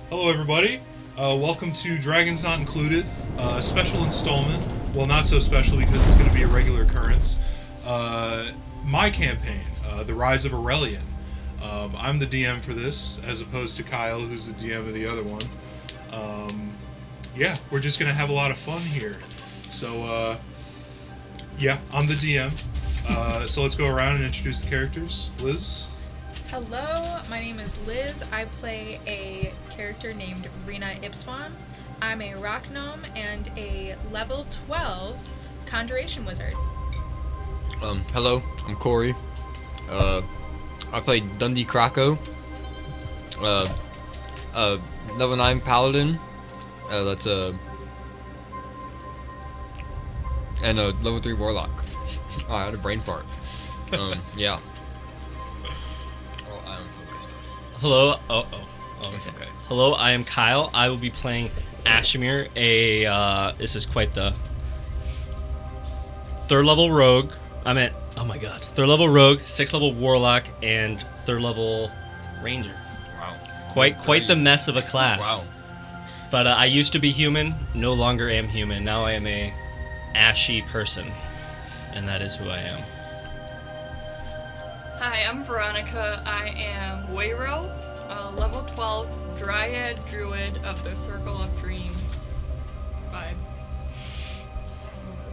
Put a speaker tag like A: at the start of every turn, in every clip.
A: Hello, everybody. Welcome to Dragons Not Included, a special installment. Well, not so special because it's going to be a regular occurrence. My campaign, The Rise of Aurelion. I'm the DM for this, as opposed to Kyle, who's the DM of the other one. Yeah, we're just going to have a lot of fun here. So, yeah, I'm the DM. So let's go around and introduce the characters. Liz?
B: Hello, my name is Liz. I play a character named Rena Ipswan. I'm a rock gnome and a level 12 conjuration wizard.
C: Hello, I'm Corey. I play Dundee Krakow. Level 9 paladin. And a level 3 warlock. Oh, I had a brain fart. Yeah. Oh, I don't focus this.
D: Hello.
C: It's okay.
D: Hello, I am Kyle. I will be playing Ashmir, this is quite the third level rogue. Third level rogue, 6th level warlock, and 3rd level ranger.
C: Wow.
D: Quite the mess of a class.
C: Wow.
D: But I used to be human, no longer am human. Now I am a ashy person, and that is who I am.
E: Hi, I'm Veronica. I am Wayro, level 12 Dryad Druid of the Circle of Dreams vibe. That's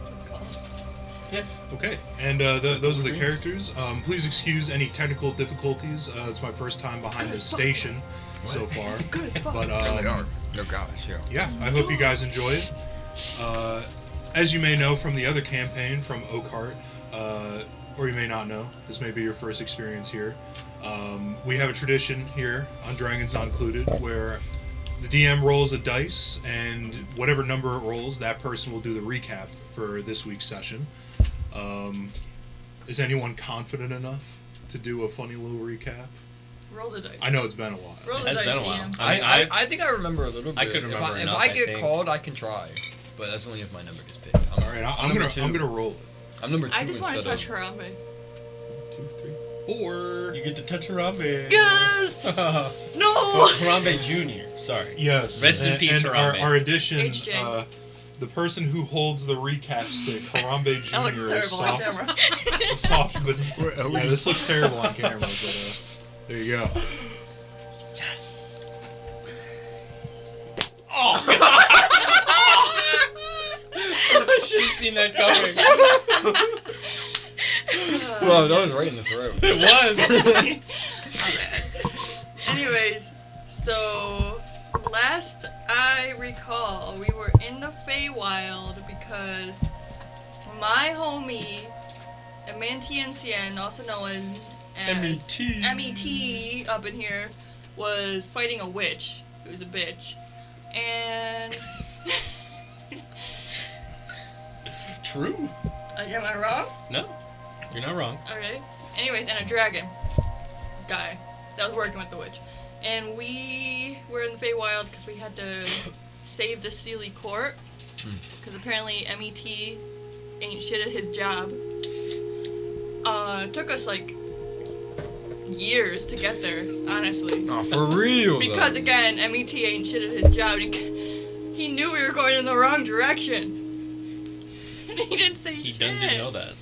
E: what it's called.
A: Yeah. Okay, and those are the characters. Please excuse any technical difficulties. It's my first time behind this station so far.
E: It's good as fuck.
A: But,
C: They are. No gosh, yeah.
A: yeah, I hope you guys enjoy it. As you may know from the other campaign from Oakhart, or you may not know, this may be your first experience here. We have a tradition here on Dragons Not Included where the DM rolls a dice, and whatever number it rolls, that person will do the recap for this week's session. Is anyone confident enough to do a funny little recap?
E: Roll the dice.
A: I know it's been a while.
E: Roll the
D: It's
E: dice,
D: been a while.
E: DM.
C: I think I remember a little bit.
D: I could remember
C: If
D: enough,
C: I
D: I
C: get
D: think.
C: called, I can try. But that's only if my number gets picked.
A: All right, I'm gonna roll it.
C: I'm number 2
E: I just want to
C: instead
E: touch
C: of...
E: Harambe.
A: 1, 2, 3, 4.
D: You get to touch Harambe.
E: Yes!
D: No!
E: No!
D: Harambe Jr., sorry.
A: Yes.
D: Rest in peace,
A: and
D: Harambe.
A: our addition,
E: HJ.
A: the person who holds the recap stick, Harambe Jr.
E: That looks
A: is
E: terrible on
A: soft.
E: camera.
A: Soft, but yeah, this looks terrible on camera. But there you go.
D: Yes! Oh, God! I should have seen that coming.
C: Well, that was right in the throat.
D: It was.
E: Anyways, so last I recall, we were in the Feywild because my homie, Amantiancien, also known as MET up in here, was fighting a witch who was a bitch. And...
D: True.
E: am I wrong?
D: No, you're not wrong.
E: Okay. Anyways, and a dragon guy that was working with the witch. And we were in the Feywild because we had to save the Sealy Court. Because apparently MET ain't shit at his job. Took us like years to get there, honestly.
C: Oh, for real,
E: Because
C: though.
E: again, MET ain't shit at his job. He knew we were going in the wrong direction. And he didn't say
D: He
E: shit.
D: didn't know that.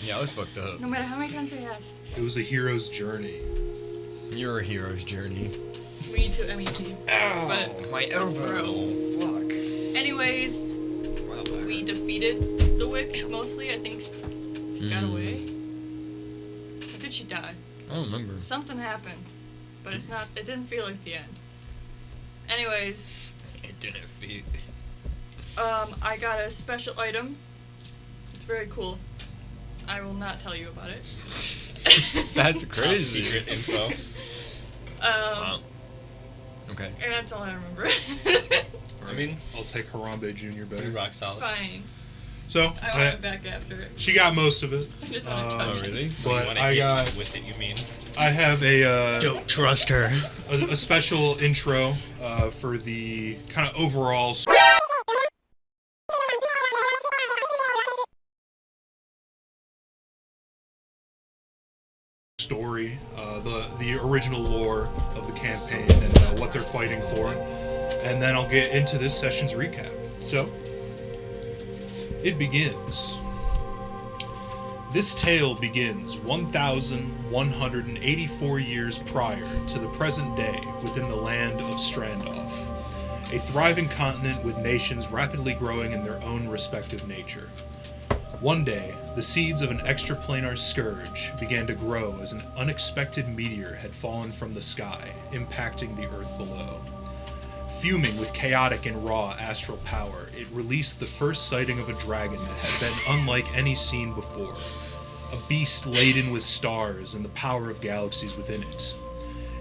C: Yeah, I was fucked up.
E: No matter how many times we asked.
A: It was a hero's journey.
C: You're a hero's journey.
E: We need to MET. But
C: My elbow. Fuck.
E: anyways,
C: Wow,
E: we defeated the witch mostly. I think she got away. Or did she die?
C: I don't remember.
E: Something happened, but it didn't feel like the end. Anyways,
C: It didn't fit.
E: I got a special item. It's very cool. I will not tell you about it.
C: That's
D: Top
C: crazy.
D: secret info.
C: Wow. Okay.
E: And that's all I remember.
D: I mean,
A: I'll take Harambe Jr.
D: pretty
A: better.
D: rock solid.
E: Fine.
A: So
E: I want it back after it.
A: she got most of it.
E: I just want to
A: Oh,
E: touch
D: Oh, really?
E: it.
A: But
D: You wanna
A: I
D: hit
A: got-
D: with it, you mean?
A: I have a
D: Don't trust her.
A: a special intro for the kind of overall story. the original lore of the campaign and what they're fighting for, and then I'll get into this session's recap. So, it begins. This tale begins 1,184 years prior to the present day within the land of Strandoff, a thriving continent with nations rapidly growing in their own respective nature. One day, the seeds of an extraplanar scourge began to grow as an unexpected meteor had fallen from the sky, impacting the earth below. Fuming with chaotic and raw astral power, it released the first sighting of a dragon that had been unlike any seen before, a beast laden with stars and the power of galaxies within it.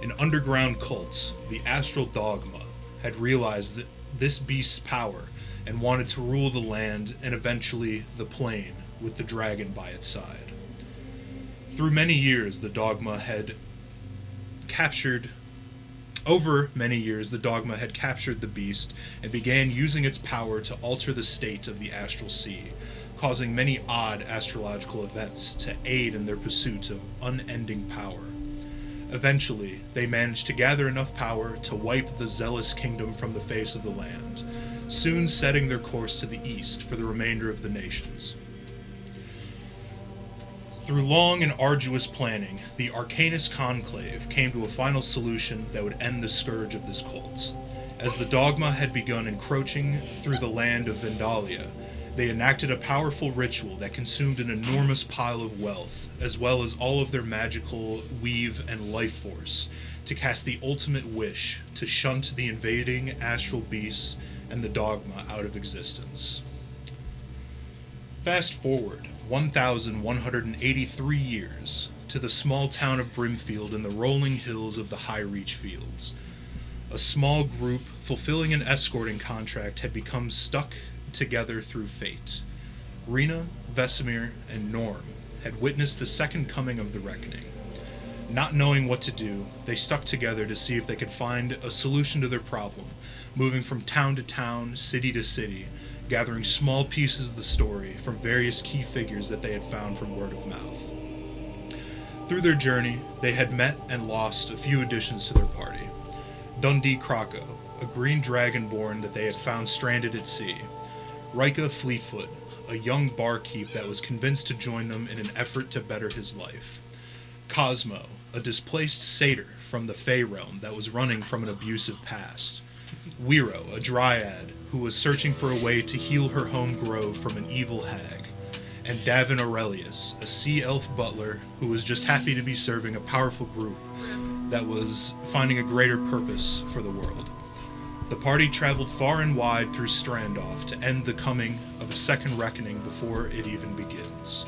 A: An underground cult, the Astral Dogma, had realized that this beast's power and wanted to rule the land and eventually the plane with the dragon by its side. Through many years, the Dogma had captured the beast and began using its power to alter the state of the astral sea, causing many odd astrological events to aid in their pursuit of unending power. Eventually, they managed to gather enough power to wipe the zealous kingdom from the face of the land, soon setting their course to the east for the remainder of the nations. Through long and arduous planning, the Arcanist Conclave came to a final solution that would end the scourge of this cult. As the Dogma had begun encroaching through the land of Vandalia, they enacted a powerful ritual that consumed an enormous pile of wealth, as well as all of their magical weave and life force, to cast the ultimate wish to shunt the invading astral beasts and the Dogma out of existence. Fast forward 1,183 years to the small town of Brimfield in the rolling hills of the High Reach Fields. A small group fulfilling an escorting contract had become stuck together through fate. Rena, Vesemir, and Norm had witnessed the second coming of the reckoning. Not knowing what to do, they stuck together to see if they could find a solution to their problem, moving from town to town, city to city, gathering small pieces of the story from various key figures that they had found from word of mouth. Through their journey, they had met and lost a few additions to their party. Dundee Krako, a green dragonborn that they had found stranded at sea. Rika Fleetfoot, a young barkeep that was convinced to join them in an effort to better his life. Cosmo, a displaced satyr from the Fey realm that was running from an abusive past. Wiro, a dryad who was searching for a way to heal her home grove from an evil hag. And Davin Aurelius, a sea elf butler who was just happy to be serving a powerful group that was finding a greater purpose for the world. The party traveled far and wide through Strandoff to end the coming of a second reckoning before it even begins.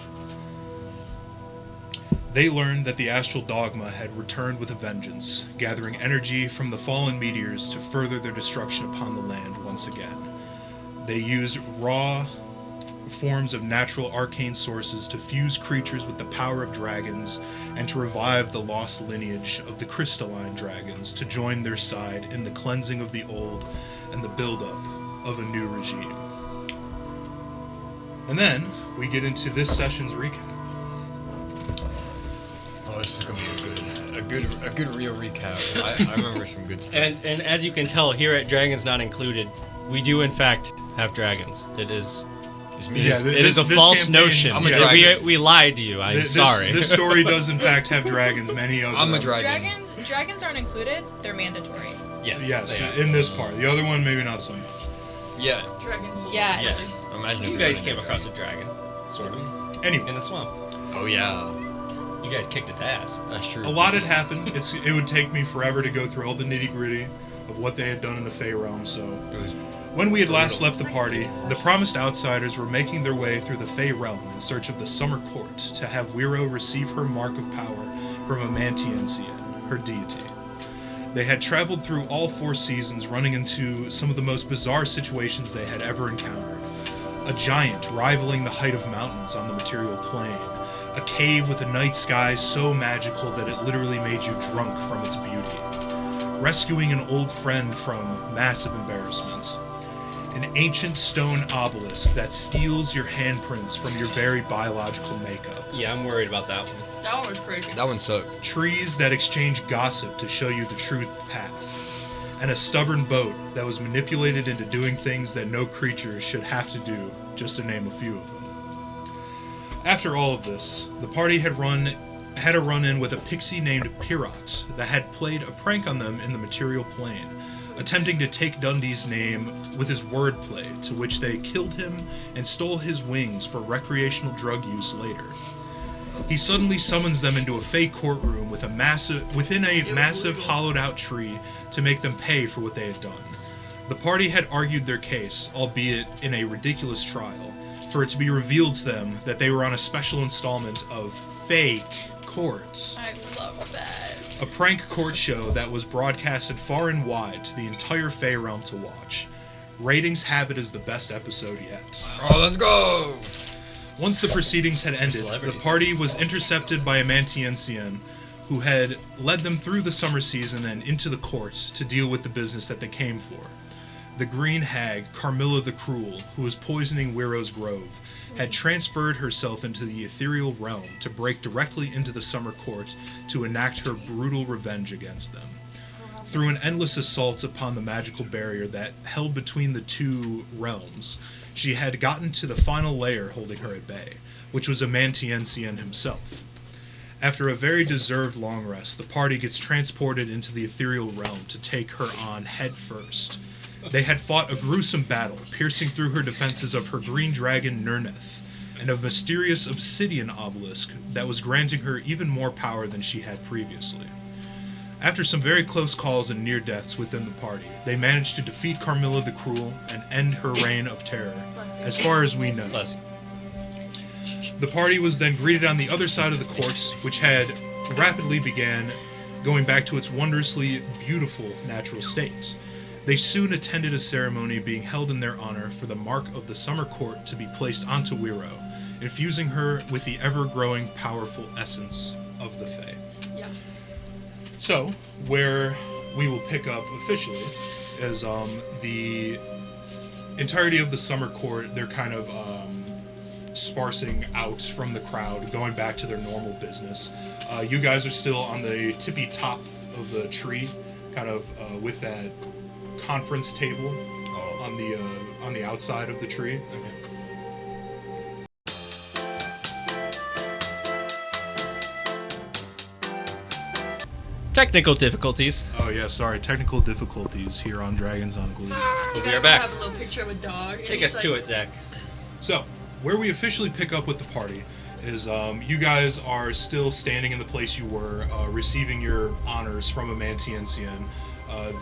A: They learned that the Astral Dogma had returned with a vengeance, gathering energy from the fallen meteors to further their destruction upon the land once again. They used raw forms of natural arcane sources to fuse creatures with the power of dragons and to revive the lost lineage of the crystalline dragons to join their side in the cleansing of the old and the buildup of a new regime. And then we get into this session's recap.
C: Oh, this is gonna be a good real recap. I remember some good stuff.
D: And as you can tell, here at Dragons Not Included, we do in fact have dragons. It is a false
A: campaign,
D: notion.
C: I'm a dragon.
D: We lied to you. I'm sorry.
A: This story does in fact have dragons. Many of them.
C: I'm a dragon.
B: Dragons aren't included. They're mandatory.
A: Yes,
D: they are.
A: in this part. The other one, maybe not so much.
C: Yeah.
E: Dragon souls.
B: Yeah.
D: Yes.
C: Imagine
D: You
C: if
D: guys
C: we
D: came
C: were
D: across a dragon, sort of,
A: Anyway,
D: in the swamp.
C: Oh yeah,
D: You guys kicked its ass.
C: that's true.
A: a lot had happened. It would take me forever to go through all the nitty gritty of what they had done in the Fey realm. So
C: It was
A: when we had last left the party, the promised outsiders were making their way through the Fey realm in search of the Summer Court to have Wiro receive her mark of power from Amantiancian, her deity. They had traveled through all 4 seasons, running into some of the most bizarre situations they had ever encountered. A giant rivaling the height of mountains on the material plane. A cave with a night sky so magical that it literally made you drunk from its beauty. Rescuing an old friend from massive embarrassment. An ancient stone obelisk that steals your handprints from your very biological makeup.
D: Yeah, I'm worried about that one.
E: That one was crazy.
C: That one sucked.
A: trees that exchange gossip to show you the true path, and a stubborn boat that was manipulated into doing things that no creature should have to do, just to name a few of them. After all of this, the party had a run-in with a pixie named Pirot that had played a prank on them in the material plane, attempting to take Dundee's name with his wordplay, to which they killed him and stole his wings for recreational drug use later. He suddenly summons them into a fake courtroom within a massive hollowed-out tree to make them pay for what they had done. The party had argued their case, albeit in a ridiculous trial, for it to be revealed to them that they were on a special installment of fake courts.
B: I love that.
A: A prank court show that was broadcasted far and wide to the entire Fey realm to watch. Ratings have it as the best episode yet.
C: Oh, let's go!
A: Once the proceedings had ended, the
D: Celebrities.
A: party was intercepted by a Mantiancian who had led them through the summer season and into the courts to deal with the business that they came for. The green hag, Carmilla the Cruel, who was poisoning Wiro's grove, had transferred herself into the ethereal realm to break directly into the summer court to enact her brutal revenge against them. Through an endless assault upon the magical barrier that held between the two realms, she had gotten to the final layer holding her at bay, which was a Mantiancian himself. After a very deserved long rest, the party gets transported into the ethereal realm to take her on head first. They had fought a gruesome battle, piercing through her defenses of her green dragon Nerneth, and a mysterious obsidian obelisk that was granting her even more power than she had previously. After some very close calls and near deaths within the party, they managed to defeat Carmilla the Cruel and end her reign of terror, as far as we know.
D: Bless.
A: The party was then greeted on the other side of the courts, which had rapidly began going back to its wondrously beautiful natural state. They soon attended a ceremony being held in their honor for the mark of the summer court to be placed onto Wiro, infusing her with the ever-growing powerful essence of the Fae.
E: Yeah.
A: So, where we will pick up officially is the entirety of the summer court. They're kind of sparsing out from the crowd, going back to their normal business. You guys are still on the tippy top of the tree, kind of with that conference table on the outside of the tree.
D: Technical difficulties.
A: Oh yeah, sorry, technical difficulties here on Dragons on Glue.
D: But we
E: You
D: are back.
E: have a little picture of a dog. and
D: Take
E: he's
D: us to it, Zach.
A: So, where we officially pick up with the party is you guys are still standing in the place you were, receiving your honors from a Mantiancian.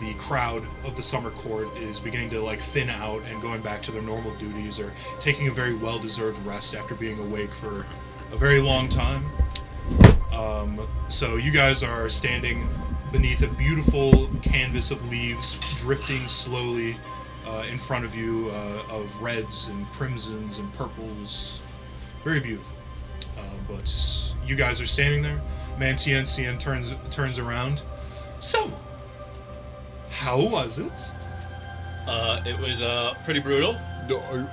A: The crowd of the summer court is beginning to thin out and going back to their normal duties, or taking a very well-deserved rest after being awake for a very long time. So you guys are standing beneath a beautiful canvas of leaves drifting slowly in front of you, of reds and crimsons and purples. Very beautiful. But you guys are standing there. Mantiancian turns around. So, how was it?
D: It was pretty brutal.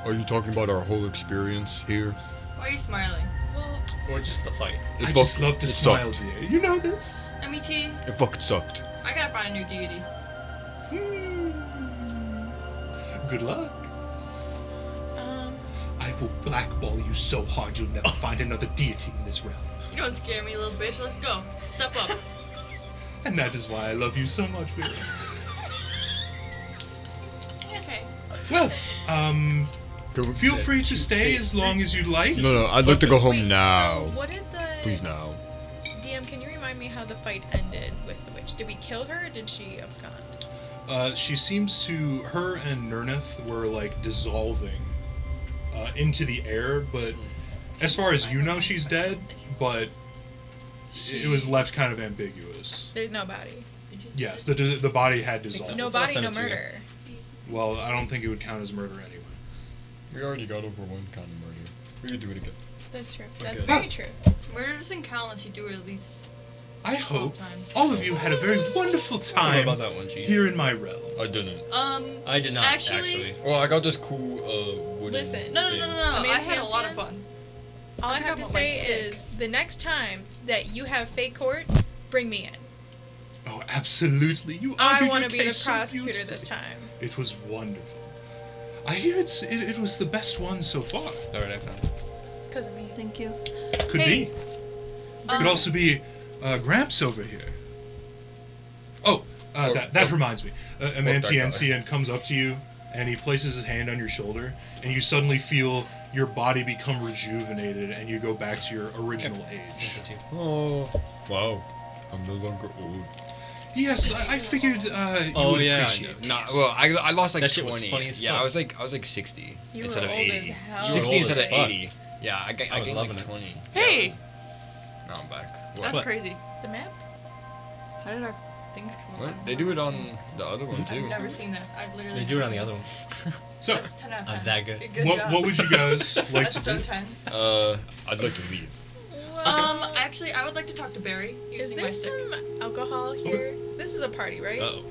C: Are you talking about our whole experience here?
E: Why are you smiling?
B: Well,
D: Or just the fight.
A: I just love to
C: it
A: smile,
C: sucked.
A: dear. You know this.
E: MET,
C: It fucking sucked.
E: I gotta find a new deity.
A: Good luck.
B: um,
A: I will blackball you so hard you'll never find another deity in this realm.
E: You don't scare me, little bitch. Let's go. Step up.
A: And that is why I love you so much, Vera.
E: Okay.
A: Well, feel free to stay as long as you'd like.
C: No, I'd like to go home
B: wait,
C: now.
B: So what did the
C: Please now.
B: DM? Can you remind me how the fight ended with the witch? Did we kill her, or did she abscond?
A: She seems to, her and Nerneth were dissolving into the air, but as far as you know, she's dead, but it was left kind of ambiguous.
B: There's no body.
E: Did you
A: Yes, the body had dissolved.
B: No
D: I'll
B: body,
D: send
B: no
D: it to you.
B: murder.
A: Well, I don't think it would count as murder anyway.
C: We already got over one kind of murder. We could do it again.
B: That's true. That's
C: Okay.
B: very true.
E: Murder doesn't count unless you do it at least.
A: I hope
E: times.
A: all of you had a very wonderful time
D: about that one, Chief?
A: here in my realm.
C: I didn't.
D: I did not,
E: Actually-
C: Well, I got this cool wooden
B: Listen.
E: No.
C: thing.
E: I had a lot
B: Mantiancian?
E: of fun.
B: All I
E: I
B: have to
E: forgot about my
B: say
E: stick.
B: is the next time that you have fake court, bring me in.
A: Oh, absolutely. You
B: I
A: argued
B: want
A: your
B: to be the
A: case so
B: prosecutor
A: beautifully.
B: this time.
A: It was wonderful. I hear it was the best one so far.
D: All right, I found it.
B: It's because of me.
E: Thank you.
A: Could
E: Hey,
A: be. Could also be Gramps over here. Oh, that reminds me. Amantiensian comes up to you, and he places his hand on your shoulder, and you suddenly feel your body become rejuvenated, and you go back to your original age.
C: Oh, wow. I'm no longer old.
A: Yes, I figured you
D: Oh,
A: would
D: yeah,
A: appreciate
C: No,
A: this.
C: well, I lost like
D: That shit was
C: 20.
D: funny as
C: Yeah,
D: fuck.
C: I was like 60
B: You
C: instead
B: were
C: of
B: old
C: 80.
B: as hell.
D: You were
C: 60
D: old
C: instead
D: as
C: of
D: fuck.
C: 80. Yeah, I
D: I was
C: gained
D: loving
C: like
D: it.
C: 20.
E: Hey,
C: Yeah. Now I'm back. What?
E: that's
D: What?
E: crazy.
B: The map?
E: How did our things come on?
C: What? They do it on the other one
E: I've
C: too.
E: never seen that. I've literally.
D: They do it
E: never
D: on the
E: seen
D: other one.
A: So,
E: That's 10 out of 10.
D: I'm that good.
E: Good job.
A: what would you guys like
E: That's
A: to
E: so
A: do?
E: 10.
C: I'd like to leave.
E: Actually, I would like to talk to Barry
B: Is
E: using my
B: there
E: stick.
B: some alcohol here? This is a party, right?
D: Uh-oh.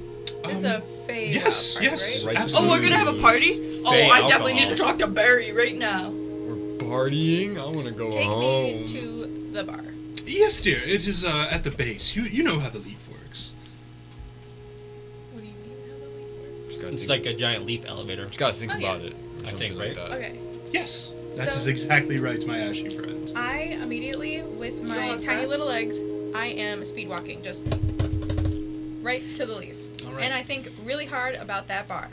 B: This is a Fey
A: yes,
B: party,
A: yes,
B: right?
D: Right.
A: absolutely.
E: Oh, we're gonna have a party? Oh,
D: Fey
E: I definitely
D: alcohol.
E: need to talk to Barry right now.
C: We're partying. I want to go
B: Take
C: home.
B: me to the bar.
A: Yes, dear. It is at the base. You know how the leaf works.
B: What do you mean? How the leaf works?
C: Just gotta
D: It's
C: think-
D: like a giant leaf elevator.
C: Just gotta think
B: Oh, yeah.
C: about it.
D: I
C: Something
D: think,
C: like
D: right?
C: that.
B: Okay.
A: Yes, that is
B: So-
A: exactly right, my ashy friend.
B: I immediately, with
E: don't
B: my
E: want
B: tiny
E: that?
B: little legs, I am speed walking, just right to the leaf.
D: All right.
B: And I think really hard about that bar.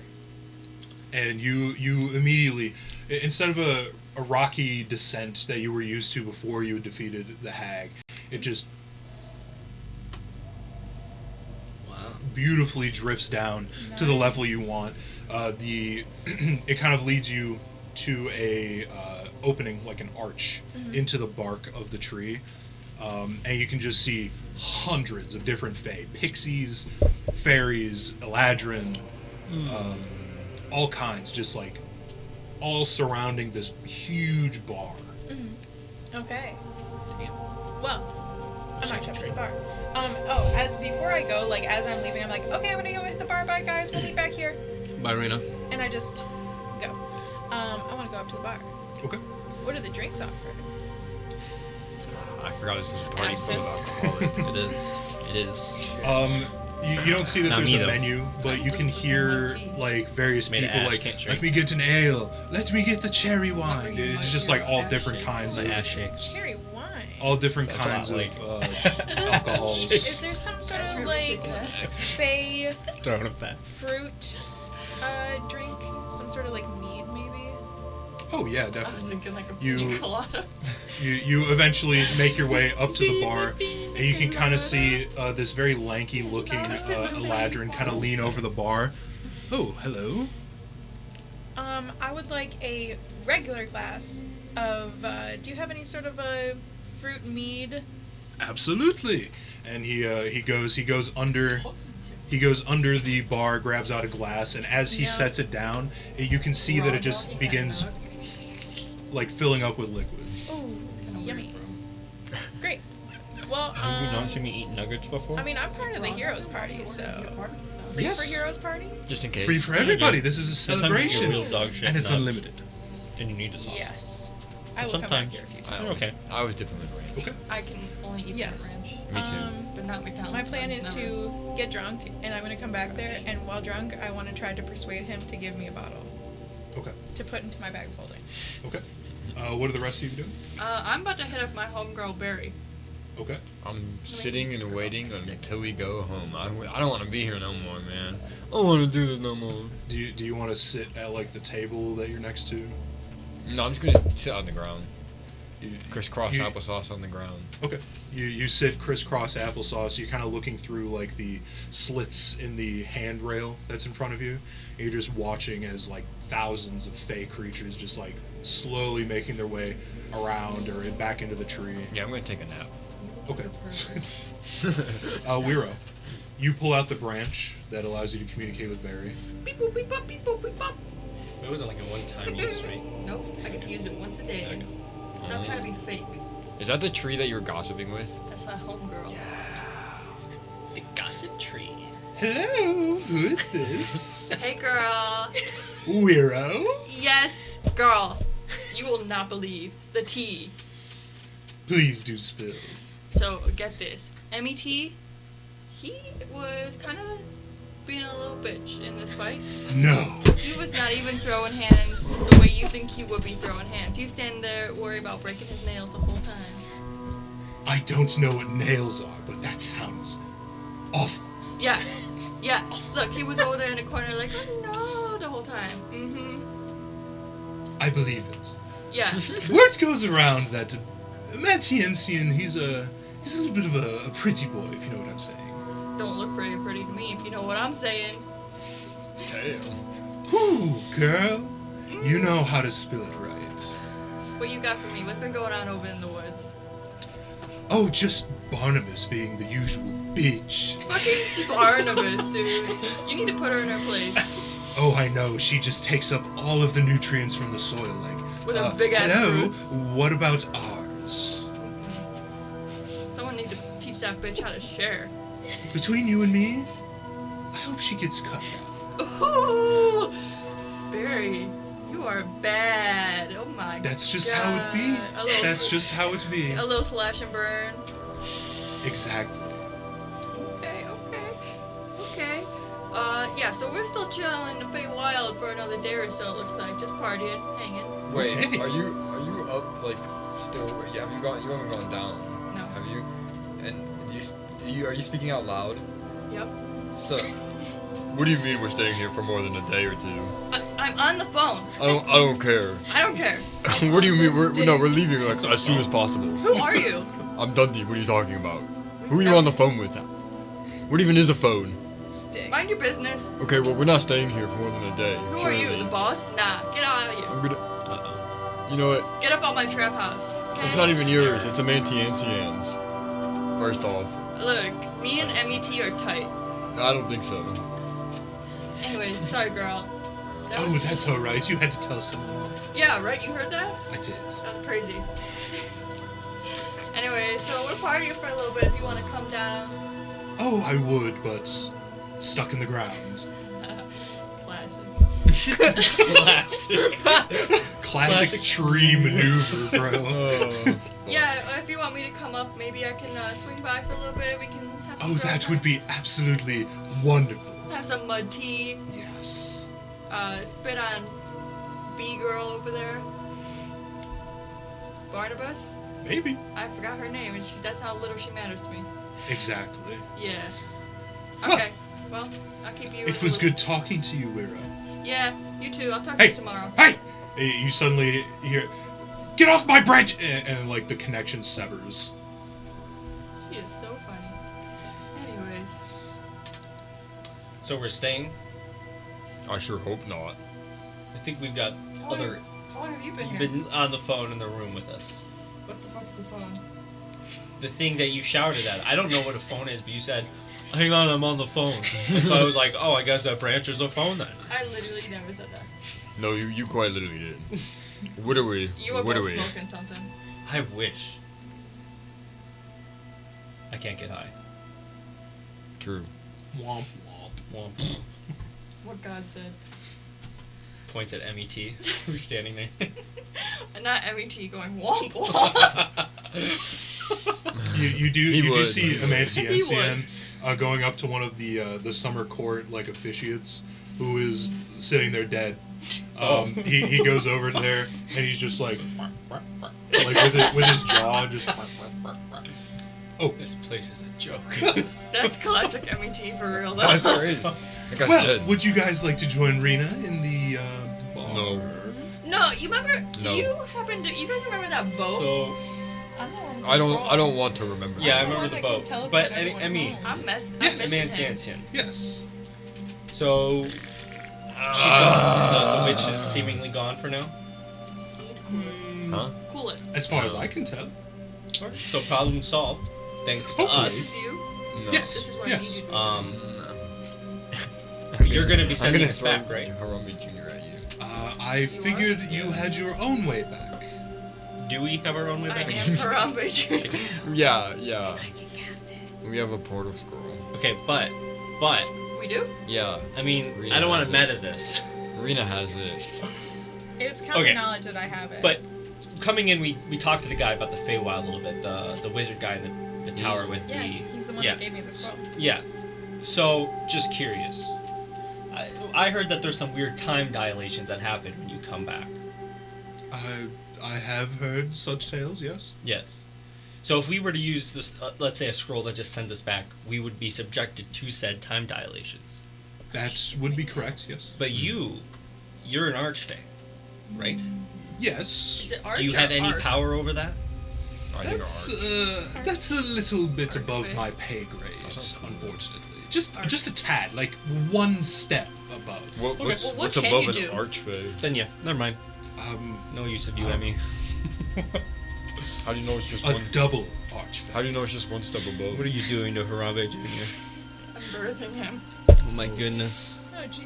A: And you immediately, instead of a rocky descent that you were used to before you had defeated the hag, it just
D: Wow.
A: beautifully drifts down to the
B: Nice.
A: level you want. It kind of leads you to a opening, like an arch, into the bark of the tree, and you can just see hundreds of different fae, pixies, fairies, eladrin, all kinds, just like all surrounding this huge bar.
B: Okay.
D: Damn.
B: Well, I might check the bar. Before I go, like as I'm leaving, I'm like, okay, I'm gonna go hit the bar. Bye, guys. We'll meet back here.
D: Bye, Rena.
B: And I just go. I want to go up to the bar.
A: Okay.
B: What are the drinks offered?
C: I forgot this was a party full of
E: Absinthe.
C: alcoholics.
D: It is.
A: You don't see that
D: Not
A: there's
D: me,
A: a
D: though.
A: menu, but you can hear like various
D: Made of
A: people
D: ash,
A: like,
D: can't
A: let
D: drink.
A: me get an ale, let me get the cherry wine.
E: you
A: It's just
E: might
A: like
E: hear
A: all
E: ash
A: different
E: shakes.
A: kinds
D: My
A: of
D: ass shakes.
B: Cherry wine.
A: all different
D: Sounds a
A: kinds
D: lot
A: of alcohols.
B: Is there some sort
E: That's
B: of
E: really
B: like
E: shaking ass.
B: Fey
D: Throwing it back.
B: fruit drink? Some sort of like mead, maybe?
A: Oh yeah,
E: I was
A: definitely.
E: thinking like a
A: You-
E: pina colada.
A: You eventually make your way up to the bar, and you can kind of see this very lanky looking Eladrin kind of lean over the bar. Oh, hello.
B: I would like a regular glass of. Do you have any sort of a fruit mead?
A: Absolutely. And he goes under the bar, grabs out a glass, and as he
B: Yeah.
A: sets it down, you can see that it just begins like filling up with liquid.
B: Ooh, yummy. Great. Well,
D: Have you not seen me eat nuggets before?
B: I mean, I'm part of the heroes party, so free
A: Yes.
B: for heroes party.
C: Just in case.
A: Free for everybody.
D: Yeah.
A: This is a
D: Sometimes you're
A: celebration,
D: real dog shit
A: and it's
D: nuts.
A: unlimited.
D: And you need the sauce.
B: Yes, I will come back
D: Sometimes.
B: here a few
C: I
B: times.
D: You're
C: was,
D: okay.
C: I was dipping with ranch.
A: Okay.
E: I can only eat
B: Yes.
E: the ranch,
C: Me too.
E: but not McDonald's.
B: My plan is
E: never.
B: to get drunk, and I'm gonna come back there, and while drunk, I want to try to persuade him to give me a bottle
A: Okay.
B: to put into my bag of holding.
A: Okay. What are the rest of you doing?
E: I'm about to hit up my homegirl Barry.
A: Okay.
C: I'm sitting and waiting until we go home. I don't want to be here no more, man. I don't want to do this no more.
A: Do you want to sit at like the table that you're next to?
C: No, I'm just gonna sit on the ground.
A: You-
C: Crisscross
A: you-
C: applesauce on the ground.
A: Okay. You sit crisscross applesauce. You're kind of looking through like the slits in the handrail that's in front of you. And you're just watching as like thousands of fey creatures just like slowly making their way around or back into the tree.
C: Yeah, I'm gonna take a nap.
A: Okay. Wiro, you pull out the branch that allows you to communicate with Barry.
E: Beep boop beep bop beep boop beep bop.
D: It wasn't like a one-time use, right?
E: Nope, I get to use it once a day.
D: Okay.
E: Stop trying to be fake.
C: Is that the tree that you were gossiping with?
E: That's my homegirl.
D: The gossip tree.
A: Hello, who is this?
E: Hey girl.
A: Wiro.
E: Yes, girl. You will not believe the tea.
A: Please do spill.
E: So get this, MET, he was kind of being a little bitch in this fight.
A: No.
E: He was not even throwing hands the way you think he would be throwing hands. He was standing there worried about breaking his nails the whole time.
A: I don't know what nails are, but that sounds awful.
E: Yeah. Look, he was over there in the corner like, oh no, the whole time.
A: I believe it.
E: Yeah.
A: Word goes around that Mantiensian, he's a little bit of a pretty boy, if you know what I'm saying.
E: Don't look very pretty to me, if you know what I'm saying.
C: Damn.
A: Whew, girl. You know how to spill it right.
E: What you got for me? What's been going on over in the woods?
A: Oh, just Barnabas being the usual bitch.
E: Fucking Barnabas, dude. You need to put her in her place.
A: Oh, I know. She just takes up all of the nutrients from the soil, like.
E: With her big-ass
A: hello,
E: roots.
A: what about ours?
E: Someone need to teach that bitch how to share.
A: Between you and me, I hope she gets cut down.
E: Ooh! Barry, you are bad. Oh my god.
A: That's just how it be. That's just how it be.
E: A little slash and burn.
A: Exactly.
E: Okay. Yeah, so we're still chilling in the Feywild for another day or so, it looks like. Just partying, hanging.
C: Wait,
A: Okay.
C: are you up like still? You haven't gone down.
E: No.
C: Have you? And are you speaking out loud?
E: Yep.
C: So, what do you mean we're staying here for more than a day or two?
E: I'm on the phone.
C: I don't care.
E: I don't care.
C: What do you mean? We're leaving like as soon as possible.
E: Who are you?
C: I'm Dundee. What are you talking about? Who are you on the phone with? What even is a phone?
B: Stick.
E: Mind your business.
C: Okay, well we're not staying here for more than a day.
E: Who are you, the boss? Nah, get out of here.
C: I'm gonna.
D: Uh-oh.
C: You know what?
E: Get up out my trap house. Okay?
C: It's not even yours. It's a Mantiensian's. First off,
E: Look, me and MET are tight.
C: I don't think so.
E: Anyway, sorry, girl.
A: Oh, that's alright. You had to tell someone.
E: Yeah, right? You heard that?
A: I did.
E: That was crazy. Anyway, so we're partying for a little bit if you want to come down.
A: Oh, I would, but stuck in the ground.
E: Classic.
A: Classic tree maneuver, bro.
E: Yeah, if you want me to come up, maybe I can swing by for a little bit. We can have some
A: Oh,
E: girl
A: that
E: time.
A: would be absolutely wonderful.
E: Have some mud tea.
A: Yes.
E: Spit on B-girl over there. Barnabas?
A: Maybe.
E: I forgot her name, and that's how little she matters to me.
A: Exactly.
E: Yeah. Okay. Well, I'll keep you.
A: It was good talking to you, Wira.
E: Yeah, you too. I'll talk to
A: Hey!
E: you tomorrow.
A: Hey! You suddenly hear, "Get off my branch!" And like the connection severs.
E: She is so funny. Anyways.
D: So we're staying.
C: I sure hope not.
D: I think we've got other.
E: How long have you been
D: You've
E: here?
D: been on the phone in the room with us.
E: What the fuck is the phone?
D: The thing that you shouted at. I don't know what a phone is, but you said, "Hang on, I'm on the phone." So I was like, "Oh, I guess that branch is a phone then."
E: I literally never said that.
C: No, you quite literally did. What are we?
E: You were
C: What are
E: both
C: we?
E: smoking something.
D: I wish. I can't get high.
C: True.
A: Womp womp.
D: Womp.
E: What God said.
D: Points at MET, who's standing there.
E: And not MET going womp womp.
A: You do
C: He would.
A: see
E: He
A: Amantiensian going up to one of the summer court like officiates who is sitting there dead. He goes over there and he's just like with his jaw just. Oh,
D: This place is a joke.
E: That's classic MET for real though.
C: That's crazy. That guy's
A: well,
C: dead.
A: would you guys like to join Rena in the bar?
C: No.
E: No, you remember?
C: No.
E: You guys remember that boat?
D: So,
C: I don't want to remember.
D: yeah, I
B: I'm the
D: remember
B: one
D: the
B: that
D: boat.
B: can teleport
D: But
B: everyone
D: Emmy,
B: home.
E: I'm messing.
A: Yes.
E: I'm missing him.
D: Mantiensian.
A: Yes.
D: So, she's gone. The witch is seemingly gone for now.
C: Huh?
E: Cool it.
A: As far as I can tell.
D: So problem solved, thanks to
A: Hopefully.
E: This
D: us.
E: is you.
C: No.
A: Yes.
E: This is what
A: Yes.
E: I need you to do.
D: You're gonna be
C: I'm
D: sending
C: gonna
D: us
C: throw
D: back, right?
C: Harambe Jr. at you.
A: I figured you had your own way back.
D: Do we have our own way
E: I
D: back?
E: am Harambe Jr.
C: Yeah.
B: I can cast it.
C: We have a portal scroll.
D: Okay, but
E: We do?
C: Yeah.
D: I mean,
C: Rena
D: I don't want
C: has
D: to
C: it.
D: meta this.
C: Rena has it.
B: It's common
D: Okay.
B: knowledge that I have it.
D: But coming in, we talked to the guy about the Feywild a little bit, the wizard guy in the tower with
B: Yeah,
D: the.
B: he's the one
D: yeah.
B: that gave me the scroll.
D: Yeah. So, just curious. I heard that there's some weird time dilations that happen when you come back.
A: I have heard such tales, yes.
D: Yes. So if we were to use this, let's say a scroll that just sends us back, we would be subjected to said time dilations.
A: That would be correct, yes.
D: But you're an archfey, right?
A: Yes.
E: Is it arch
D: Do you
E: or
D: have any
E: arc?
D: power over that?
C: I think
A: That's a little bit above
E: Archway.
A: my pay grade,
C: Sounds cool.
A: unfortunately. Just
E: Arch.
A: just a tad, like one step above.
C: What,
D: Okay.
C: what's
E: Well, what
C: what's
E: can
C: above
E: you
C: an
E: do?
C: archfey?
D: Then yeah, never mind. No use of you, Emmy.
C: How do you know it's just
A: A
C: one?
A: double archfey.
C: How do you know it's just one step above?
D: What are you doing to Harambe Jr.?
E: I'm birthing him.
D: Oh my goodness.
B: Oh jeez.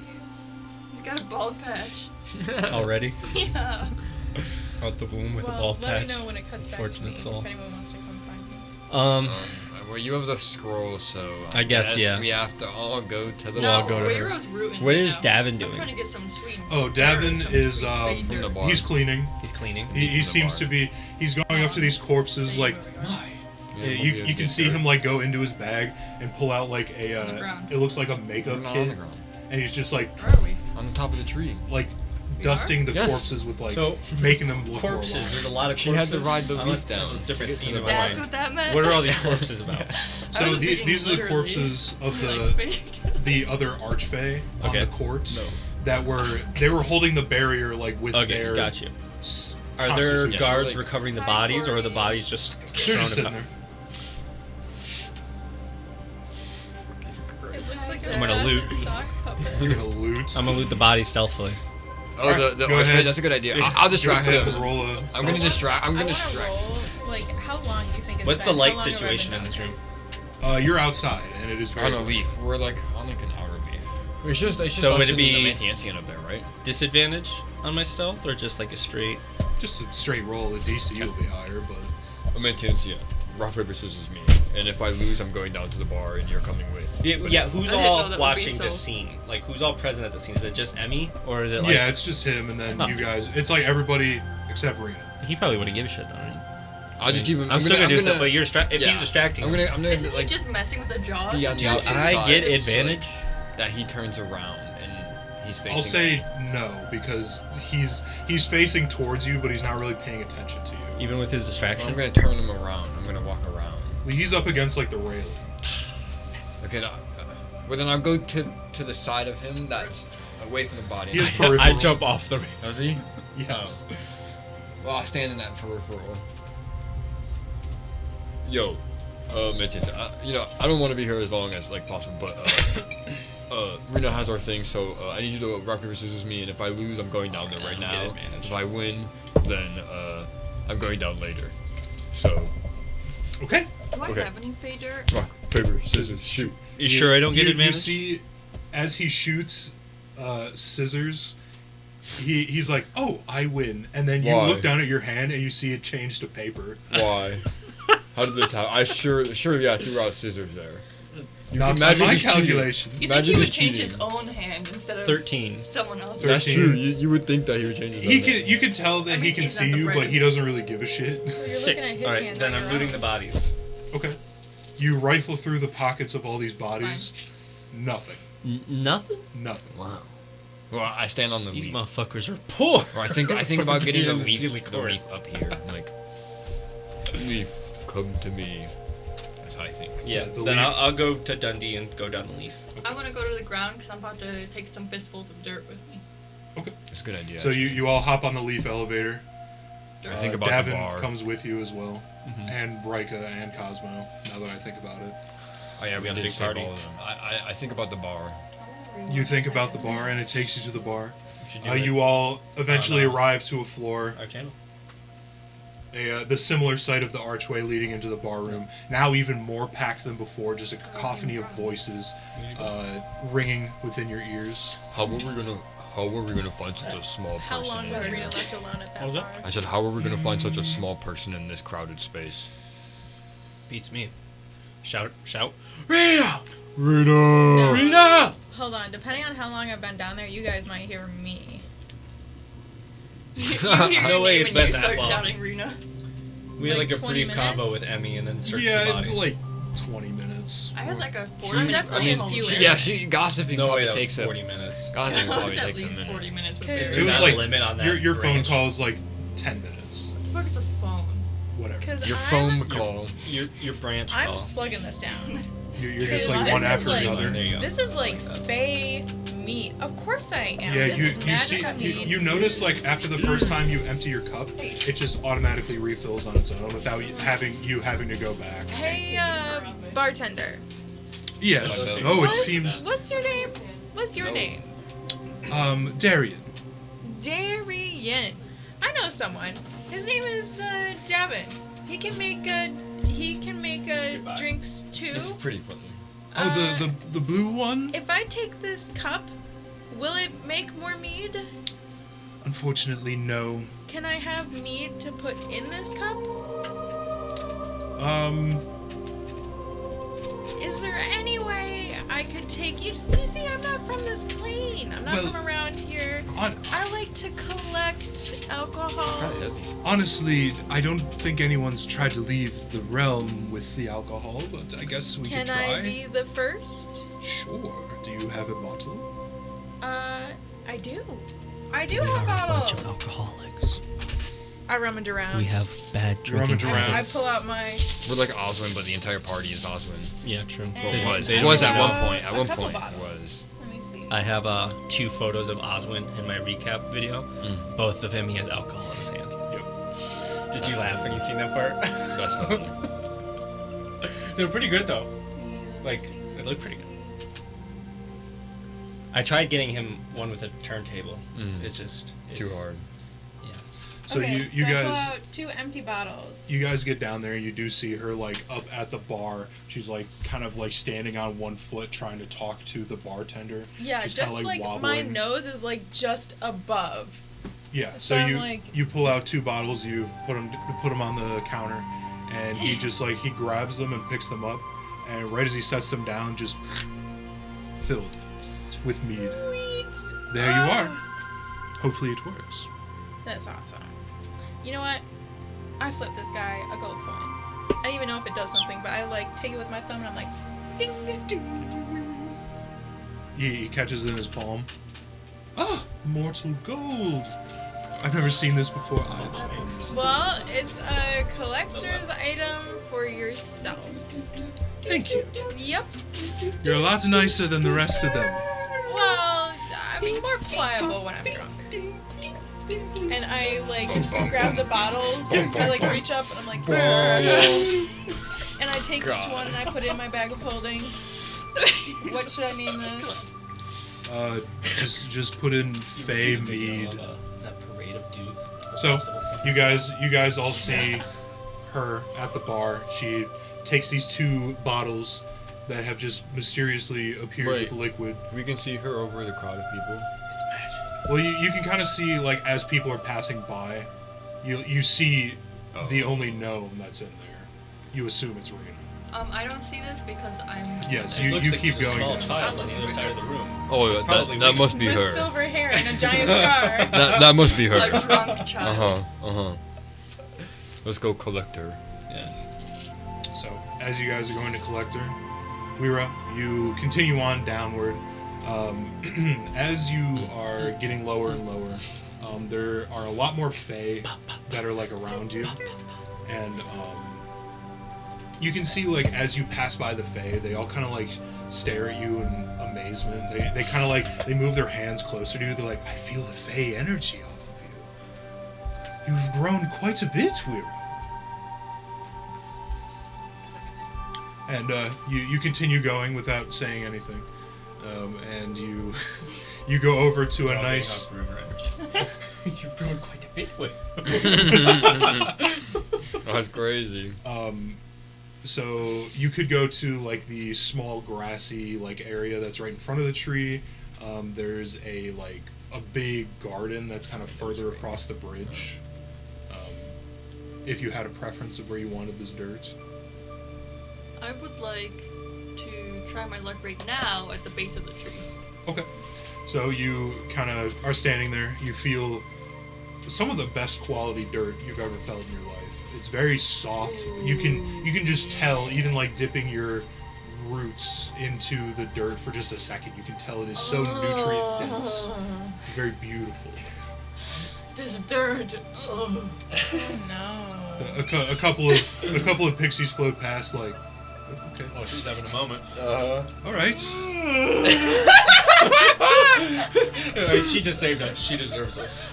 E: He's got a bald patch.
D: Already?
E: Yeah.
D: Out the womb with
B: well,
D: a bald
B: let
D: patch.
B: me know when it cuts back to me.
D: Fortunate soul.
B: If anyone wants to come find me.
C: Well, you have the scroll, so
D: I guess, yeah.
C: we have to all go to the.
D: We'll all
E: No,
D: go to her.
E: Weiro's rooting
D: What
E: me
D: is
E: now.
D: Davin
E: I'm
D: doing?
E: trying to get some sweet.
A: Oh,
E: dirt,
A: Davin
E: some
A: is
E: sweet fake
C: from the
E: dirt.
C: bar.
A: he's cleaning.
D: He's cleaning.
A: He
C: From the
A: seems
C: bar.
A: to be. He's going up to these corpses like, my.
C: Yeah,
A: You can see him like go into his bag and pull out like
E: On the
A: a.
E: ground.
A: It looks like a makeup
C: Not on the
A: kit,
C: ground.
A: and he's just like
E: Where are we?
C: On the top of the tree.
E: We
A: dusting
E: are?
A: the
C: Yes.
A: corpses with like
D: So,
A: making them look
D: corpses.
A: more
D: There's
A: alive.
D: a lot of
C: She
D: corpses.
C: had to ride the
D: I
C: leaf
D: must have
C: down
D: a
C: to
D: different
C: get to
D: scene
C: the
D: in my
C: bar.
E: That's
D: mind.
E: what that meant.
D: What are all these corpses about?
E: I
A: So
E: was thinking
A: these are the
E: literally.
A: corpses of
E: Like,
A: the
E: fake.
A: the other archfey on
D: Okay.
A: the courts
C: No.
A: that were holding the barrier like with
D: Okay,
A: their.
D: got you.
A: s-
D: Are there
A: constitution.
D: guards
C: like-
D: recovering the
E: Hi,
D: bodies, or are the
E: Corey.
D: bodies just
A: They're
D: thrown
A: just sitting
D: about?
A: there.
B: It looks like
D: I'm gonna loot.
B: sock puppet.
A: You're gonna loot.
D: I'm gonna loot the body stealthily.
C: Oh, the
A: Go
C: archfey.
A: ahead.
C: That's a good idea.
A: Yeah,
C: I'll
A: go
C: distract
A: ahead
C: him.
A: and roll a
C: I'm gonna
A: stealth.
C: distract. I'm
B: I
C: gonna
B: wanna
C: distract.
B: roll, like, how long do you think it's
D: What's the
B: been? How
D: light
B: long have I
D: situation
B: been
D: in this
B: down
D: room?
A: You're outside, and it is
C: We're
A: very
C: on a
A: bright.
C: leaf. We're like on like an hour leaf. It's just
D: So
C: us
D: would it
C: and
D: be-
C: the Mantiantian up there, right?
D: Disadvantage on my stealth, or just like a straight?
A: Just a straight roll. The DC will be higher, but
C: A Mantiantian. Rock paper scissors me, and if I lose, I'm going down to the bar, and you're coming with.
D: Yeah,
C: But
D: yeah.
C: if-
D: Who's
E: I didn't know
D: all
E: that would be
D: watching
E: so-
D: this scene? Like, who's all present at the scene? Is it just Emmy, or is it like?
A: yeah, it's just him, and then
D: Huh.
A: you guys. It's like everybody except Rena.
D: He probably wouldn't give a shit, though. Right?
C: I'll just keep him.
D: I'm still gonna do something, but you're if
C: yeah.
D: he's distracting.
C: I'm
D: him,
C: gonna
E: Isn't he
C: like
E: just messing with the jaws?
C: be on the
D: do
C: opposite
D: I
C: side,
D: get
C: so
D: advantage?
C: that he turns around and he's facing.
A: I'll say no because he's facing towards you, but he's not really paying attention to you.
D: Even with his
C: I'm
D: distraction.
C: gonna turn him around. I'm gonna walk around.
A: He's up against like the railing.
C: Okay, well then I'll go to the side of him that's away from the body.
A: He has
D: I
A: peripheral.
D: jump off the.
C: Does he?
A: Yes.
C: Well, I'll stand in that peripheral. Yo, Mitches, I don't want to be here as long as like possible, but Rena has our thing, so I need you to rock paper scissors me, and if I lose, I'm going down there right
D: Get
C: now.
D: advantage.
C: If I win, then I'm going down later. So
A: Okay.
E: Do I
C: Okay.
E: have any fey dirt?
C: rock paper scissors shoot.
D: You sure I don't get
A: you
D: advantage?
A: see, as he shoots scissors, he's like, "Oh, I win!" And then you
C: Why?
A: look down at your hand and you see it change to paper.
C: Why? How did this happen? I surely I threw out scissors there.
A: Not by
C: imagine
A: my
C: he's cheating.
A: calculation.
E: You think
C: Imagine
E: he would
C: he's
E: change
C: cheating.
E: his own hand instead of
D: 13.
E: someone else's?
C: That's
A: 13.
C: true. You would think that he would change his
A: He
C: own
A: can.
C: hand.
A: You can tell that
E: I mean,
A: he can
E: he's not
A: see
E: the
A: you, but
E: brightest.
A: he doesn't really give a shit.
B: Well, you're
D: Sick.
B: looking at his
D: All right,
B: hand.
D: then
B: not
D: I'm
B: your
D: looting
B: own.
D: the bodies.
A: Okay. You rifle through the pockets of all these bodies. Nothing.
D: Nothing.
A: Nothing.
C: Wow. Well, I stand on the
D: These
C: leaf.
D: motherfuckers are poor.
C: Or I think about getting the leaf,
D: Immediately
C: the
D: court.
C: leaf up here. Like, leaf, come to me. That's how I think.
D: Yeah.
A: The
D: Then
A: leaf.
D: I'll go to Dundee and go down the leaf.
E: I want to go to the ground because I'm about to take some fistfuls of dirt with me.
A: Okay.
C: It's a good idea.
A: So you all hop on the leaf elevator.
C: I think about
A: Davin
C: the bar.
A: comes with you as well,
D: Mhm.
A: and Rika and Cosmo. Now that I think about it,
D: Oh yeah, we have a
C: did
D: big
C: save
D: party.
C: all of them. I think about the bar.
A: you think about the bar, and it takes you to the bar.
D: We should do it.
A: You all eventually
D: no.
A: arrive to a floor,
D: Our channel.
A: the similar site of the archway leading into the bar room. Now even more packed than before, just a cacophony of voices ringing within your ears.
C: How were we gonna find such a small
B: How
C: person?
B: long
C: in
B: was
C: here?
B: Rita left alone at that
D: What was
B: bar?
C: I said, how are we gonna find such a small person in this crowded space?
D: Beats me. Shout, shout.
C: Rita!
B: No.
C: Rita!
B: Hold on. Depending on how long I've been down there, you guys might hear me.
E: You hear
D: No
E: your
D: way
E: name
D: it's
E: and
D: been
E: you
D: that
E: start
D: long.
E: shouting Rena.
D: We had like a
B: 20
D: brief combo
B: minutes?
D: with Emmy and then searched the
A: Yeah,
D: bodies.
A: like 20 minutes.
E: I had like a
B: I'm
E: 40 minute
B: definitely
E: phone
B: a few
E: call.
B: in.
C: Yeah, she gossiping
D: No way,
C: probably
D: that
C: takes
D: was
C: a
D: 40 minutes.
C: gossiping
E: It was
C: probably
E: at
C: takes a
E: least
C: minute.
E: 40 minutes. With
B: It
E: Barry.
A: It was
D: not a
A: like
D: limit on that
A: your phone
D: range.
A: call is like 10 minutes.
E: What the fuck is a phone?
A: Whatever.
B: Because
C: Your
B: I'm,
C: phone call.
D: Your branch
B: I'm
D: call.
B: slugging this down.
A: You're just
B: Because
A: like
B: this
A: one
B: is
A: after
B: like-
A: another.
D: There you go.
B: This is like
D: I that.
B: Fey meat. Of course I am.
A: Yeah,
B: this is
A: you see,
B: Magica meat.
A: you notice like after the first time you empty your cup, it just automatically refills on its own without having to go back.
B: Hey, bartender.
A: Yes.
C: Okay.
A: Oh, it
B: What's-
A: seems.
B: What's your name? What's your name?
A: Darian.
B: Darian. I know someone. His name is Davin. He can make
D: Goodbye.
B: drinks too.
C: It's pretty funny.
A: Oh, the blue one.
B: If I take this cup, will it make more mead?
A: Unfortunately, no.
B: Can I have mead to put in this cup? Is there any way I could take you? You see, I'm not from this plane. I'm not
A: Well,
B: from around here. I like to collect alcohols.
A: Honestly, I don't think anyone's tried to leave the realm with the alcohol, but I guess we
B: Can
A: could try.
B: I be the first?
A: Sure. Do you have a bottle?
B: I do. I do
F: We
B: have
F: are a bunch of
B: bottles.
F: alcoholics.
B: I rummage around.
F: We have bad
A: You rummage
F: drinking
A: around.
B: I
F: habits.
B: pull out my.
C: We're like Oswin, but the entire party is Oswin.
D: Yeah, true.
C: Well,
B: And
C: it was.
D: they
C: It was
D: don't
C: at
D: know.
C: one point. At
B: A
C: one
B: couple
C: point, it
B: bottles.
C: was.
B: Let me see.
D: I have 2 photos of Oswin in my recap video. Both of him, he has alcohol in his hand.
A: Yep.
D: Did you laugh when you seen that part?
C: That's funny.
D: They're pretty good though. Like, they look pretty good. I tried getting him one with a turntable. It's just
C: Too hard.
D: Yeah.
A: So
B: Okay,
A: you
B: I pull
A: guys
B: out 2 empty bottles.
A: you guys get down there and you do see her like up at the bar. She's like kind of like standing on one foot trying to talk to the bartender.
B: Yeah,
A: She's
B: just
A: kinda,
B: like my
A: wobbling.
B: nose is like just above.
A: Yeah.
B: So
A: So
B: I'm
A: you
B: like-
A: you pull out 2 bottles. You put them on the counter, and he just like he grabs them and picks them up, and right as he sets them down, just filled with mead.
B: Sweet.
A: There you are.
B: Ah,
A: Hopefully it works.
B: That's awesome. You know what? I flip this guy a gold coin. I don't even know if it does something, but I like take it with my thumb and I'm like, ding, ding.
A: He catches it in his palm. Ah, mortal gold. I've never seen this before either.
B: Well, it's a collector's item for yourself.
A: Thank you.
B: Yep.
A: You're a lot nicer than the rest of them.
B: Well, I'm more pliable when I'm drunk. And I like grab the bottles. I like reach up and I'm like, and I take each one and I put it in my bag of holding. What should I name this?
A: Just put in Fey mead.
D: That parade of dudes.
A: So, you guys all see her at the bar. She takes these 2 bottles that have just mysteriously appeared
C: Wait.
A: with liquid.
C: We can see her over the crowd of people.
D: It's magic.
A: Well, you can kind of see, like, as people are passing by, you see the only gnome that's in there. You assume it's Rena.
E: I don't see this because I'm.
A: Yes,
D: It
A: you
D: looks like
A: keep
D: there's a
A: going.
D: small child on the other side of the room.
C: Oh,
D: probably
C: that
D: Rena.
C: must be
B: With
C: her.
B: silver hair and a giant scar.
C: That must be
E: A
C: her.
E: drunk child.
C: Let's go collect her.
D: Yes.
A: So, as you guys are going to collect her, Wira, you continue on downward. As you are getting lower and lower, there are a lot more Fae that are like around you, and you can see like as you pass by the Fae, they all kind of like stare at you in amazement. They kind of like they move their hands closer to you. They're like, I feel the Fae energy off of you. You've grown quite a bit, Wira. And you continue going without saying anything, and you you go over to a nice.
D: You've grown quite a bit, Will.
C: That's crazy.
A: So you could go to like the small grassy like area that's right in front of the tree. There's a big garden that's kind of further across the bridge. If you had a preference of where you wanted this dirt.
E: I would like to try my luck right now at the base of the tree.
A: Okay. So you kind of are standing there. You feel some of the best quality dirt you've ever felt in your life. It's very soft. You can just tell, even like dipping your roots into the dirt for just a second, you can tell it is so nutrient dense. It's very beautiful.
E: This dirt. Ugh.
B: Oh no.
A: A couple of pixies float past, like, okay,
D: Oh, she's having a moment.
A: all right.
D: She just saved us. She deserves us.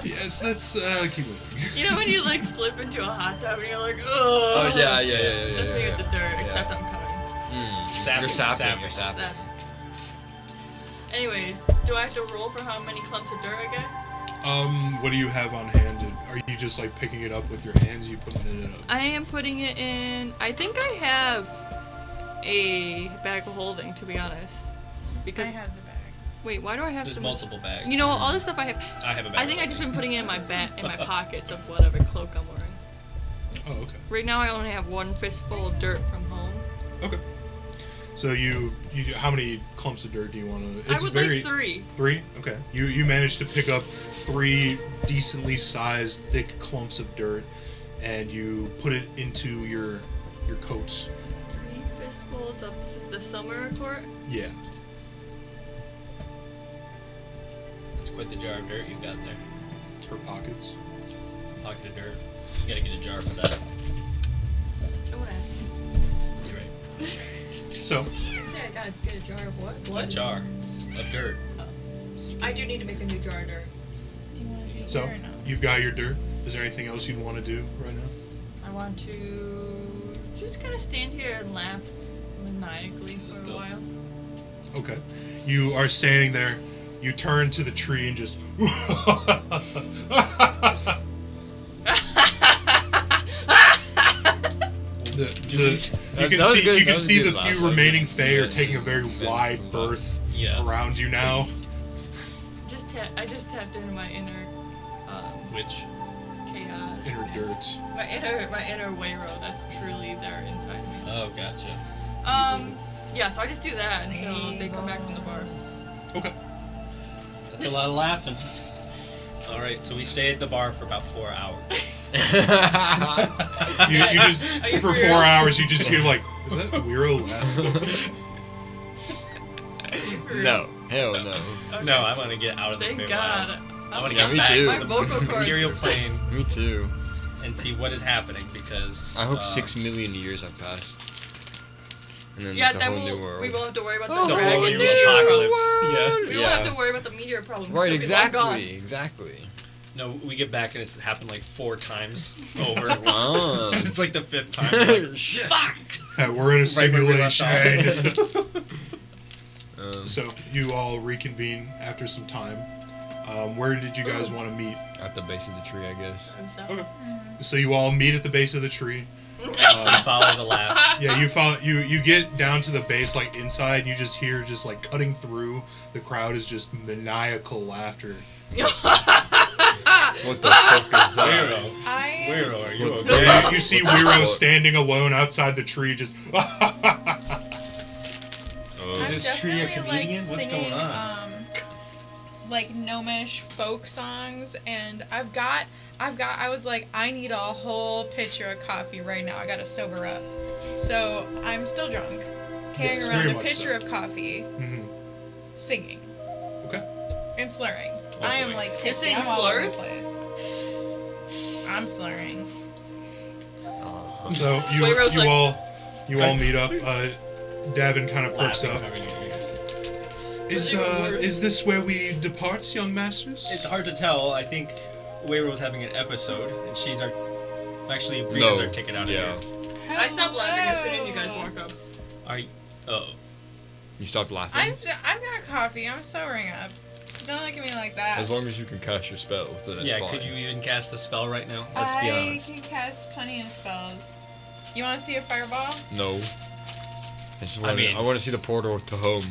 A: Yes, let's keep moving.
E: You know when you like slip into a hot tub and you're like, ugh.
C: Oh yeah.
E: That's me with the dirt, except I'm coming.
D: Sapping,
C: You're sapping.
D: sapping.
C: You're sapping.
E: That. Anyways, do I have to roll for how many clumps of dirt I get?
A: What do you have on hand? Are you just like picking it up with your hands? Are you putting it in
E: I am putting it in. I think I have a bag of holding, to be honest.
B: I
E: Because
B: have the bag.
E: wait, why do I have
D: There's
E: so much?
D: multiple bags.
E: You know, all this stuff I have.
D: I have a bag.
E: I think I just been putting it in my pockets of whatever cloak I'm wearing.
A: Oh, okay.
E: Right now, I only have one fistful of dirt from home.
A: Okay. So you how many clumps of dirt do you want to?
E: I would like 3.
A: 3? Okay. You managed to pick up 3 decently sized, thick clumps of dirt, and you put it into your coats.
E: 3 fistfuls of. This is the summer court.
A: Yeah.
D: Let's quit the jar of dirt you've got there.
A: Her pockets.
D: Pocket of dirt. You gotta get a jar for that.
E: Oh, what happened?
D: You're right.
A: So
E: You say I gotta get a jar of what?
D: A jar of dirt.
E: Oh.
D: So you
E: I
D: can-
E: do need to make a new jar of dirt.
B: Do you want to do
A: so
B: or no?
A: you've got your dirt. Is there anything else you'd want to do right now?
E: I want to just kind of stand here and laugh maniacally for a while.
A: Okay. You are standing there. You turn to the tree and just. You can
C: That was
A: see
C: good.
A: you
C: That
A: can
C: was a
A: see
C: good
A: the
C: laugh.
A: few
C: That was
A: remaining
C: good.
A: Fae are
C: Yeah.
A: taking a very wide berth
D: Yeah.
A: around you now.
E: I just tapped into my inner
D: Which?
E: chaos.
A: Inner dirt.
E: My inner Wayro that's truly there inside me.
D: Oh, gotcha.
E: Yeah, so I just do that until they come back from the bar.
A: Okay.
D: That's a lot of laughing. All right, so we stay at the bar for about 4 hours.
A: You just
E: Are you
A: for
E: for
A: 4
E: real?
A: hours you just hear like, is that Wiro laughing?
C: No, hell no.
D: No, I want to get out of the
E: Thank
D: Feywild.
E: God.
D: I want to
C: Yeah,
D: get
C: me
D: back
C: too.
D: to
E: My
D: the
E: vocal cords.
D: material plane
C: Me too.
D: and see what is happening because.
C: I hope 6 million years have passed. And then
E: Yeah,
C: there's a
E: then
C: whole new world.
E: we won't have to worry about
C: Oh,
E: the
D: It's a
E: dragon
D: whole new
E: meteor
D: apocalypse.
E: problem.
D: Yeah.
E: We won't have to worry about the meteor problem.
C: Right,
E: It's gonna be long gone.
C: exactly.
D: No, we get back and it's happened like 4 times over.
C: Wow.
D: It's like the 5th time. We're like,
C: Shit.
D: fuck!
A: We're in a
D: Right where we left
A: simulation.
C: Um,
A: So you all reconvene after some time. Where did you guys want to meet?
C: at the base of the tree, I guess.
E: And so-
A: Okay. So you all meet at the base of the tree.
D: We follow the laugh.
A: Yeah, you get down to the base, like inside, you just hear just like cutting through. The crowd is just maniacal laughter.
C: What the fuck is that?
D: Wiro,
B: I
D: Wiro, are you
C: What-
D: okay?
A: You see
C: What the
A: Wiro
C: fuck?
A: standing alone outside the tree, just.
D: Is
B: I'm
D: this tree a
B: definitely,
D: comedian?
B: Like,
D: What's
B: singing,
D: going on?
B: Like gnomish folk songs, and I was like, I need a whole pitcher of coffee right now. I gotta sober up. So I'm still drunk, carrying
A: Yes,
B: around
A: very
B: a
A: much
B: pitcher
A: so.
B: of coffee,
A: Mhm.
B: singing
A: Okay.
B: and slurring.
D: Oh,
B: I am
D: boy.
B: like
E: You're
B: tipsy.
E: saying
B: I'm all over the
E: slurs?
B: place. I'm slurring.
A: So
E: Wayro's like-
A: you all meet up. Davin kind of perks
D: Laughing,
A: up.
D: covering your ears.
A: Is this where we depart, young masters?
D: It's hard to tell. I think Wayro's having an episode, and she's our. Actually, Rita's our ticket out of
C: Yeah.
D: here.
E: I stopped laughing as soon as you guys walk up.
D: Are you? Oh.
C: You stopped laughing?
B: I've got coffee. I'm sobering up. Don't look at me like that.
C: As long as you can cast your spell, then it's
D: Yeah,
C: fine.
D: could you even cast a spell right now? Let's be honest.
B: I can cast plenty of spells. You want to see a fireball?
C: No.
D: I mean-
C: I want to see the portal to home.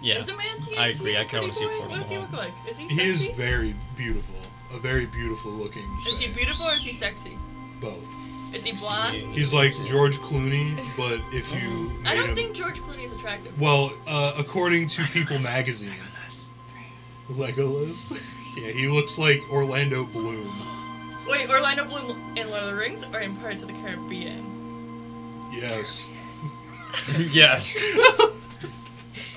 D: Yeah.
E: Is Amantian
D: I agree, I kinda
E: pretty
D: wanna see
E: boy?
D: Portal
E: What does he
D: Home.
E: look like? Is he
A: He
E: sexy?
A: is very beautiful. A very beautiful looking.
E: Is he
A: Fae.
E: beautiful or is he sexy?
A: Both.
E: Is he blonde?
A: He's like George Clooney, but if you made
E: I don't
A: him,
E: think George Clooney is attractive.
A: well, according to People Magazine, Legolas. Yeah, he looks like Orlando Bloom.
E: Wait, Orlando Bloom in Lord of the Rings or in Pirates of the Caribbean?
A: Yes.
C: Yes.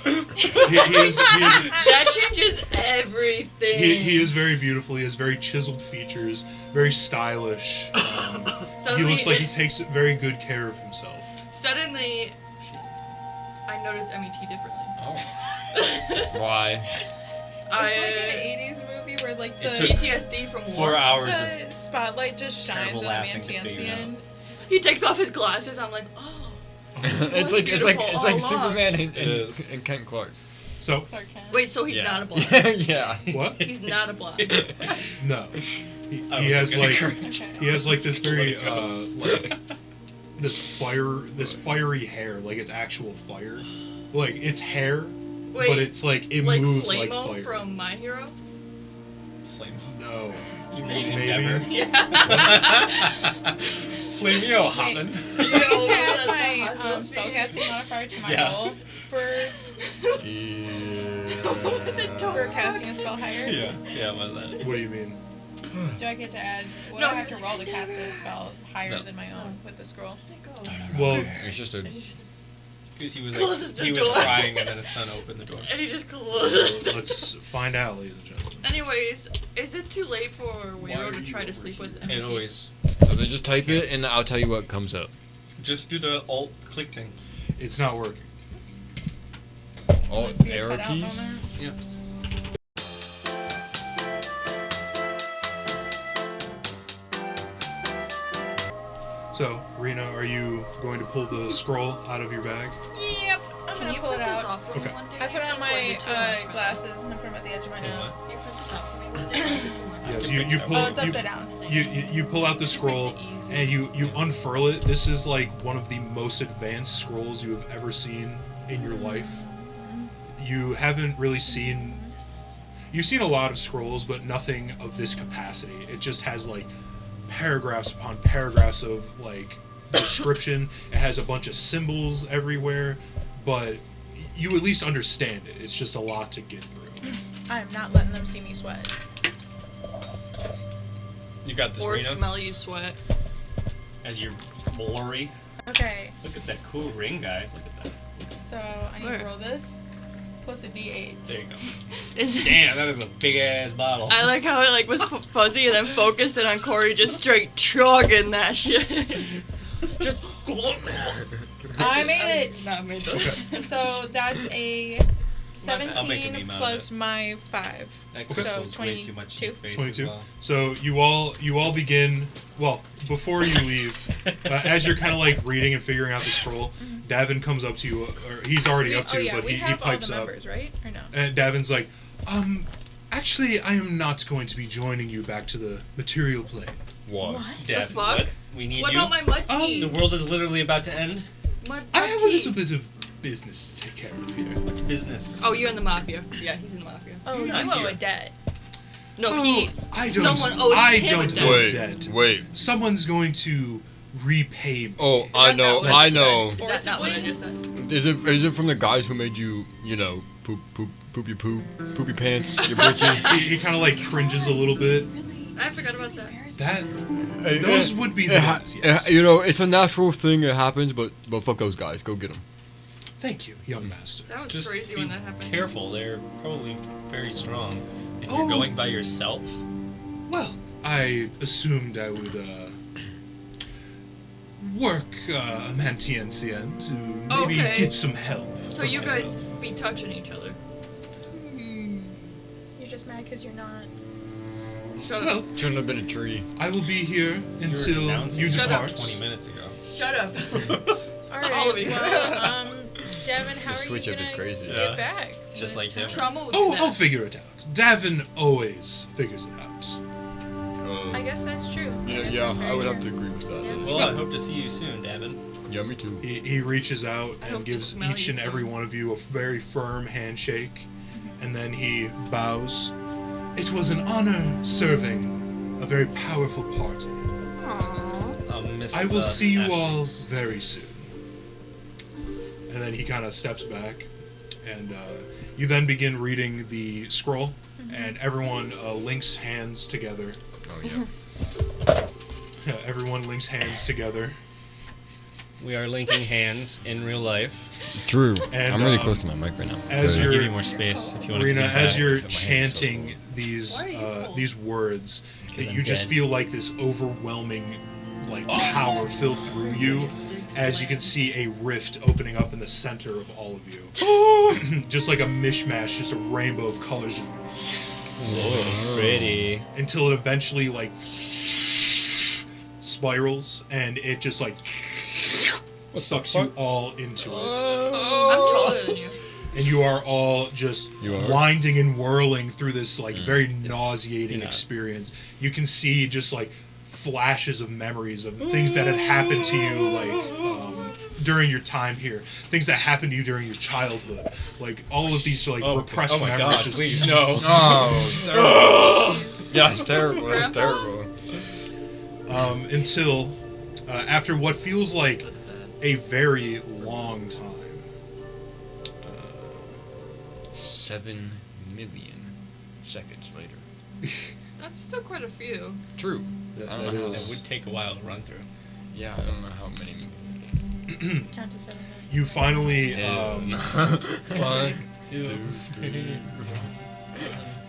E: That changes everything.
A: He is very beautiful. He has very chiseled features, very stylish. He looks like he takes very good care of himself.
E: Suddenly, I noticed MET differently.
D: Oh.
C: Why?
B: It's like an 80s movie where like the
D: It took
E: PTSD from
D: 4
E: war.
D: hours
B: the
D: of
B: spotlight just shines
D: terrible
B: on
D: laughing to figure it
B: Mantiancian.
E: He takes off his glasses. I'm like, oh.
C: it's like
E: beautiful all along.
C: Superman
D: It is.
C: and Kent Clark.
A: So,
B: Clark Kent.
E: Wait, so he's
D: Yeah.
E: not a blonde.
C: Yeah.
A: what?
E: He's not a blonde.
A: No. He
D: I
A: he has
D: wasn't gonna
A: like
D: correct.
B: Okay.
A: he has like this very like this fiery hair, like it's actual fire. Like it's hair,
E: Wait,
A: but it's like it
E: like
A: moves like
E: Flamo
A: fire.
E: from My Hero?
D: Flame.
A: No.
D: You mean
A: Maybe.
D: Endeavor?
E: Yeah.
D: Flameo Hoppin'.
B: Do I need to add my spellcasting modifier to my
D: Yeah.
B: roll for casting a spell higher?
D: Yeah, what's that?
A: What do you mean?
B: Do I get to add? Would
E: No.
B: I have to roll to cast a spell higher
D: No.
B: than my own with the scroll?
A: Well,
C: It's just a.
D: Because he was
E: Closes the
D: he was
E: door.
D: crying and then his son opened the door.
E: And he just closes.
A: let's find out, ladies and gentlemen.
E: Anyways, is it too late for Weiro to try to sleep with MET?
D: It always.
C: So then just type it and I'll tell you what comes up.
D: Just do the alt click thing.
A: It's not working.
C: Alt
B: Must be a
C: arrow
B: cutout
C: keys.
B: moment.
D: Yeah.
A: So, Rena, are you going to pull the scroll out of your bag?
B: Yep. I'm
E: Can
B: gonna
E: you
B: pull
E: print
B: it
E: this
B: out.
E: off for me
A: Okay.
E: one day?
B: I put on
E: Or
B: my
E: is it too much?
B: glasses and I put them at the edge of my
D: Say
B: nose.
D: what?
E: Can you print this out for me one day? Or is it too much?
A: Yes,
D: can
A: you
D: pick it up.
A: pull
B: Oh, it's
A: you,
B: upside down.
A: you pull out the scroll
B: Makes it easier.
A: and you unfurl it. This is like one of the most advanced scrolls you have ever seen in your life. You haven't really seen. You've seen a lot of scrolls, but nothing of this capacity. It just has like paragraphs upon paragraphs of like description. It has a bunch of symbols everywhere, but you at least understand it. It's just a lot to get through.
B: I'm not letting them see me sweat.
D: You got this,
E: Or
D: Rena,
E: smell you sweat.
D: as your blurry.
B: Okay,
D: Look at that cool ring, guys. Look at that.
B: so I need to
E: Where?
B: roll this plus a d8.
D: There you go.
E: Is
D: Damn, that is a big ass bottle.
E: I like how it like was fuzzy and then focused it on Corey just straight chugging that shit. Just
B: I made it.
E: Not made those.
B: So that's a
D: I'll make a
B: 17
D: meme out of
B: plus
D: it.
B: my 5.
D: That
A: Okay.
D: crystal's
B: So
D: way too much in your
B: 22.
D: face
A: 22.
D: as well.
A: So you all begin. Well, before you leave, as you're kind of like reading and figuring out the scroll, Davin comes up to you, or he's already up to you, but
B: we
A: he
B: have
A: pipes
B: all the
A: up,
B: members, right? Or no?
A: and Davin's like, actually, I am not going to be joining you back to the material plane.
C: What?
D: Dad,
E: fuck?
D: what? We need
E: What
D: you.
E: about my mud
A: Oh,
E: tea?
D: The world is literally about to end.
A: I have a little bit of business to take care of here.
D: Business.
E: Oh, you're in the mafia. Yeah, he's in the mafia.
B: Oh,
D: You're
B: you
D: not
B: owe
D: here.
B: a debt.
E: No,
A: Oh,
E: he.
A: I don't.
E: Someone owes
A: I
E: him a
A: don't
E: debt.
A: owe
C: Wait,
A: debt.
C: wait.
A: Someone's going to repay me.
C: Oh, I
E: that
C: know,
E: not what
C: I
A: it
C: know.
E: Is that not what I just said?
C: Is it from the guys who made you, poop your poop your pants, your britches?
A: He kind of like cringes a little bit.
E: I forgot about that.
A: That those would be the ones, yes.
C: You know, it's a natural thing. It happens, but fuck those guys. Go get them.
A: Thank you, young master.
E: That was
D: Just
E: crazy
D: be
E: when that happened.
D: careful. They're probably very strong. And
A: Oh.
D: you're going by yourself?
A: Well, I assumed I would work a Mantiancien to maybe
E: Okay.
A: get some help.
E: So
A: for
E: you
A: myself.
E: guys be touching each other.
B: You're just mad because you're not.
E: Shut
A: Well,
E: up.
C: Shouldn't have been a tree.
A: I will be here until
D: announcing
A: you
D: it
E: Shut up.
A: depart.
D: 20 minutes ago.
E: Shut up.
B: Alright,
E: All of you.
B: well, Devin, how
C: The
B: are you
C: switch up
B: gonna
C: is crazy.
B: get
D: Yeah.
B: back?
D: Just
B: when
D: like
B: it's
D: him.
B: time?
E: Trauma would
A: Oh,
E: do
A: I'll
E: that.
A: figure it out. Davin always figures it out.
B: I guess that's true.
C: Yeah,
B: guess
C: yeah,
B: that's very
C: I would have
B: true.
C: to agree with that.
B: Yeah.
D: Well, I hope to see you soon, Davin.
C: Yeah, me too.
A: He reaches out
E: I
A: and
E: hope to
A: gives
E: smell
A: each
E: you
A: and
E: soon.
A: every one of you a very firm handshake, and then he bows. It was an honor serving a very powerful party.
E: Aww.
D: I'll miss
A: I will
D: the
A: see you
D: ashes.
A: all very soon. And then he kind of steps back, and you then begin reading the scroll, and everyone links hands together.
C: Oh yeah.
A: Everyone links hands together.
D: We are linking hands in real life.
C: True.
A: And,
C: I'm really close to my mic right now.
A: as
D: I'll
A: you're-
D: give you more space if you want to.
A: Rena, as you're
C: My hand is so
A: chanting
C: cold.
A: these
E: Why are you cold?
A: these words, that
D: I'm
A: you just
D: dead.
A: feel like this overwhelming like power fill through you, as you can see a rift opening up in the center of all of you. Just like a mishmash, just a rainbow of colors,
D: Whoa, pretty.
A: until it eventually like spirals and it just like sucks you all into it.
E: I'm taller than you.
A: And you are all just
C: You are?
A: winding and whirling through this like very nauseating
D: you're not.
A: experience. You can see just like flashes of memories of things that had happened to you like during your time here, things that happened to you during your childhood, like all of these like repressed
D: Oh my
A: memories.
D: god,
A: just,
D: please no.
C: Oh, terrible. Yeah, it's terrible. It's
E: Grandpa?
C: terrible.
A: Until after what feels like
E: That's sad.
A: a very long time.
C: 7 million seconds later.
E: That's still quite a few.
C: True.
A: That-
C: I don't
A: that
C: know how.
A: is-
D: It would take a while to run through.
C: Yeah, I don't know how many.
B: Count to 7.
A: You finally.
D: 1, 2, 3.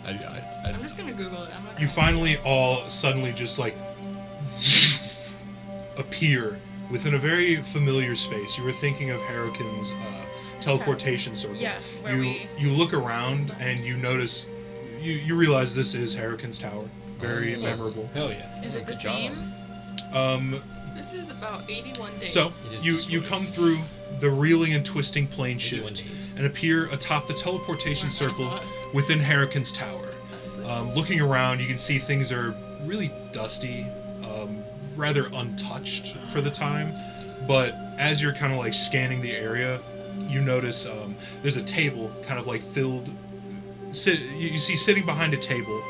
E: I'm just gonna Google it. I'm not
A: You
E: gonna-
A: finally all suddenly just like appear within a very familiar space. You were thinking of Harrican's teleportation circle.
B: Yeah, where
A: you look around and you notice, you realize this is Harrican's tower. Very
C: Oh.
A: memorable.
D: Hell yeah.
B: Is it the
C: Good job.
B: same?
E: This is about 81 days.
A: So
D: It is
A: you
D: destroyed.
A: come through the reeling and twisting plane
D: 81
A: shift
D: days.
A: and appear atop the teleportation circle within Harrican's tower. Looking around, you can see things are really dusty, rather untouched for the time. But as you're kind of like scanning the area, you notice there's a table kind of like filled. You see sitting behind a table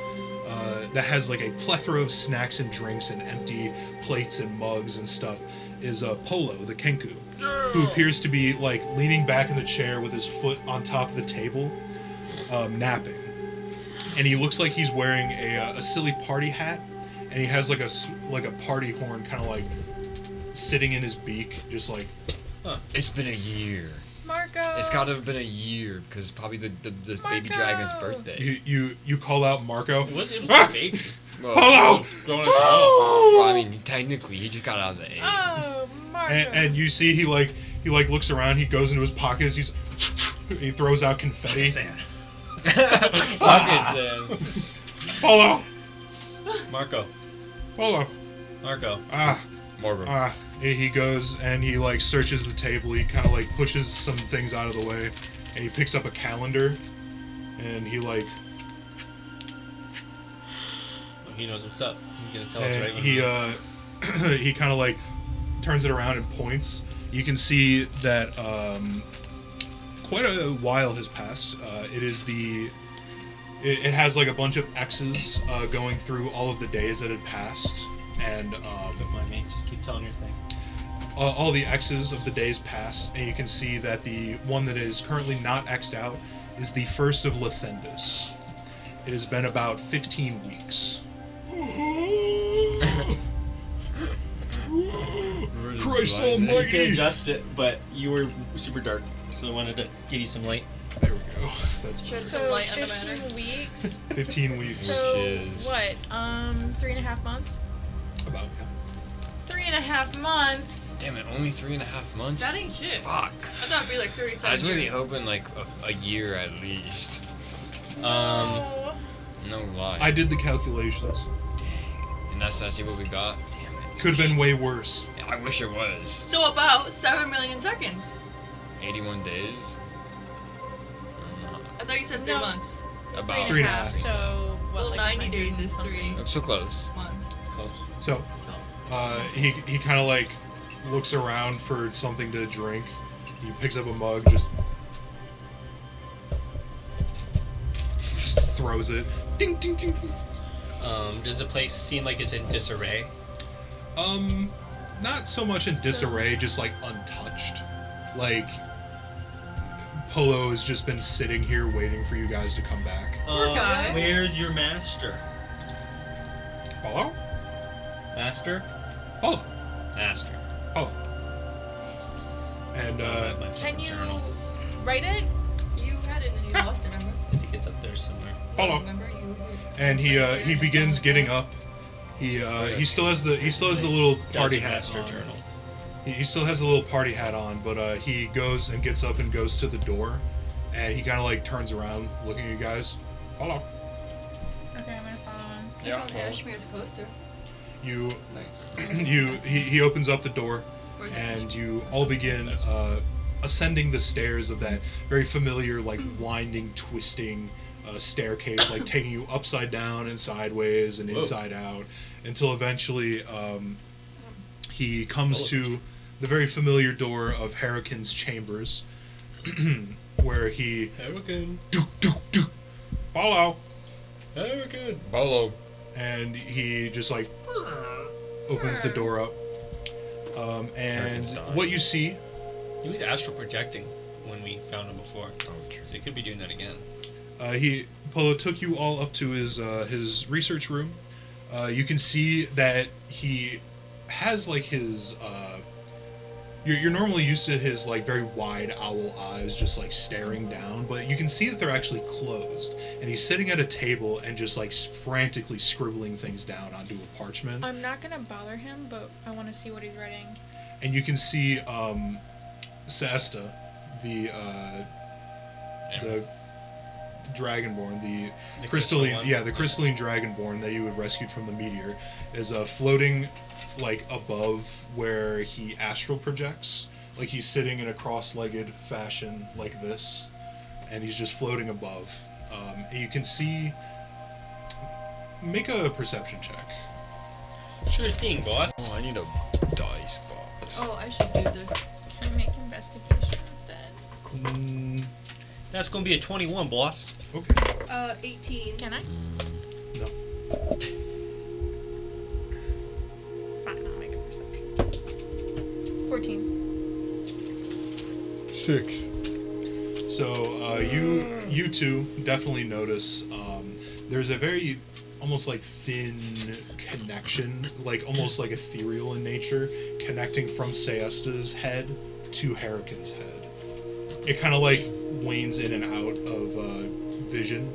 A: that has like a plethora of snacks and drinks and empty plates and mugs and stuff is Polo, the Kenku, who appears to be like leaning back in the chair with his foot on top of the table, napping. And he looks like he's wearing a silly party hat, and he has like a party horn kind of like sitting in his beak, just like.
C: It's been a year.
B: Marco!
C: It's got to have been a year because it's probably the baby dragon's
B: Marco!
C: birthday.
A: You call out Marco.
D: It was
A: Ah!
D: a baby.
C: Well,
A: Polo!
D: Growing as well.
C: well, I mean, technically, he just got out of the egg.
B: Oh, Marco!
A: And you see he looks around. He goes into his pockets. He throws out confetti.
D: Fucking
A: Polo,
D: Marco.
A: Polo.
D: Marco.
C: Margaret.
A: He goes and he like searches the table. He kind of like pushes some things out of the way, and he picks up a calendar, and he like
D: He knows what's up. He's gonna tell us right
A: and
D: when
A: he he kind of like turns it around and points. You can see that quite a while has passed. It has like a bunch of X's going through all of the days that had passed, and
D: Don't mind me. Just keep telling your thing.
A: all the X's of the days passed, and you can see that the one that is currently not X'd out is the first of Lethendus. It has been about 15 weeks. Christ
D: You can
A: almighty!
D: adjust it, but you were super dark, so I wanted to give you some light.
A: There we go. That's
E: Shed
A: better.
E: some
B: So
E: light on the
B: 15
E: matter.
B: weeks.
A: 15 weeks.
B: So
C: is-
B: what? 3.5 months.
A: About,
B: 3.5 months.
C: Damn it, only 3.5 months?
E: That ain't shit.
C: Fuck.
E: I thought it'd be like 37
C: I was really
E: years.
C: hoping like a year at least.
B: Oh.
C: No lie.
A: I did the calculations.
C: Dang. And that's actually what we got? Damn it.
A: Could have been way worse.
C: Yeah, I wish it was.
E: So about 7 million seconds.
C: 81 days?
E: I thought you said 3
B: No.
E: months.
C: About
A: 3.5.
B: So what?
E: Well,
B: like
E: 90
B: 100
E: days is
B: something?
E: 3
C: I'm so close.
E: months.
D: Close.
A: So, he kind of like looks around for something to drink. He picks up a mug, just throws it. Ding, ding, ding.
D: Does the place seem like it's in disarray?
A: Not so much in disarray, just like untouched. Like, Polo has just been sitting here waiting for you guys to come back.
E: Poor guy.
D: Where's your master?
A: Polo?
D: Master?
A: Follow.
D: Ask her.
A: Follow. And
D: My
B: Can you
D: journal.
B: write it?
E: You had it and you lost it, remember?
D: I think it's up there somewhere.
A: follow.
E: Remember you.
A: And he begins getting up. He still has the little party
D: Dungeon
A: hat
D: Master
A: on.
D: journal.
A: He still has the little party hat on, but he goes and gets up and goes to the door, and he kind of like turns around, looking at you guys. Follow.
B: Okay, I'm gonna follow him.
C: Yeah.
E: Found Ashmere's coaster.
A: You
C: Nice.
A: he opens up the door,
E: Where's it?
A: and you all begin ascending the stairs of that very familiar, like winding, twisting staircase, like taking you upside down and sideways and inside out, until eventually he comes to the very familiar door of Harrican's chambers, where he
D: Hurricane.
A: dook, follow,
D: Hurricane.
C: Bolo.
A: and he just like opens the door up, and
C: Harrican's dying.
A: what you see.
D: He was astral projecting when we found him before.
C: Oh, true.
D: So he could be doing that again.
A: Polo took you all up to his research room. You can see that he has like his. You're normally used to his like very wide owl eyes, just like staring down, but you can see that they're actually closed. And he's sitting at a table and just like frantically scribbling things down onto a parchment.
B: I'm not gonna bother him, but I want to see what he's writing.
A: And you can see Sesta, the Dragonborn, the crystalline,
D: one?
A: the crystalline Dragonborn that you had rescued from the meteor, is floating like above where he astral projects. Like he's sitting in a cross-legged fashion like this, and he's just floating above. And you can see. Make a perception check.
D: Sure thing, boss.
C: Oh, I need a dice box.
E: Oh, I should do this.
B: Can I make investigation instead?
A: Mm,
D: That's gonna be a 21, boss.
A: okay.
E: 18.
B: Can I?
A: No.
B: Fine, I'll make a perception. 14.
C: 6.
A: So you two definitely notice there's a very almost like thin connection, like almost like ethereal in nature, connecting from Sesta's head to Harrican's head. It kind of like wanes in and out of vision,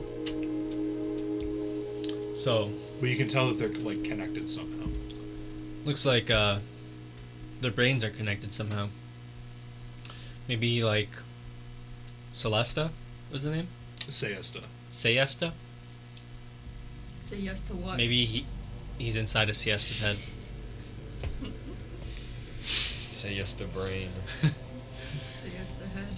D: So,
A: but you can tell that they're like connected somehow.
D: looks like their brains are connected somehow. Maybe like Celesta was the name?
A: Sesta.
D: Siesta?
E: Say yes to what?
D: Maybe he's inside of Siesta's head.
C: Say yes to brain.
E: Say yes to head.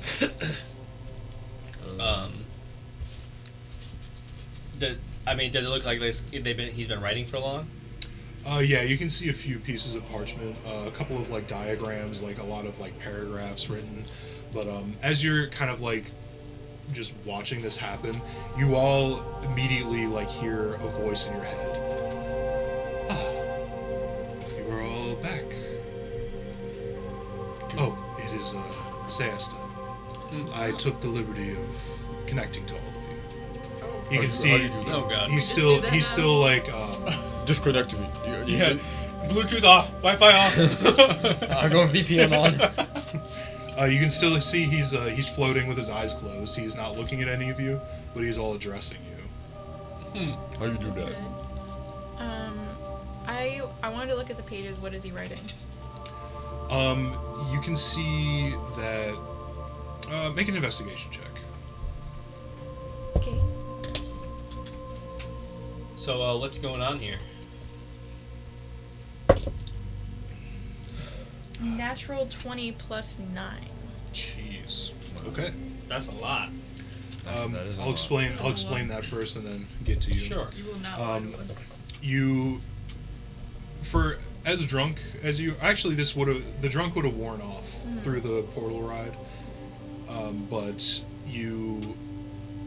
D: Does it look like he's been writing for long?
A: Yeah, you can see a few pieces of parchment, a couple of like diagrams, like a lot of like paragraphs written. But as you're kind of like just watching this happen, you all immediately like hear a voice in your head. Ah, you are all back. Oh, it is Sesta. I took the liberty of connecting to all of you.
E: Oh.
A: You can
C: How
A: see
C: do you do that?
D: Oh god.
E: Just do that
A: he's
E: now.
A: still like
C: Disconnect me.
D: Yeah. Bluetooth off, Wi-Fi off.
C: I'm going VPN on.
A: you can still see he's floating with his eyes closed. He's not looking at any of you, but he's all addressing you.
C: How you do that?
E: Okay.
B: I wanted to look at the pages. What is he writing?
A: You can see that. Make an investigation check.
B: Okay.
D: So, what's going on here?
B: Natural 20 plus 9.
A: Jeez. Okay.
D: That's a lot.
C: That is a
A: I'll
C: lot.
A: explain. I'll explain that first, and then get to you.
D: Sure.
E: You will not lie to us.
A: You, for as drunk as you, actually, the drunk would have worn off through the portal ride, but you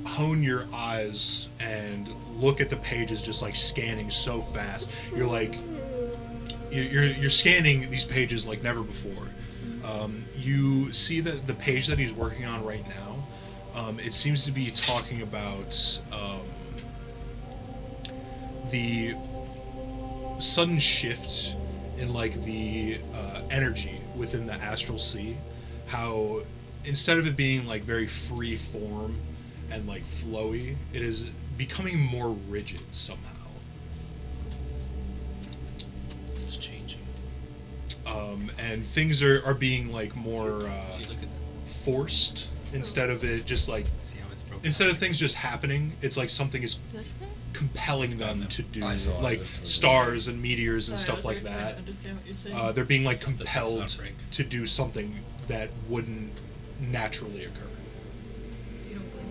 A: hone your eyes and look at the pages, just like scanning so fast. You're like, you're scanning these pages like never before. You see that the page that he's working on right now, it seems to be talking about the sudden shift in like the energy within the astral sea, how instead of it being like very free form and like flowy, it is becoming more rigid somehow.
D: It's changing.
A: And things are being like more
D: See, look at that.
A: forced instead of it just like
D: See how it's broken.
A: instead of things just happening. It's like something is
E: This guy?
A: compelling them to do,
C: I saw it.
A: like stars and meteors and stuff like that.
E: Understand what you're saying.
A: They're being like
D: That's not
A: compelled
D: break.
A: to do something that wouldn't naturally occur.
E: You don't believe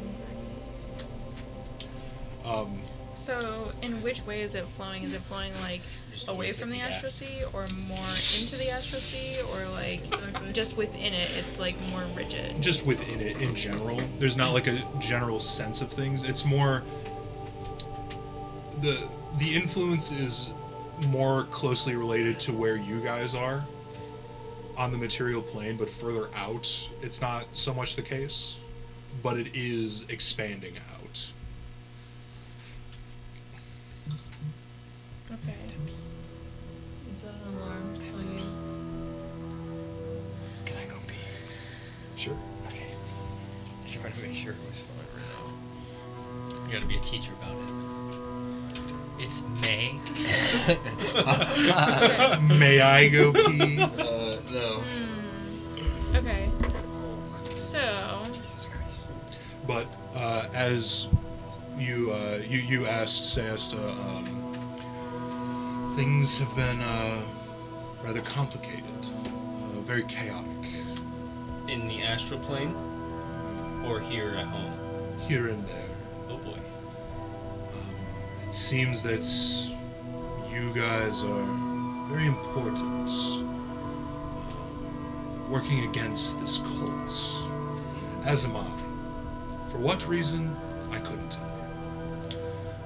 E: in
A: Um,
B: So, in which way is it flowing? Is it flowing like
D: Just
B: away
D: always
B: from the
D: hit the
B: astral
D: gas.
B: sea, or more into the astral sea, or like
E: Exactly.
B: just within it? It's like more rigid.
A: just within it in general, there's not like a general sense of things. It's more the influence is more closely related to where you guys are on the material plane, but further out, it's not so much the case, but it is expanding out.
B: Okay.
E: Is that an alarm telling you?
C: Can I go pee?
A: Sure.
C: Okay. Just trying to make sure it was fine right
D: You gotta be a teacher about it. It's May.
A: May I go pee?
C: now. No.
B: Okay. So,
C: Jesus Christ.
A: But as you asked Sayasta, things have been rather complicated, very chaotic
D: In the astral plane, or here at home.
A: here and there.
D: Oh boy.
A: It seems that you guys are very important, working against this cult, as am I. For what reason, I couldn't tell you.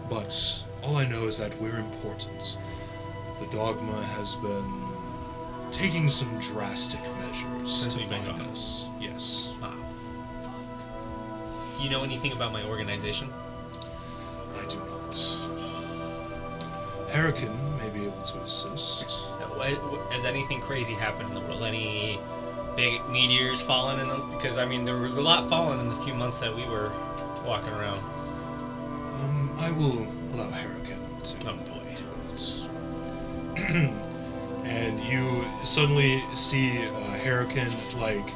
A: But all I know is that we're important. The Dogma has been taking some drastic measures
D: Since
A: to
D: we've been
A: find
D: gone.
A: us. Yes.
D: Wow. Do you know anything about my organization?
A: I do not. Hurricane may be able to assist.
D: Has anything crazy happened in the world? Any big meteors fallen in them? Because I mean, there was a lot fallen in the few months that we were walking around.
A: I will allow Hurricane to
D: Oh, boy.
A: do it. And you suddenly see Hurricane like,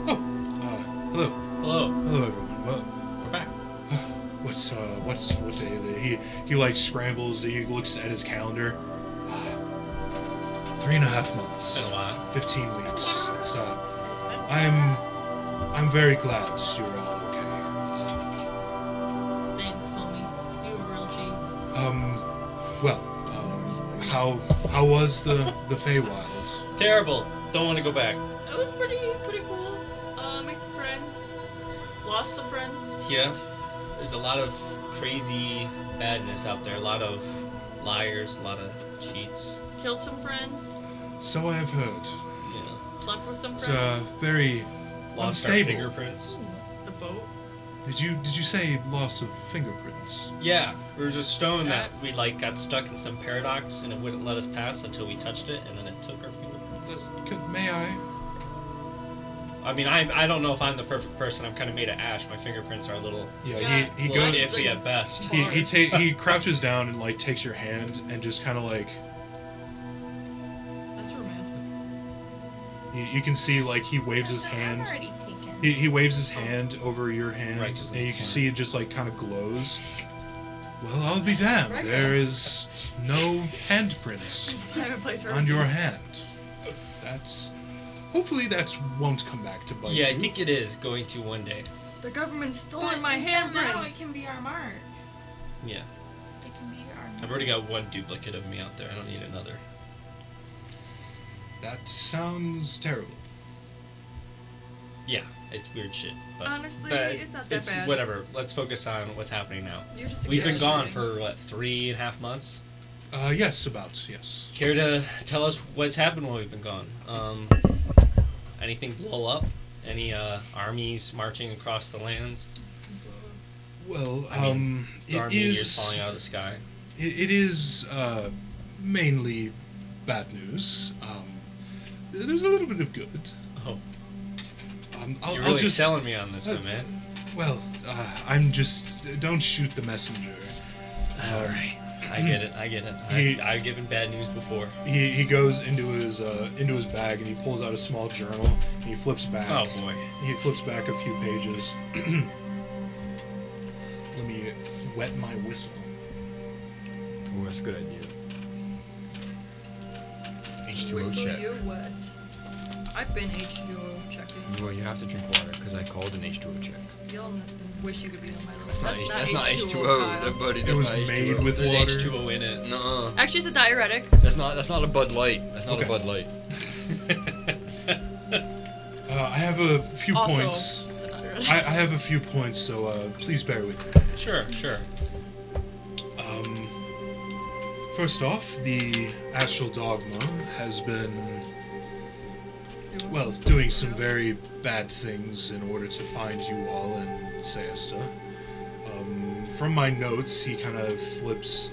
A: hello,
D: Hello,
A: hello everyone. Well,
D: we're back.
A: what day is it? He like scrambles. He looks at his calendar. 3.5 months.
D: It's been a while.
A: 15 weeks. It's I'm very glad you're all okay.
E: Thanks, homie. You a real G.
A: How was the Feywild?
D: Terrible. Don't want to go back.
E: It was pretty cool. Made some friends. Lost some friends.
D: Yeah. There's a lot of crazy badness out there. A lot of liars. A lot of cheats.
E: Killed some friends.
A: So I have heard.
D: Yeah.
E: Slept with some
A: It's
E: friends.
A: very
D: Lost our
A: unstable.
D: fingerprints.
E: The boat.
A: Did you say loss of fingerprints?
D: Yeah, there was a stone that we like got stuck in some paradox and it wouldn't let us pass until we touched it, and then it took our fingerprints.
A: May I?
D: I mean, I don't know if I'm the perfect person. I'm kind of made of ash. My fingerprints are a little,
A: Yeah,
E: Yeah.
A: he
D: little
A: goes.
D: iffy at best.
A: He crouches down and like takes your hand and just kind of like
E: That's romantic.
A: you can see like he waves his hand. He waves his hand over your hand,
D: Right, 'cause of
A: and you
D: the
A: can see it just like kind of glows. Well, I'll be damned.
E: Right.
A: There is no handprints
E: It's time and place for
A: on your
E: everything.
A: hand. That's hopefully that won't come back to bite
D: Yeah,
A: you.
D: I think it is going to one day.
E: The government's
F: But
E: stolen my
F: until now,
E: handprints.
F: it can be our mark.
D: Yeah,
F: It can be our mark.
D: I've already got one duplicate of me out there. I don't need another.
A: That sounds terrible.
D: Yeah, it's weird shit. But,
E: Honestly,
D: but
E: it's not that
D: it's
E: bad.
D: whatever. Let's focus on what's happening now.
E: You're just
D: We've been gone
E: exaggerating.
D: for what, 3.5 months?
A: Yes, yes.
D: Care to tell us what's happened while we've been gone? Anything blow up? Any armies marching across the lands?
A: Well,
D: I mean,
A: it
D: There are meteors
A: is.
D: falling out of the sky.
A: It is mainly bad news. There's a little bit of good.
D: Oh,
A: I'll
D: you're really
A: just
D: selling me on this one, man.
A: Well, I'm just don't shoot the messenger.
D: All right. I get it. I've given bad news before.
A: He goes into his bag and he pulls out a small journal and he flips back.
D: Oh boy.
A: He flips back a few pages. Let me wet my whistle.
C: Oh, that's a good idea. H2O
E: Whistle
C: check.
E: you wet. I've been H2O checking.
C: Well, you have to drink water because I called an H2O check.
E: Y'all wish you could be on my level.
C: That's not H2O,
E: Kyle.
C: buddy.
A: It
C: That's
A: was
C: not
A: made
C: H2O.
A: with
D: There's
A: water.
D: H2O in it.
C: Nuh-uh.
E: Actually, it's a diuretic.
C: That's not a Bud Light. That's not
A: Okay.
C: a Bud Light.
A: I have a few
E: Also,
A: points.
E: a diuretic.
A: I have a few points, so please bear with me.
D: Sure.
A: First off, the Astral Dogma has been, well, doing some very bad things in order to find you all in Seesta. From my notes, he kind of flips.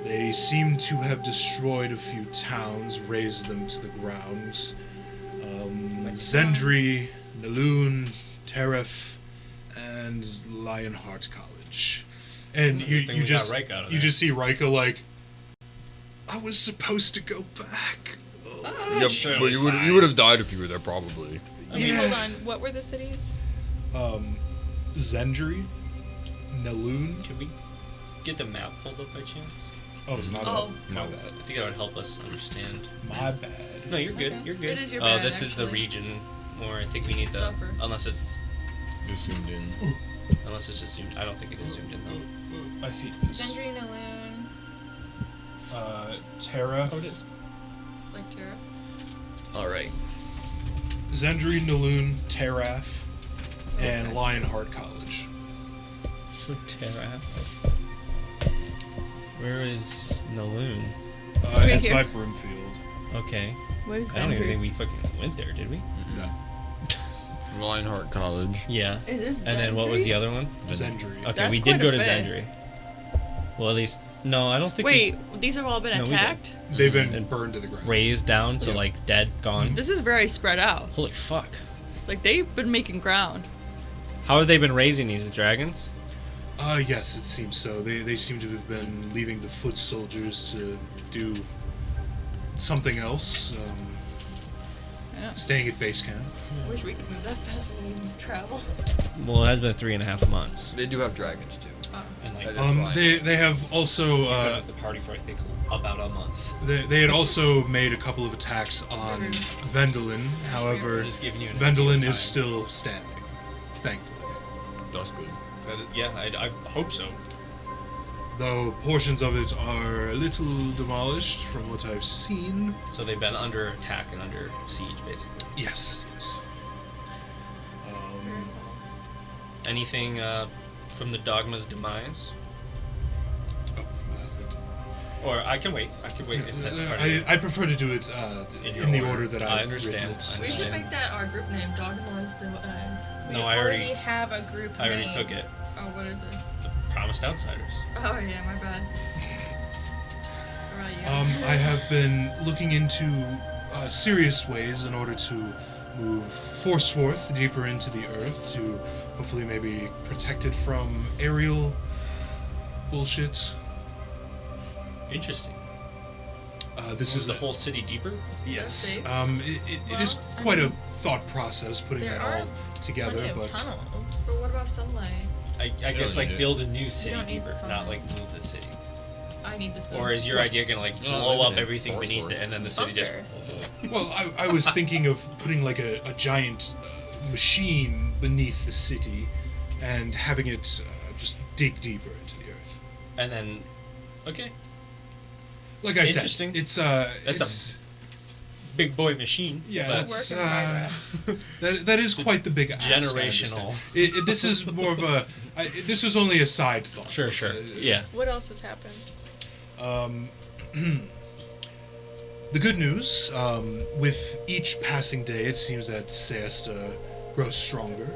A: They seem to have destroyed a few towns, razed them to the ground. Zendri, Naloon, Teref, and Lionheart College. And
D: Good thing
A: you
D: we
A: just
D: got Rika out of
A: you
D: there.
A: just see Rika like, I was supposed to go back. Oh.
C: Yeah,
D: surely
C: but you
D: fine.
C: would have died if you were there, probably.
B: Okay,
A: Yeah.
B: hold on. What were the cities?
A: Zendri, Naloon.
D: Can we get the map pulled up by chance?
A: Oh, it's not.
E: Oh.
A: My bad.
D: I think that would help us understand.
A: My bad.
D: No, you're good.
B: Okay.
D: You're good.
E: It is your
D: Oh,
E: bad,
D: this is the
E: actually.
D: region, or I think we need to.
E: Suffer.
D: Unless it's
C: Just zoomed in.
D: just zoomed. I don't think it is zoomed in though.
A: I hate this.
B: Zendri, Naloon.
A: Terra.
D: Oh, it is.
E: Like Tara.
D: All right.
A: Zendri, Naloon, Teraf, and
E: Okay.
A: Lionheart College.
D: Terra. Where is Naloon?
E: Right
A: It's
E: here.
A: by Broomfield.
D: Okay.
E: Where's
D: I don't even
E: Zendri?
D: think we fucking went there, did we?
A: No.
C: Lionheart College.
D: Yeah.
E: Is this
D: And then what was
E: Zendri?
D: the other one?
A: Zendri.
D: Okay,
E: That's
D: we did
E: quite
D: go
E: a
D: to
E: bit.
D: Zendri. Well, at least no, I don't think.
E: Wait, these have all been
D: No, we did.
E: attacked?
A: They've been
D: And
A: burned to the
D: We
A: ground.
D: razed down, so
A: Yeah.
D: like dead, gone.
E: This is very spread out.
D: Holy fuck!
E: Like, they've been making ground.
D: How have they been raising these with dragons?
A: Yes, it seems so. They seem to have been leaving the foot soldiers to do something else.
E: Yeah.
A: Staying at base camp.
E: I wish we could move that fast when we travel.
D: Well, it has been 3.5 months,
C: They do have dragons too.
D: and like
C: That's fine.
A: They have also
D: been at the party for I think about a month.
A: they had also made a couple of attacks on Vendelin. However,
D: Just giving you an
A: Vendelin
D: idea of
A: is
D: time.
A: still standing, thankfully.
C: That's good.
D: Yeah, I hope so.
A: Though portions of it are a little demolished from what I've seen.
D: So they've been under attack and under siege, basically.
A: Yes.
D: Anything from the Dogma's demise?
A: Oh,
D: Or I can wait. If that's part of it.
A: I prefer to do it
D: In
A: in
D: your
A: the
D: order.
A: order that
D: I
A: I've
D: understand.
A: written it.
E: We should
D: understand.
E: make that our group name, Dogma's Demise.
D: No,
B: We
D: I already
B: have a group
D: I already
B: name.
D: took it.
E: Oh, what is it?
D: The Promised Outsiders.
E: Oh, yeah, my bad. Right, yeah.
A: I have been looking into serious ways in order to move Forsworth deeper into the earth to hopefully maybe protect it from aerial bullshit.
D: Interesting.
A: This is
D: the whole city deeper.
A: Yes.
E: safe.
A: It is
B: Well, I
A: quite a
B: mean,
A: thought process putting
B: there
A: that
B: are
A: all together,
B: Plenty of
A: but
B: tunnels.
E: But what about sunlight?
D: I guess
C: don't
D: like
C: need it.
D: build a new city
B: don't need
D: deeper,
B: some-
D: not like move the city.
E: I need this.
D: Or is your idea gonna like
C: No,
D: blow
C: live
D: up
C: in
D: everything
C: Fort
D: beneath
C: Worth.
D: it and then the city just?
B: Bunker.
A: well, I was thinking of putting like a giant machine beneath the city and having it just dig deeper into the earth.
D: And then, okay,
A: Like I said,
D: Interesting.
A: it's
D: That's big boy machine.
A: yeah,
D: but
A: that's
B: Work in
A: that is quite the big ask, I
D: generational.
A: understand. This is more of a this was only a side thought.
D: Sure,
A: but,
D: sure. Yeah.
B: What else has happened?
A: The good news, with each passing day, it seems that Seesta grows stronger.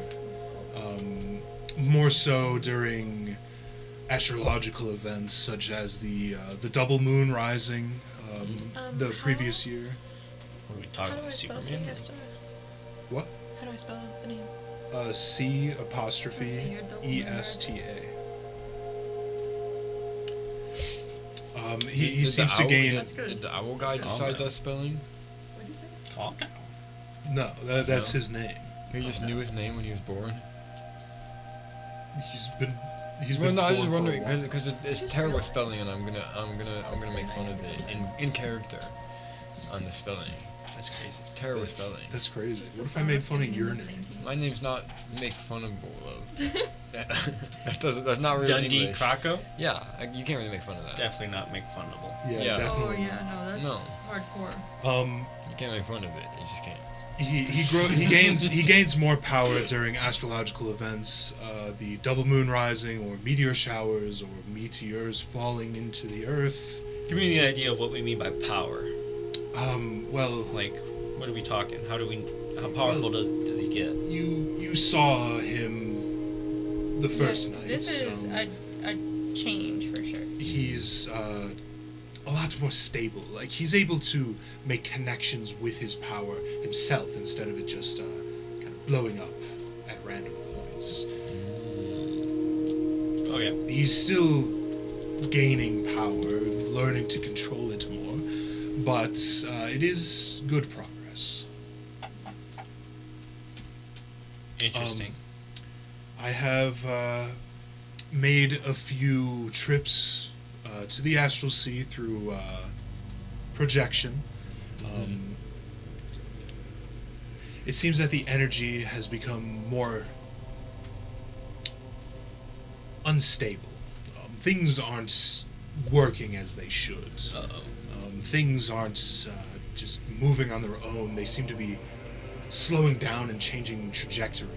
A: More so during astrological events such as the double moon rising the
B: how-
A: previous year.
D: What are we
B: How
D: talking
B: do I
D: about?
B: spell
D: Superman?
B: Siesta?
A: What?
B: How do I spell the name?
A: C
E: I see
A: apostrophe
E: your double
A: ESTA. He
C: Did the
A: seems to
C: owl-
A: gain.
E: That's good.
C: Did the owl guy
E: That's
C: decide
D: good.
C: that spelling?
E: What did you say?
D: Calm down.
A: No, that's
C: No.
A: his name.
C: He just knew his name when he was born.
A: He's been. He's
C: Well,
A: been.
C: no, I was
A: born
C: just
A: for a
C: wondering
A: while.
C: because it's
E: Just
C: terrible
E: realized.
C: spelling, and I'm gonna make fun of it in character on the spelling.
D: That's crazy.
C: Terrible spelling.
A: That's crazy. What if I made fun of your name?
C: My name's not make funnable of. That's not really
D: Dundee
C: English.
D: Croco?
C: Yeah, you can't really make fun of that.
D: Definitely not make funnable.
A: Yeah,
C: Yeah.
E: Oh
A: definitely.
E: yeah, no, that's
C: No.
E: hardcore.
C: You can't make fun of it. You just can't.
A: He gains more power during astrological events, the double moon rising, or meteor showers, or meteors falling into the earth.
D: Give me an idea of what we mean by power.
A: Well,
D: Like, what are we talking? How powerful does he get?
A: you saw him the first night.
B: This is
A: so
B: a change for sure.
A: he's a lot more stable. Like he's able to make connections with his power himself instead of it just kind of blowing up at random points.
D: Okay.
A: He's still gaining power, learning to control it more, but it is good progress.
D: Interesting.
A: I have made a few trips to the Astral Sea through projection. It seems that the energy has become more unstable. Things aren't working as they should.
D: Uh-oh.
A: Things aren't just moving on their own. They seem to be slowing down and changing trajectory.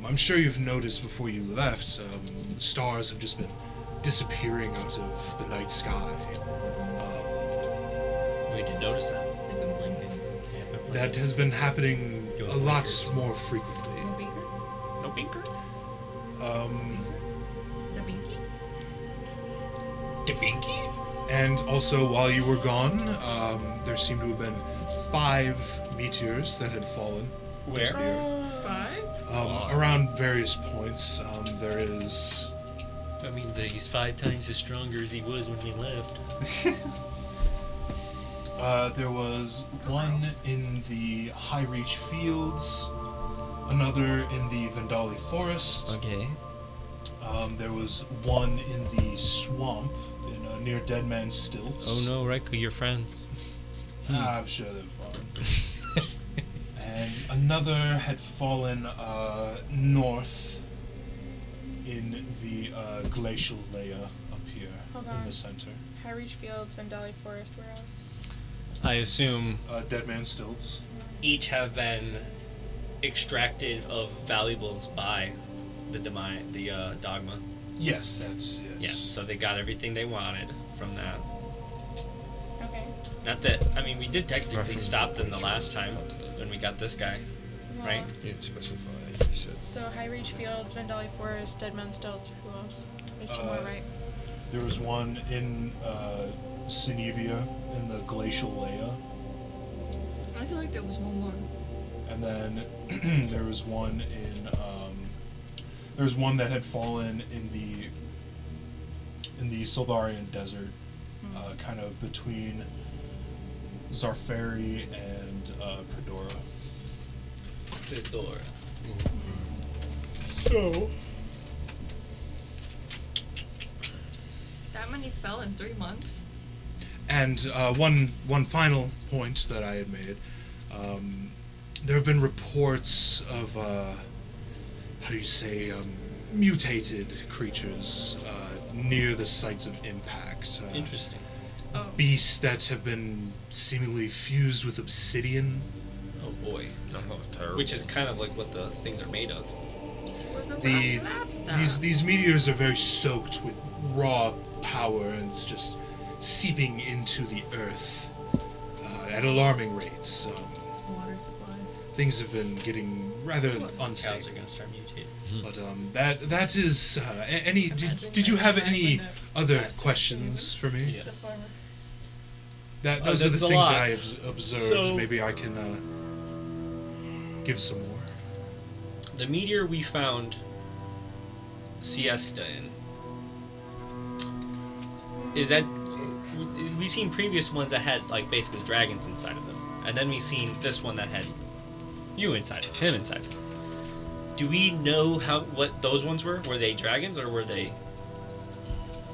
A: I'm sure you've noticed before you left, stars have just been disappearing out of the night sky.
D: We did notice that.
E: They've been blinking.
D: Yeah, but
A: That has been happening
D: Give
A: a
D: us
A: lot
D: blinkers.
A: more frequently.
E: No beaker?
D: No binker?
E: The binky?
D: The binky?
A: And also, while you were gone, there seemed to have been 5 meteors that had fallen into the Earth.
E: 5?
A: Around various points. There is
D: That means that he's 5 times as stronger as he was when we left.
A: there was one in the High Reach Fields, another in the Vendali Forest.
D: Okay.
A: There was one in the swamp near Dead Man's Stilts.
D: Oh no, Reiko, you're friends.
A: I'm sure they're fine. And another had fallen north in the glacial layer up here
B: Hold
A: in
B: on.
A: the center.
B: High Reach Fields, Vendali Forest, where else?
D: I assume
A: Dead Man's Stilts.
D: each have been extracted of valuables by the dogma.
A: Yes, that's yes.
D: Yeah, so they got everything they wanted from that.
B: Okay.
D: Not that, I mean, we did technically
C: Reference
D: stop them the
C: location.
D: last time when we got this guy, right?
C: You didn't specify. You said.
B: So High Reach Fields, Vendali Forest, Dead Man Stilts, who else? There's 2 more, right?
A: There was one in Sinevia in the glacial layer,
E: I feel like there was one more.
A: and then there was one in there was one that had fallen in the Silvarian desert, kind of between Zarferi and Pradora.
D: Fedora.
A: So
E: That many fell in 3 months?
A: And one final point that I had made. There have been reports of how do you say mutated creatures near the sites of impact.
D: Interesting.
E: Oh.
A: Beasts that have been seemingly fused with obsidian.
D: Oh boy.
C: Oh, terrible.
D: Which is kind of like what the things are made of.
E: Was a
A: The
E: lab stuff.
A: these meteors are very soaked with raw power, and it's just seeping into the earth at alarming rates.
E: Water supply.
A: Things have been getting rather
D: Cows
A: unstable.
D: are gonna start mutating.
A: But that is any. Did you have any other questions for me?
D: Yeah.
B: The farmer.
A: those are the
D: that's a
A: things
D: lot.
A: that I observed.
D: So-
A: Maybe I can give some more.
D: The meteor we found Siesta in, is that we've seen previous ones that had like basically dragons inside of them, and then we've seen this one that had you inside, him inside. Do we know what those ones were? Were they dragons or were they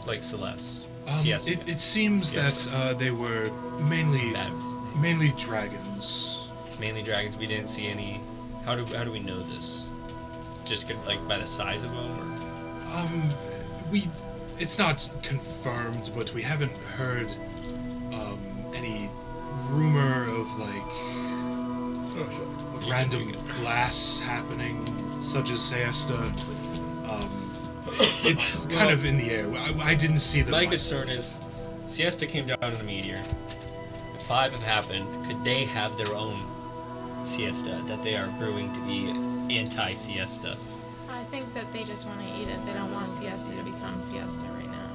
D: like Celeste? Siesta.
A: It seems
D: Siesta.
A: that they were mainly
D: Bad.
A: dragons.
D: Mainly dragons. We didn't see any. How do we know this? Just like by the size of them, or
A: It's not confirmed, but we haven't heard any rumor of of random blasts happening, such as Siesta. It's kind of in the air. I didn't see them.
D: my
A: myself.
D: concern is Siesta came down in a meteor. If 5 have happened, could they have their own Siesta that they are brewing to be anti-Siesta?
F: I think that they just want to eat it. They don't want Siesta to become Siesta right now.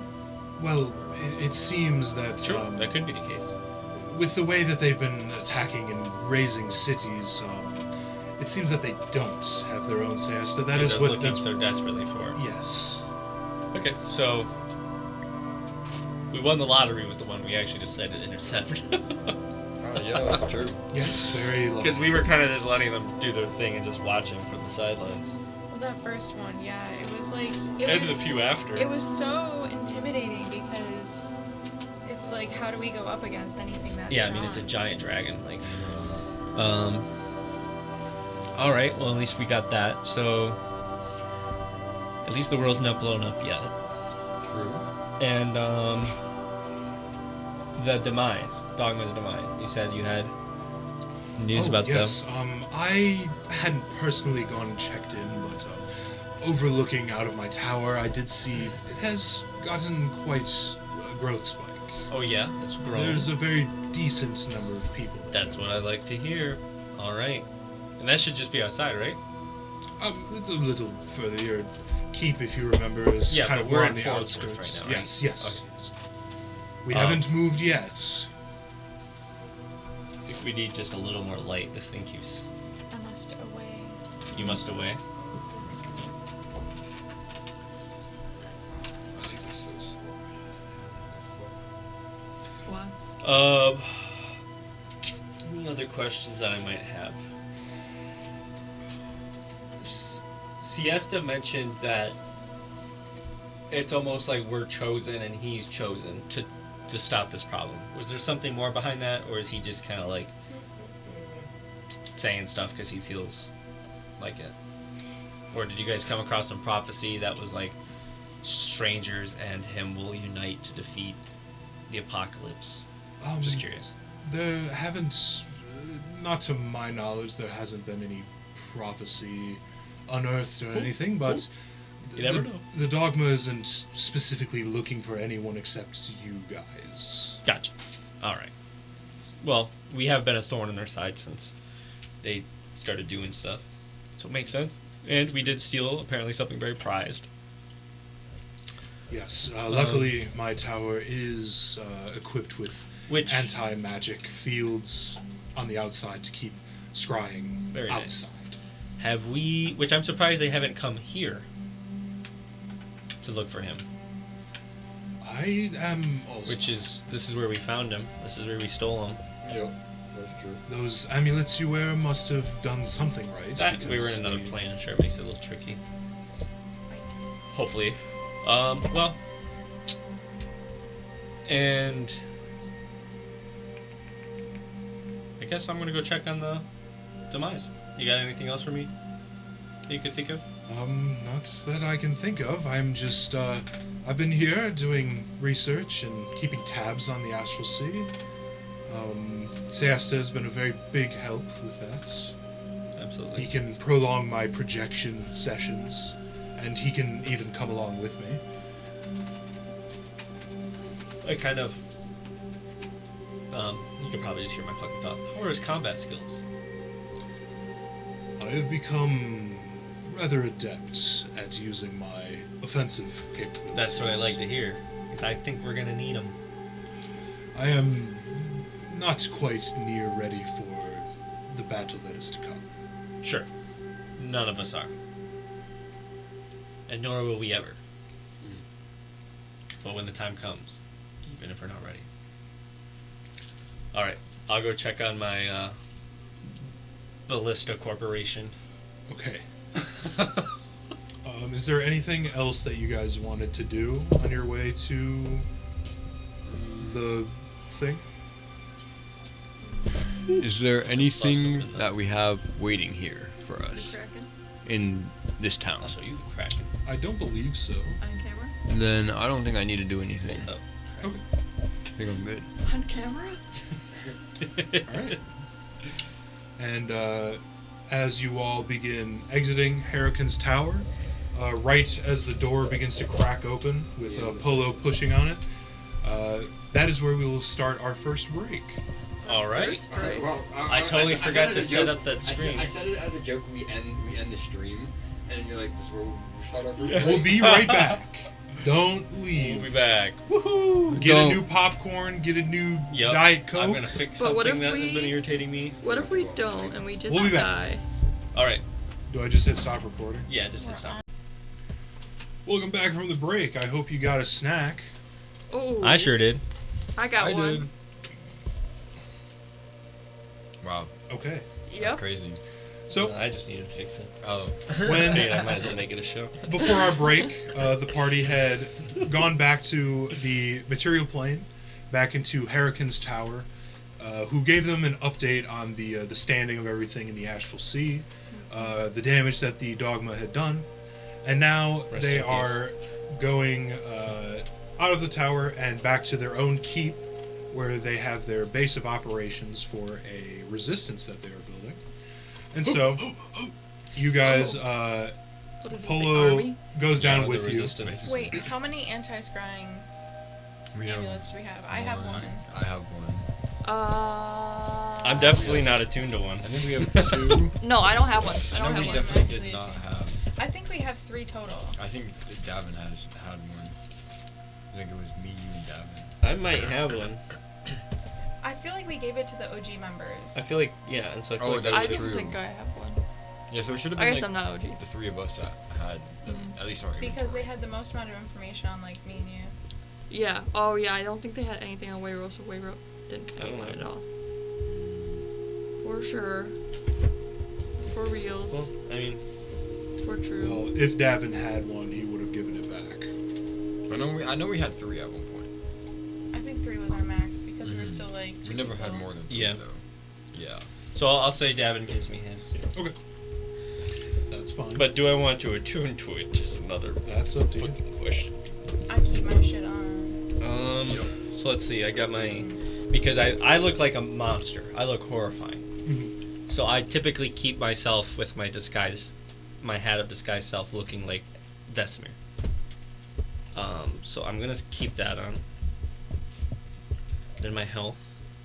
A: Well, it seems that
D: That could be the case.
A: with the way that they've been attacking and razing cities, it seems that they don't have their own Siesta. That is
D: they're
A: what
D: looking
A: that's
D: so desperately for.
A: yes.
D: Okay, so we won the lottery with the one we actually decided to intercept.
C: Oh, yeah, that's true.
A: Yes, very low.
D: Because we were kind of just letting them do their thing and just watching from the sidelines.
F: Well, that first one, yeah, it was like
D: And the few after.
F: it was so intimidating because it's like, how do we go up against anything that's
D: Yeah, I mean, it's a
F: strong?
D: giant dragon. Like, all right. Well, at least we got that. So, at least the world's not blown up yet.
C: True.
D: And the Dogma's Demise. You said you had news about
A: yes.
D: them.
A: I hadn't personally gone and checked in, but overlooking out of my tower, I did see it has gotten quite a growth spike.
D: Oh yeah, it's grown.
A: There's a very decent number of people.
D: That's what I like to hear. All right, and that should just be outside, right?
A: It's a little further. Your keep, if you remember, is
D: Yeah,
A: kind
D: but
A: of
D: we're
A: more
D: in
A: on the
D: Fort Worth
A: outskirts.
D: right now, right?
A: Yes, yes.
D: Okay.
A: We haven't moved yet.
D: I think we need just a little more light. This thing keeps.
F: I must away.
D: You must away.
C: My legs are so sore.
E: Squats.
D: Any other questions that I might have? Siesta mentioned that it's almost like we're chosen and he's chosen to stop this problem. Was there something more behind that, or is he just kind of like saying stuff because he feels like it? Or did you guys come across some prophecy that was like strangers and him will unite to defeat the apocalypse? Just curious.
A: There haven't, not to my knowledge, there hasn't been any prophecy unearthed or anything, but
D: You never know.
A: the dogma isn't specifically looking for anyone except you guys.
D: Gotcha. All right. Well, we have been a thorn in their side since they started doing stuff, so it makes sense. And we did steal apparently something very prized.
A: Yes, luckily my tower is equipped with
D: Which-
A: anti-magic fields on the outside to keep scrying
D: Very nice.
A: outside.
D: Have we? Which I'm surprised they haven't come here to look for him.
A: I am also.
D: This is where we found him. This is where we stole him.
C: Yep, that's true.
A: Those amulets you wear must have done something right.
D: That, we were
A: because
D: in another
A: they-
D: plane. I'm sure it makes it a little tricky. Hopefully. Well. And I guess I'm gonna go check on the demise. You got anything else for me that you could think of?
A: Not that I can think of. I'm just, I've been here doing research and keeping tabs on the Astral Sea. Siesta has been a very big help with that.
D: Absolutely.
A: He can prolong my projection sessions, and he can even come along with me.
D: I kind of. You can probably just hear my fucking thoughts. How are his combat skills?
A: I have become rather adept at using my offensive capabilities.
D: That's what I like to hear. Because I think we're gonna need him.
A: I am not quite near ready for the battle that is to come.
D: Sure. None of us are. And nor will we ever. But when the time comes, even if we're not ready. Alright, I'll go check on my Ballista Corporation.
A: Okay. Is there anything else that you guys wanted to do on your way to the thing?
C: Is there anything that we have waiting here for
E: The
C: us
E: Kraken
C: in this town?
D: I'll show you the Kraken.
A: I don't believe so.
E: on camera.
C: Then I don't think I need to do anything.
D: What's up?
A: Okay.
C: I think I'm good.
E: On camera.
A: All right. And as you all begin exiting Harrican's tower, right as the door begins to crack open with Polo pushing on it, that is where we will start our first break.
D: Alright.
E: Right.
C: Well,
D: I totally forgot to set up that stream.
C: I said it as a joke. We end the stream, and you're like, "This is where we start our first."
A: We'll be right back. Don't leave.
D: We'll be back. Woohoo!
A: Get
C: Don't.
A: a new popcorn. Get a new
D: Yep.
A: Diet Coke.
D: I'm gonna fix
E: But what
D: something
E: if
D: that has been
E: we-
D: irritating me.
E: What if we don't and we just
A: We'll be back.
E: die?
D: Alright.
A: Do I just hit stop recording?
D: Yeah, just hit stop.
A: Welcome back from the break. I hope you got a snack.
E: Oh.
D: I sure did.
E: I got one.
C: Wow,
A: Okay.
C: that's
E: Yep.
C: crazy.
A: So
D: I just needed to fix it.
C: Oh,
A: when
D: Hey, I might as well make it a show.
A: before our break, the party had gone back to the material plane, back into Harrican's tower, who gave them an update on the standing of everything in the Astral Sea, the damage that the Dogma had done, and now
D: Rest
A: they
D: in peace.
A: are going out of the tower and back to their own keep, where they have their base of operations for a resistance that they are building. And so, you guys,
E: What is this, the
A: Polo
E: army?
A: goes down
D: Yeah,
A: with
D: the
A: you.
D: resistance.
F: Wait, how many anti-scrying
C: we have
F: amulets do we have? I have one.
C: I have one.
D: I'm definitely not attuned to one.
C: I think we have two.
E: No, I don't have one. I
C: I
E: don't
C: know we
E: have one.
C: definitely
F: Actually,
C: did not
F: two.
C: have.
F: I think we have 3 total.
C: I think that Davin had one. I think it was me, you, and Davin.
D: I might have one.
F: I feel like we gave it to the OG members.
D: I feel like, yeah, and so I feel
C: Oh,
D: like
C: that
E: I
C: is
E: don't
C: true.
E: think I have one.
C: Yeah, so it should have
E: I
C: been
E: guess
C: like
E: I'm not OG.
C: the three of us that had them, at least our
F: Because
C: inventory.
F: they had the most amount of information on like me and you.
E: Yeah. Oh yeah. I don't think they had anything on Wayro, so Wayro didn't
D: I
E: have
D: don't
E: one
D: know.
E: at all. For sure. For reals.
D: Well, I mean,
E: For true.
A: Well, if Davin had one, he would have given it back.
C: I know we had three at one point.
F: I think 3 was our max because we were
C: Mhm.
F: still like.
C: We
F: 2
C: never had
F: people.
C: more than three,
D: Yeah.
C: though. Yeah.
D: so I'll say Davin gives me his.
A: Okay. That's fine.
D: But do I want to attune to it? Is another
A: that's up to you.
D: fucking question.
F: I keep my shit on.
D: So let's see. I got my because I look like a monster. I look horrifying.
A: Mhm.
D: So I typically keep myself with my disguise, my hat of disguise self, looking like Vesemir. So I'm gonna keep that on. Then my health,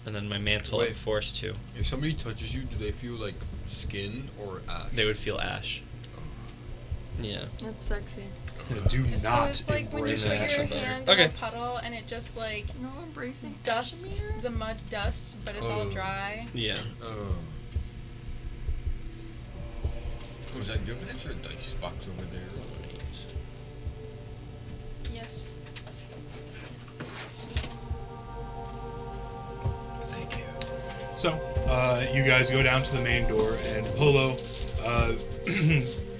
D: and then my mantle
C: Wait.
D: and force too.
C: If somebody touches you, do they feel like skin or ash?
D: They would feel ash. Yeah.
E: That's sexy.
A: Do
F: So
A: not
F: it's like when you
A: embrace
F: put
A: that.
F: your
D: action.
F: hand
D: Okay.
F: in a puddle and it just like
E: No embracing
F: dust,
E: Kashmir?
F: the mud dust, but it's all
C: Oh.
F: dry.
D: Yeah.
C: Oh, is that, do you have an extra dice box over there?
F: Yes.
C: Thank you.
A: So, you guys go down to the main door, and Polo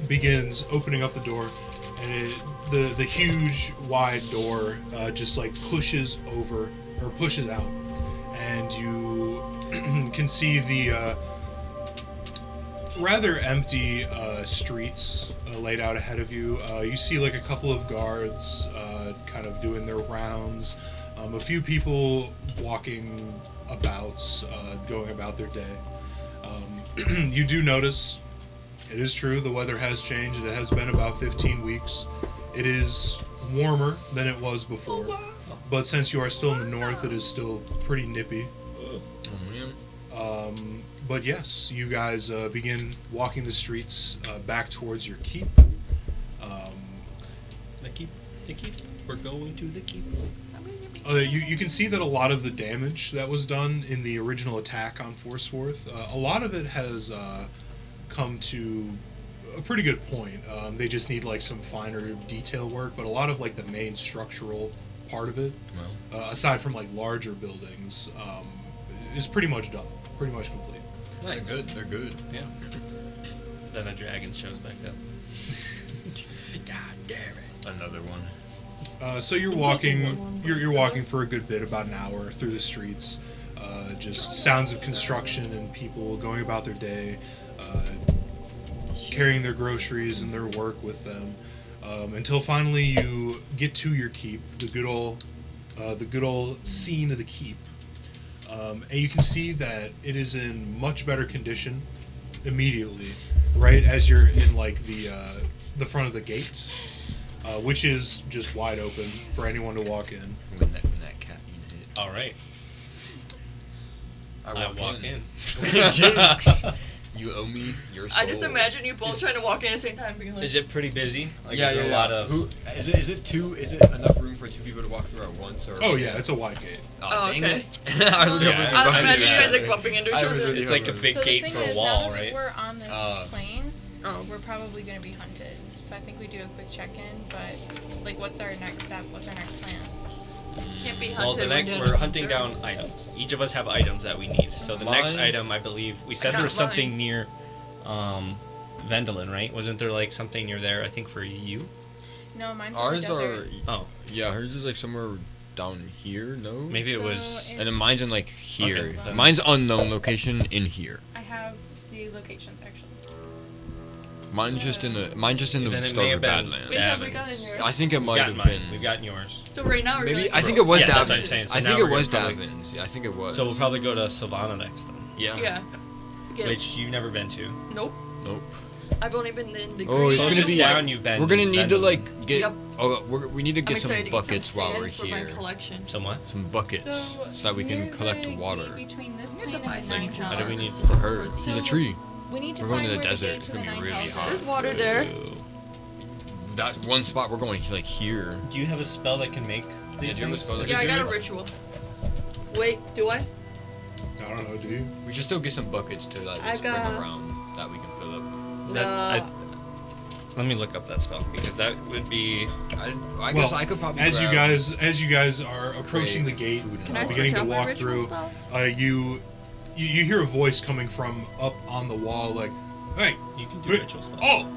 A: begins opening up the door, and the huge wide door just like pushes over or pushes out, and you can see the rather empty streets laid out ahead of you. You see like a couple of guards kind of doing their rounds, a few people walking about, going about their day. You do notice, it is true, the weather has changed. It has been about 15 weeks. It is warmer than it was before, but since you are still in the north, it is still pretty nippy.
C: Oh, man.
A: But yes, you guys begin walking the streets back towards your keep.
D: The keep. We're going to the keep.
A: You can see that a lot of the damage that was done in the original attack on Forsworth, a lot of it has come to a pretty good point. They just need like some finer detail work, but a lot of like the main structural part of it, aside from like larger buildings, is pretty much done, pretty much complete.
C: They're good. They're good.
D: Yeah. Then a dragon shows back up.
C: God damn it! Another one.
A: So you're walking. You're walking for a good bit, about an hour through the streets. Just sounds of construction and people going about their day, carrying their groceries and their work with them, until finally you get to your keep, the good old scene of the keep, and you can see that it is in much better condition immediately, right as you're in like the front of the gates. Which is just wide open for anyone to walk in.
C: When that caffeine hit.
D: All right.
C: I walk in.
D: Jinx.
C: You owe me your soul.
E: I just imagine you both trying to walk in at the same time, being like,
D: Is it pretty busy? Like,
C: Yeah,
D: is there
C: yeah.
D: a lot of.
C: Who is it? Is it enough room for two people to walk through at once? Or
A: Oh yeah, it's a wide gate.
E: Oh,
C: dang
E: okay.
C: it! I was
D: Yeah,
C: hoping
E: I was
C: behind
E: imagining you guys
C: that.
E: like bumping into each
C: I was
E: other.
C: really
D: It's like a
C: hoping.
D: big
F: So the
D: gate
F: thing
D: for a
F: is,
D: wall,
F: now that
D: right?
F: we're on this plane,
E: Oh.
F: we're probably going to be hunted. So I think we do a quick check-in, but like, what's our next step? What's our next plan?
E: Can't be
D: Well,
E: hunted.
D: we're hunting down items. Each of us have items that we need. So the next
C: Mine-
D: item, I believe, we said
E: got
D: there was something
E: mine.
D: near Vendolin, right? Wasn't there like something near there, I think, for you?
F: No, mine's
C: Ours
F: in the
C: are.
F: desert.
D: Oh,
C: Yeah, hers is like somewhere down here. No.
D: maybe it
F: So
D: was.
C: And then mine's in like here.
D: Okay, then-
C: Mine's unknown location in here.
F: I have the locations actually.
C: Mine's just in the
D: Then it
C: start
D: may
C: of
D: have been
C: Badlands.
E: Wait, have we gotten yours?
C: I think it
D: We've
C: might
D: gotten
C: have
D: mine.
C: been.
D: We've gotten yours.
E: So right now we're
C: Maybe
E: going
C: I think it was
D: Yeah, that's what I'm
C: Davins.
D: saying. So
C: I
D: now
C: think it
D: we're
C: was
D: gonna probably-
C: Davins. Yeah, I think it was.
D: So we'll probably go to Savannah next then.
C: Yeah.
E: Yeah. Get
D: Which you've never been to.
E: Nope.
C: Nope.
E: I've only been in the
C: Oh,
E: green.
C: it's gonna
D: Closest
C: be-
D: down you've been.
C: We're gonna
D: is
C: need to
D: Vendolin.
C: like get.
E: Yep.
C: Oh, we need to
E: I'm
C: get some
E: excited to get
C: buckets
E: some
C: while
E: sand
C: we're
E: for
C: here.
E: my collection.
D: Some what?
C: Some buckets so that we can
F: near
C: collect
F: the
C: water
F: gate between this
E: I'm gonna
F: plane
E: buy
F: and the
E: some
F: nine
E: jars.
D: What do we need?
C: for her. She's a
F: So-
C: tree.
F: We need to
C: We're going
F: find
C: to the
F: where
C: desert.
F: gate
C: It's
F: to
C: gonna
F: the
C: be
F: nine
C: really
F: houses
C: hot.
F: is.
E: There's water there.
C: That one spot we're going like here.
D: Do you have a spell that can make
C: Yeah,
D: these
C: do you have a
D: things?
C: spell that
E: Yeah, I
C: can
E: got
C: do
E: a
C: it?
E: ritual. Wait, do I?
A: I don't know, do you?
C: We should still get some buckets to like
E: I
C: just bring
E: got-
C: around that we can fill up.
D: That's- Let me look up that spell because that would be.
C: I guess I could probably.
A: as you
C: grab-
A: guys are approaching the gate,
C: food and
E: Can I
C: water.
A: beginning
E: switch
A: to
E: out my
A: walk
E: ritual
A: through,
E: spells?
A: you hear a voice coming from up on the wall, like, "Hey,
D: You can do
A: Wait,
D: ritual spells.
A: oh,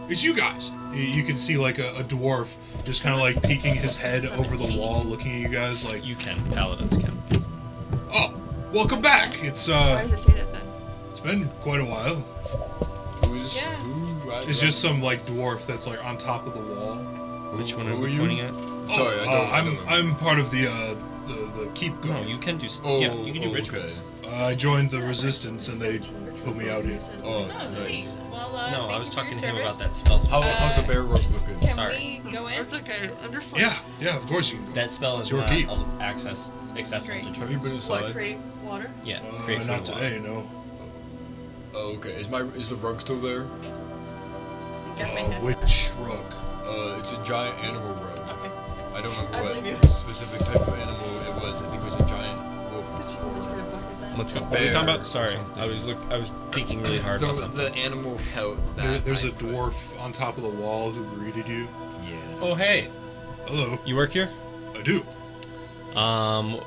A: it's you guys!" You can see like a dwarf just kind of like peeking his head over the wall, looking at you guys, like,
D: You can. Paladins can.
A: "Oh, welcome back! It's
E: Why does it say that then?
A: it's been quite a while."
F: Yeah.
A: It's just some like dwarf that's like on top of the wall.
D: Which one
C: Who
D: are
C: are
D: we
C: you?
D: pointing at?
C: Sorry, I don't know.
A: I'm part of the keep
D: No,
A: going.
D: you can do.
C: Oh,
D: Yeah, you can do rituals.
C: okay.
A: I joined the resistance and they put me out here.
C: Oh,
F: Oh,
C: nice.
F: sweet. Well,
D: No,
F: thank
D: I was
F: you for
D: talking
F: your
D: to him about
F: service.
D: that spell.
C: How's the bear rope looking?
F: Can
D: Sorry.
F: we go in?
E: It's okay. I'm just like,
A: Yeah, of course you can go.
D: That spell is
A: It's your
D: not
A: keep.
D: accessible
F: Great.
D: to
C: Have you been
E: what,
C: inside?
E: create water?
D: Yeah, create food
A: Not
D: and water.
A: today, no.
C: Oh, okay. Is the rug still there?
E: Definitely has
A: Which rug?
C: It's a giant animal rug.
E: Okay.
C: I don't know
E: I
C: what
E: believe you.
C: specific type of animal it was. I think it was a giant wolf.
E: Could you just get a bucket then?
D: Let's go.
C: A
D: What are you
C: bear
D: talking
C: or
D: about? Sorry,
C: something.
D: I was thinking really hard about
C: The
D: something.
C: animal pelt. That
A: There's
C: I
A: a
C: put-
A: dwarf on top of the wall who greeted you.
C: Yeah.
D: Oh hey,
A: Hello,
D: you work here?
A: I do.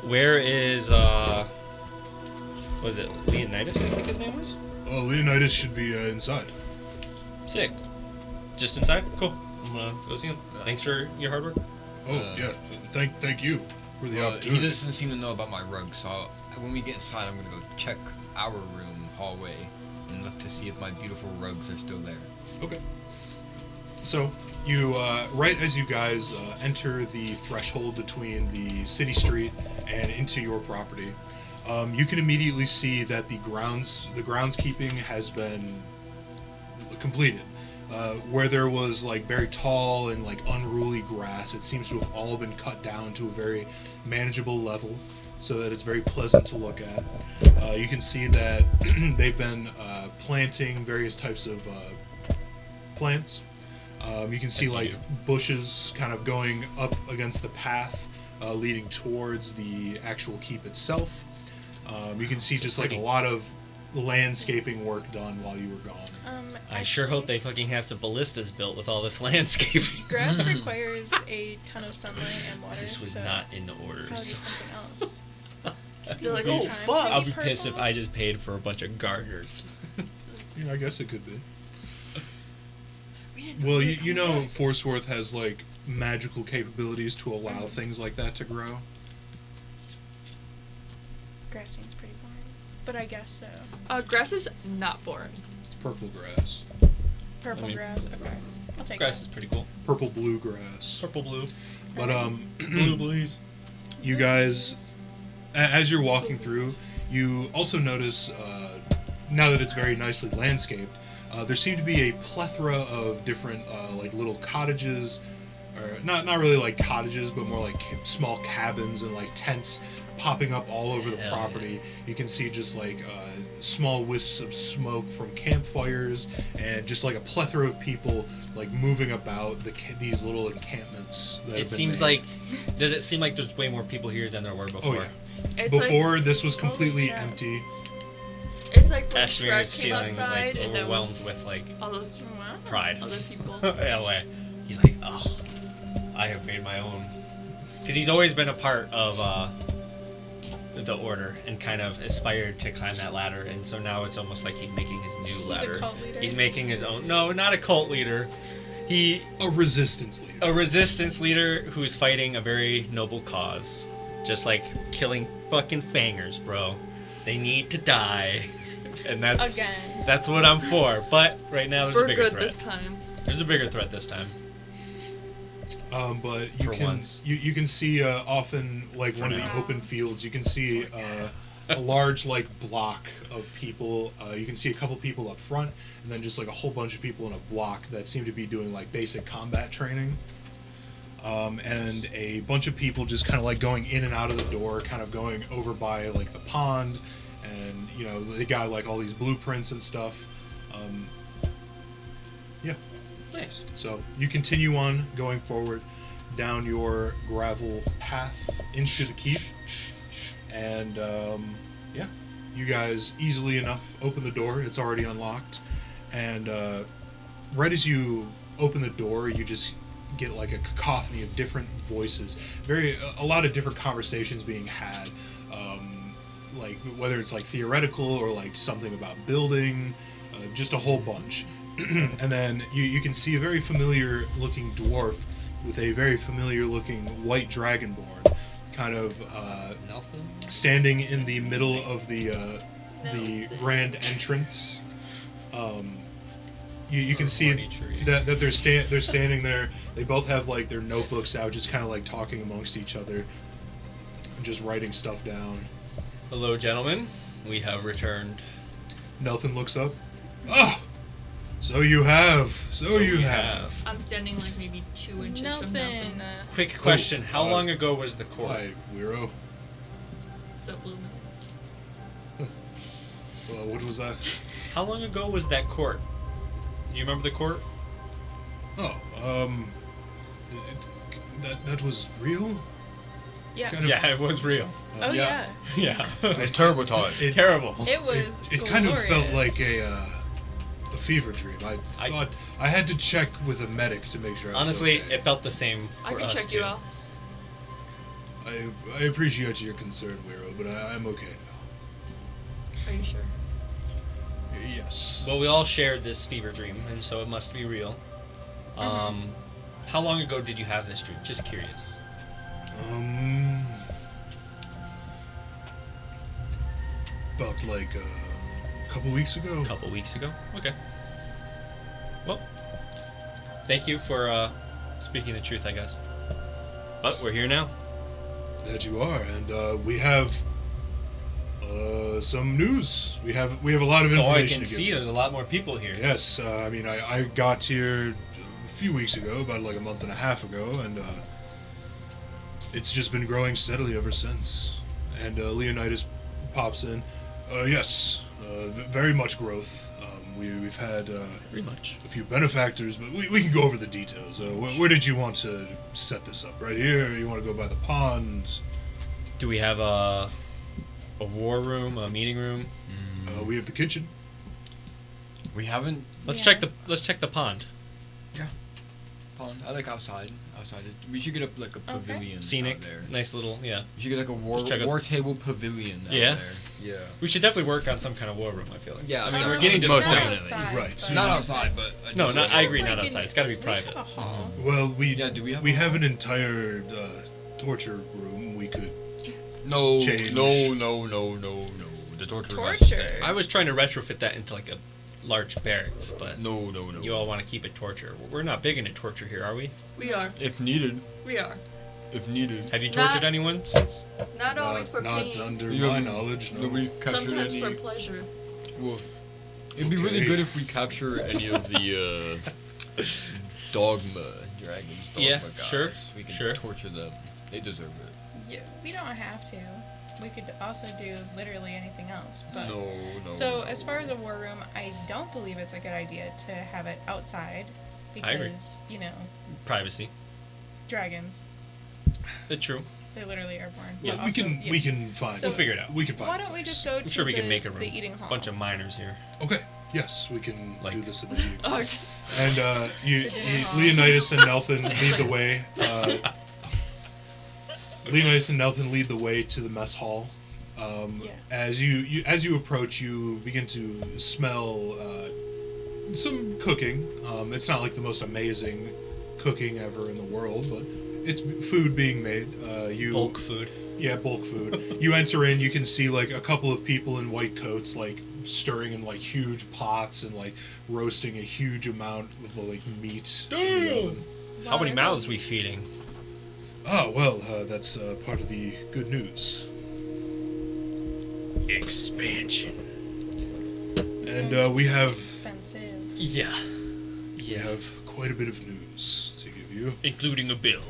D: Where is was it Leonidas? I think his name was.
A: Leonidas should be inside.
D: Sick. Just inside. Cool. I'm gonna go see him. Thanks for your hard work.
A: Oh yeah, thank you for the
C: He
A: opportunity.
C: doesn't seem to know about my rug, so when we get inside, I'm gonna go check our room hallway and look to see if my beautiful rugs are still there.
A: Okay. So you, right as you guys enter the threshold between the city street and into your property, you can immediately see that the groundskeeping has been completed. Where there was like very tall and like unruly grass, it seems to have all been cut down to a very manageable level, so that it's very pleasant to look at. You can see that they've been planting various types of plants. You can see
D: As you
A: like
D: do.
A: bushes kind of going up against the path leading towards the actual keep itself. You can see just like a
D: pretty.
A: lot of landscaping work done while you were gone.
D: I sure hope they fucking have some ballistas built with all this landscaping.
F: Grass requires a ton of sunlight and water,
D: This was
F: so
D: not in the
F: I'll do
D: orders.
F: something else.
E: They're like,
F: Good
E: oh,
F: time to
E: but
D: I'll
F: be
D: be pissed if
F: purple.
D: I just paid for a bunch of gardeners.
A: Yeah, I guess it could be.
E: we didn't
A: Well,
E: really
A: you
E: come
A: know,
E: back.
A: Forceworth has like magical capabilities to allow things like that to grow.
F: Grass seems pretty boring, but I guess so.
E: Grass is not boring.
A: It's purple grass,
F: Purple
D: I mean,
F: grass. Okay, I'll take
D: Grass
F: that.
D: is pretty cool.
A: purple blue grass.
D: Purple blue.
A: But
D: Blue please.
A: you guys, as you're walking through, you also notice, now that it's very nicely landscaped, there seem to be a plethora of different like little cottages, or not really like cottages, but more like small cabins and like tents popping up all over the
D: Hell
A: property. You can see just like small wisps of smoke from campfires, and just like a plethora of people like moving about these little encampments. That have
D: It
A: been
D: seems
A: made.
D: like. Does it seem like there's way more people here than there were before?
A: Oh yeah.
E: It's
A: Before this was completely
F: yeah.
A: empty.
E: it's like when
D: Ashmere
E: Shrek
D: is
E: came
D: feeling
E: outside
D: like
E: and there
D: overwhelmed
E: was
D: with like
E: all those
F: Wow.
D: pride.
E: other people.
D: LA. He's like, oh, I have made my own. Because he's always been a part of the order and kind of aspired to climb that ladder, and so now it's almost like he's making his new
F: He's
D: ladder.
F: a cult leader.
D: He's making his own. No, not a cult leader. He
A: A resistance leader.
D: a resistance leader who's fighting a very noble cause, just like killing fucking fangers, bro. They need to die, and that's
F: Again.
D: that's what I'm for. But right now there's
E: For
D: a bigger
E: good
D: threat.
E: this time.
D: There's a bigger threat this time.
A: But you
D: For
A: can
D: once.
A: you can see often like
D: For
A: one of
D: now.
A: the open fields. You can see a large like block of people. You can see a couple people up front, and then just like a whole bunch of people in a block that seem to be doing like basic combat training. And a bunch of people just kind of like going in and out of the door, kind of going over by like the pond, and you know they got like all these blueprints and stuff. Yeah.
D: Nice.
A: So you continue on going forward down your gravel path into the keep, and yeah, you guys easily enough open the door. It's already unlocked, and right as you open the door, you just get like a cacophony of different voices, a lot of different conversations being had, like whether it's like theoretical or like something about building, just a whole bunch. And then you can see a very familiar looking dwarf with a very familiar looking white dragonborn kind of
D: Nothing.
A: standing in the middle of the grand entrance. You can see
C: Horny tree.
A: that they're standing there. They both have like their notebooks out, just kind of like talking amongst each other and just writing stuff down.
D: Hello, gentlemen. We have returned.
A: Nelson looks up. Oh, so you have. So you
D: we
A: have.
E: I'm standing like maybe 2 inches from
F: Nothing.
E: nothing.
D: Quick question: How long ago was the court?
A: Hi, Wiro.
E: So blue.
A: What was that?
D: How long ago was that court? Do you remember the court?
A: Oh, that was real.
F: Yeah.
A: Kind of-
D: Yeah, it was real.
F: Oh yeah.
D: Yeah.
C: It's terrible time.
A: It,
D: Terrible.
F: It was.
A: It kind of felt
F: glorious.
A: like a fever dream. I thought I had to check with a medic to make sure.
D: Honestly,
A: I was okay.
D: it felt the same
E: I
D: for
E: can
D: us
E: check
D: too.
E: you out.
A: I appreciate your concern, Wiro, but I'm okay now.
E: Are you sure?
A: Yes.
D: Well, we all shared this fever dream, and so it must be real. How long ago did you have this dream? Just curious.
A: About like a couple weeks ago.
D: A couple weeks ago. Okay. Well, thank you for speaking the truth, I guess. But we're here now.
A: That you are, and we have some news. We have a lot of
D: So I
A: information
D: can
A: to
D: see
A: give.
D: there's a lot more people here.
A: Yes, I mean I got here a few weeks ago, about like a month and a half ago, and it's just been growing steadily ever since. And Leonidas pops in. Yes, very much growth. We've had
D: Pretty much.
A: a few benefactors, but we can go over the details. Where did you want to set this up? Right here? Or you want to go by the pond?
D: Do we have a war room, a meeting room?
A: We have the kitchen.
C: We haven't.
D: Let's
F: Yeah.
D: check the pond.
C: Pond. I like outside. We should get up like a pavilion
D: Scenic,
C: out there.
D: nice little, yeah.
C: We should get like a war
D: Just check out-
C: war table pavilion out
D: Yeah?
C: there. Yeah.
D: We should definitely work on some kind of war room, I feel like.
C: Yeah, I mean,
F: Oh,
C: we're getting to
D: most
C: the point.
D: definitely.
F: outside,
A: Right,
F: but-
A: so
C: Not outside, but
D: No, not. I agree.
F: Like
D: Not
F: in-
D: outside. It's got to be
F: we
D: private.
F: have a hall.
A: Well,
C: Yeah, do we have?
A: we
C: a-
A: have an entire torture room. We could.
C: No,
A: change.
C: no. The torture room has to
F: Torture.
C: stay.
D: I was trying to retrofit that into like a large barracks, but
C: No.
D: you all want to keep it torture. We're not big into torture here, are we?
E: We are.
C: If needed.
E: We are.
C: If needed.
D: Have you
E: Not-
D: tortured anyone since?
E: Not always for
A: Not
E: pain.
A: under
C: You
A: my
C: haven't-
A: knowledge. No.
C: Nobody captured
E: Sometimes
C: any.
E: for pleasure.
C: Well, it'd be really
A: Okay.
C: good if we capture any of the dogma dragons. Dogma
D: Yeah,
C: guys.
D: sure,
C: We can
D: sure.
C: torture them. They deserve it.
F: Yeah, we don't have to. We could also do literally anything else. But
C: No.
F: So as far as a war room, I don't believe it's a good idea to have it outside
D: I agree.
F: because
D: Privacy.
F: dragons.
D: It's true.
F: They literally are born.
A: Yeah,
F: But
A: we
F: also-
A: can
F: yeah.
A: we can find.
F: So-
D: We'll figure it out.
A: We can find.
F: Why
A: a
F: don't we
A: place.
F: just go
D: I'm
F: to
D: sure we
F: the,
D: can make a
F: the
D: room.
F: eating hall?
D: Bunch of miners here.
A: Okay. Yes, we can
D: Like-
A: do this in the meeting.
E: Okay.
A: And
F: The dinner hall.
A: Leonidas and Nelthan lead the way. Leonidas and Nelthan lead the way to the mess hall.
F: Yeah.
A: As you approach, you begin to smell some cooking. It's not like the most amazing cooking ever in the world, but it's food being made.
D: Bulk food.
A: Yeah, bulk food. You enter in, you can see like a couple of people in white coats, like stirring in like huge pots and like roasting a huge amount of like meat. in the
D: Damn.
A: oven.
D: How many
F: is
D: mouths
F: it-
D: we feeding?
A: Oh well, that's part of the good news.
D: Expansion.
A: And we have
F: Expensive.
D: Yeah.
A: we
D: Yeah.
A: have quite a bit of news to give you.
D: Including a bill.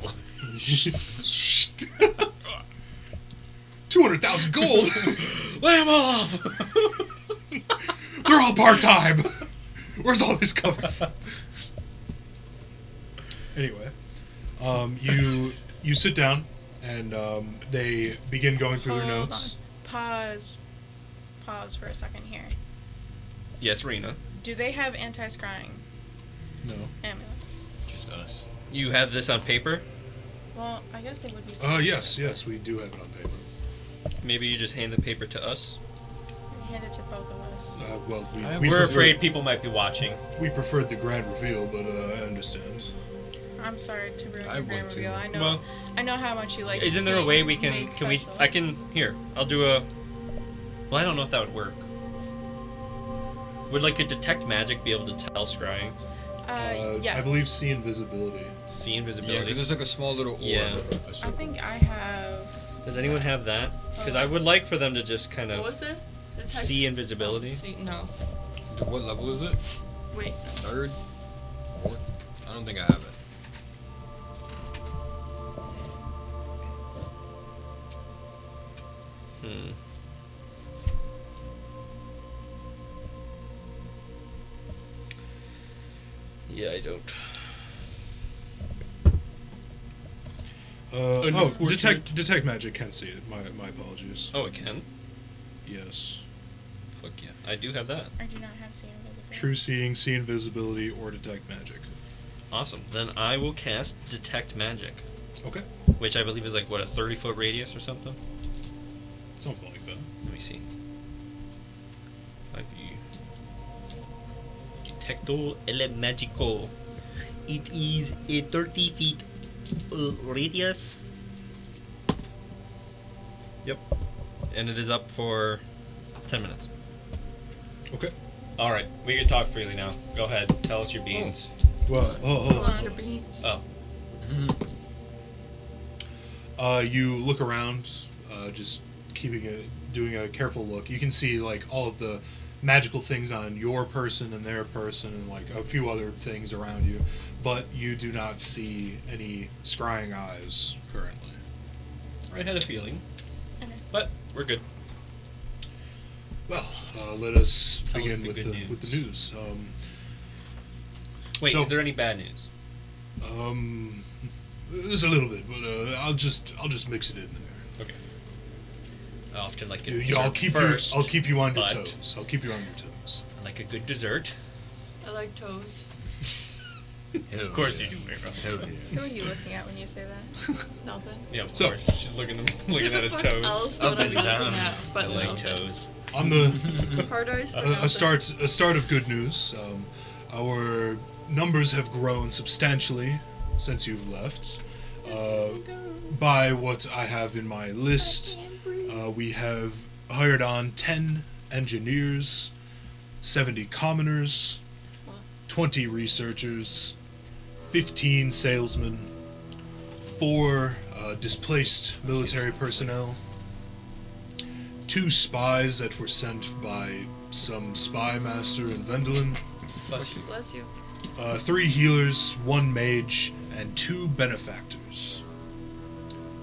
A: 200,000 gold.
D: Lay 'em off!
A: They're all part time. Where's all this coming from? Anyway, you sit down, and they begin going through their
F: Hold
A: notes.
F: on. Pause for a second here.
D: Yes, Rena.
F: Do they have anti-scrying
A: No.
F: amulets?
C: Just us.
D: You have this on paper?
F: Well, I guess they would be.
A: Yes, we do have it on paper.
D: Maybe you just hand the paper to us?
F: Hand it to both of us.
A: Well,
C: We
D: We're
A: prefer-
D: afraid people might be watching.
A: We preferred the grand reveal, but I understand.
F: I'm sorry to ruin
C: I
F: your
C: would
F: grand
C: too.
F: reveal. I know.
D: Well,
F: I know how much you like.
D: Isn't there a
F: being
D: way we can?
F: made
D: Can we?
F: special.
D: I can. Here, I'll do a. Well, I don't know if that would work. Would like a detect magic be able to tell scrying?
F: Yes.
A: I believe see invisibility.
D: See
C: Yeah,
D: invisibility.
C: because it's like a small little orb.
D: Yeah.
C: A
F: I
C: circle.
F: think I have.
D: Does anyone have that? Because I would like for them to just kind
E: What
D: of
E: was it? Detect-
D: see invisibility.
E: See, no.
C: What level is it?
E: Wait.
C: Third? Fourth? I don't think I have it.
D: Hmm. Yeah, I don't.
A: Detect magic can see it. My apologies.
D: Oh, it can.
A: Yes.
D: Fuck yeah, I do have that.
F: I do not have see invisibility.
A: True seeing, see invisibility, or detect magic.
D: Awesome. Then I will cast detect magic,
A: Okay.
D: which I believe is like what, a 30-foot radius or something.
A: Something like that.
D: Let me see. Might be Detecto ele magico. It is a 30 feet radius. Yep. And it is up for 10 minutes.
A: Okay.
D: All right, we can talk freely now. Go ahead, tell us your beans.
A: Well, hold on.
E: Lots of beans.
D: Oh,
A: You look around, just doing a careful look. You can see like all of the magical things on your person and their person, and like a few other things around you, but you do not see any scrying eyes currently.
D: I had a feeling,
F: Okay.
D: but we're good.
A: Well, let us
D: Tell us
A: begin
D: the
A: with
D: good
A: the
D: news.
A: with the news.
D: Wait,
A: So-
D: is there any bad news?
A: There's a little bit, but I'll just mix it in there.
D: Okay. I often like
A: You,
D: it
A: I'll
D: served
A: keep
D: first.
A: you. I'll keep you on your
D: but
A: toes. I'll keep you on your toes.
D: I like a good dessert.
E: I like toes.
D: Of course you do, Mira.
C: Hell yeah.
F: Who are you looking at when you say that?
E: Nothing.
D: Yeah, of
A: So-
D: course. She's looking at his
E: What
D: toes.
E: else
C: Up
E: would I
C: and
E: be looking
C: down.
E: at?
D: I
E: But
D: like
E: nothing.
D: toes.
A: On the
E: Hard eyes for
A: a
E: nothing.
A: start of good news. Our numbers have grown substantially since you've left. By what I have in my list, we have hired on 10 engineers, 70 commoners, 20 researchers, 15 salesmen, 4 displaced military personnel, 2 spies that were sent by some spy master in Vendelin,
D: Bless you.
E: Bless you.
A: 3 healers, 1 mage, and 2 benefactors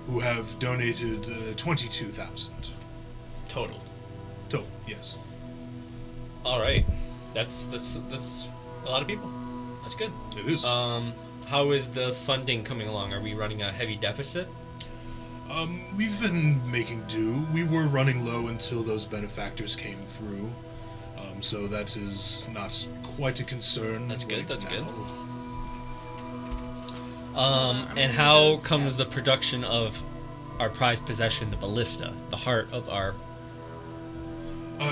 A: who have donated 22,000
D: Total.
A: total. Yes.
D: All right. That's a lot of people. That's good.
A: It is.
D: How is the funding coming along? Are we running a heavy deficit?
A: We've been making do. We were running low until those benefactors came through. So that is not quite a concern.
D: That's good,
A: right
D: that's good.
A: now.
D: And how comes the production of our prized possession, the ballista, the heart of our...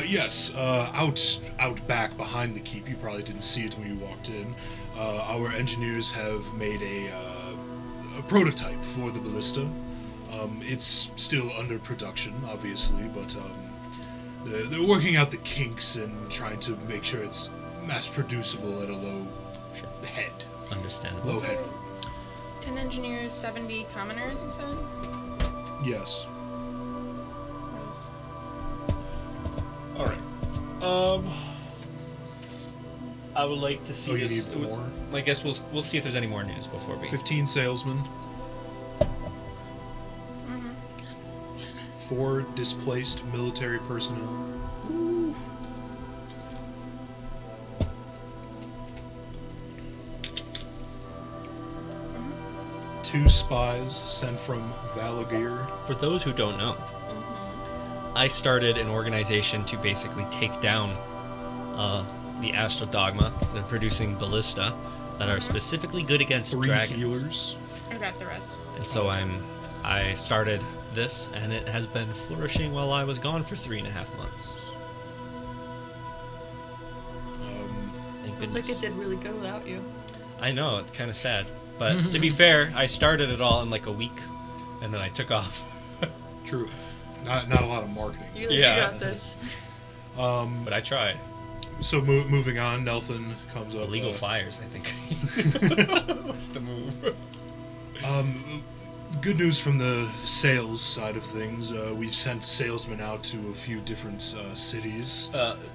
A: Yes, out back behind the keep. You probably didn't see it when you walked in. Our engineers have made a prototype for the ballista. It's still under production, obviously, but they're working out the kinks and trying to make sure it's mass producible at a low head,
D: Understandable.
A: low head.
F: 10 engineers, 70 commoners, you said?
A: Yes.
F: Nice.
D: All right. I would like to see
A: Oh, you
D: this.
A: need more?
D: I guess we'll see if there's any more news before we.
A: 15 salesmen. 4 displaced military personnel. 2 spies sent from Valagir.
D: For those who don't know, I started an organization to basically take down the Astral Dogma. They're producing ballista that are specifically good against
A: 3
D: dragons.
A: healers.
F: I got the rest.
D: And so I started this, and it has been flourishing while I was gone for 3.5 months. Thank
E: Looks like
D: goodness.
E: it did really good without you.
D: I know, it's kind of sad. But to be fair, I started it all in like a week, and then I took off.
A: True. Not a lot of marketing.
E: You
D: Yeah.
E: got this.
D: But I tried.
A: So moving on, Nelthan comes up.
D: Illegal fires, I think. What's the move?
A: Good news from the sales side of things. We've sent salesmen out to a few different cities.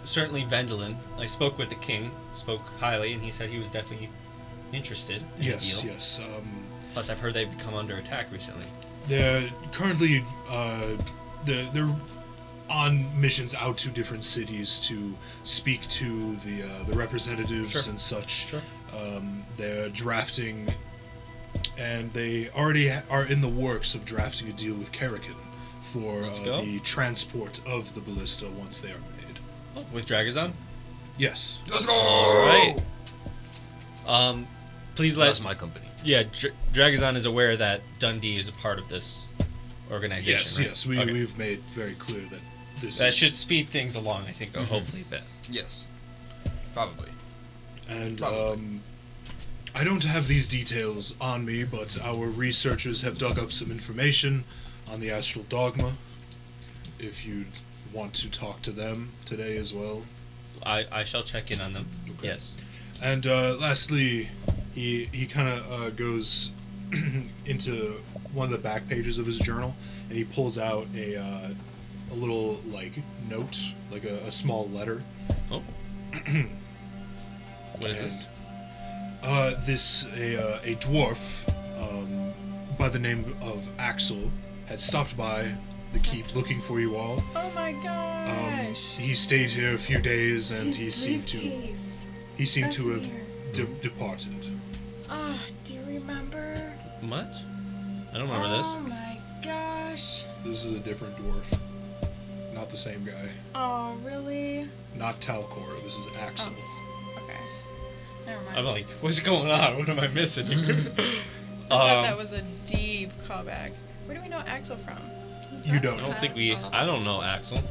D: Certainly Vendelin. I spoke with the king, spoke highly, and he said he was definitely interested in
A: Yes,
D: the deal.
A: yes.
D: Plus, I've heard they've come under attack recently.
A: They're currently they're on missions out to different cities to speak to the representatives
D: Sure.
A: and such.
D: Sure.
A: They're drafting, and they already are in the works of drafting a deal with Karakin for
D: Let's go.
A: the transport of the ballista once they are made.
D: Oh, with Dragazon?
A: Yes.
C: Let's go!
D: All right. Please let...
C: That's my company.
D: Yeah, Dragazon is aware that Dundee is a part of this organization,
A: Yes,
D: right?
A: yes.
D: Okay.
A: We've made very clear that this
D: That
A: is...
D: should speed things along, I think, hopefully a bit.
C: Yes. Probably.
A: And
C: Probably.
A: I don't have these details on me, but our researchers have dug up some information on the Astral Dogma. If you'd want to talk to them today as well.
D: I shall check in on them.
A: Okay.
D: Yes.
A: And lastly, he kind of goes into one of the back pages of his journal, and he pulls out a little like note, like a small letter.
D: Oh. What is this?
A: A dwarf by the name of Axel had stopped by the keep looking for you all.
F: Oh my gosh.
A: He stayed here a few days, and he
F: His
A: seemed
F: briefcase.
A: to have
F: Fascinating.
A: departed.
F: Ah, do you remember?
D: What? I don't remember this.
F: Oh my gosh.
A: This is a different dwarf, not the same guy.
F: Oh, really?
A: Not Talcor. This is Axel.
F: Okay. Never mind.
D: I'm like, what's going on? What am I missing here?
B: I thought that was a deep callback. Where do we know Axel from?
A: You don't.
D: I don't think we. I don't know Axel.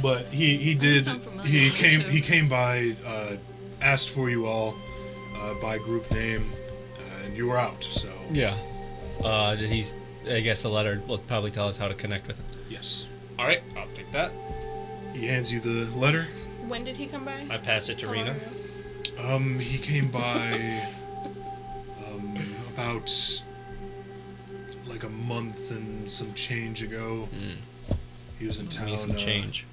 A: But he did.
E: sound familiar,
A: He
E: too.
A: came by, asked for you all by group name, and you were out. So
D: Yeah. Did he? I guess the letter will probably tell us how to connect with him.
A: yes,
D: All right, I'll take that.
A: he hands you the letter.
B: When did he come by?
D: I pass it to
B: How
D: Rena.
B: are you?
A: He came by about like a month and some change ago. He was in
D: Give
A: town.
D: me some change.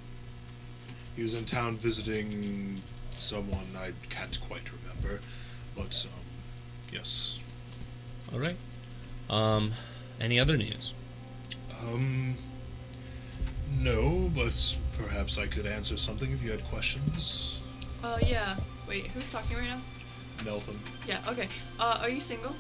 A: He was in town visiting someone I can't quite remember, but yes.
D: All right. Any other news?
A: No, but perhaps I could answer something if you had questions.
E: Yeah. Wait, who's talking right now?
A: Neltham.
E: Yeah, okay. Are you single?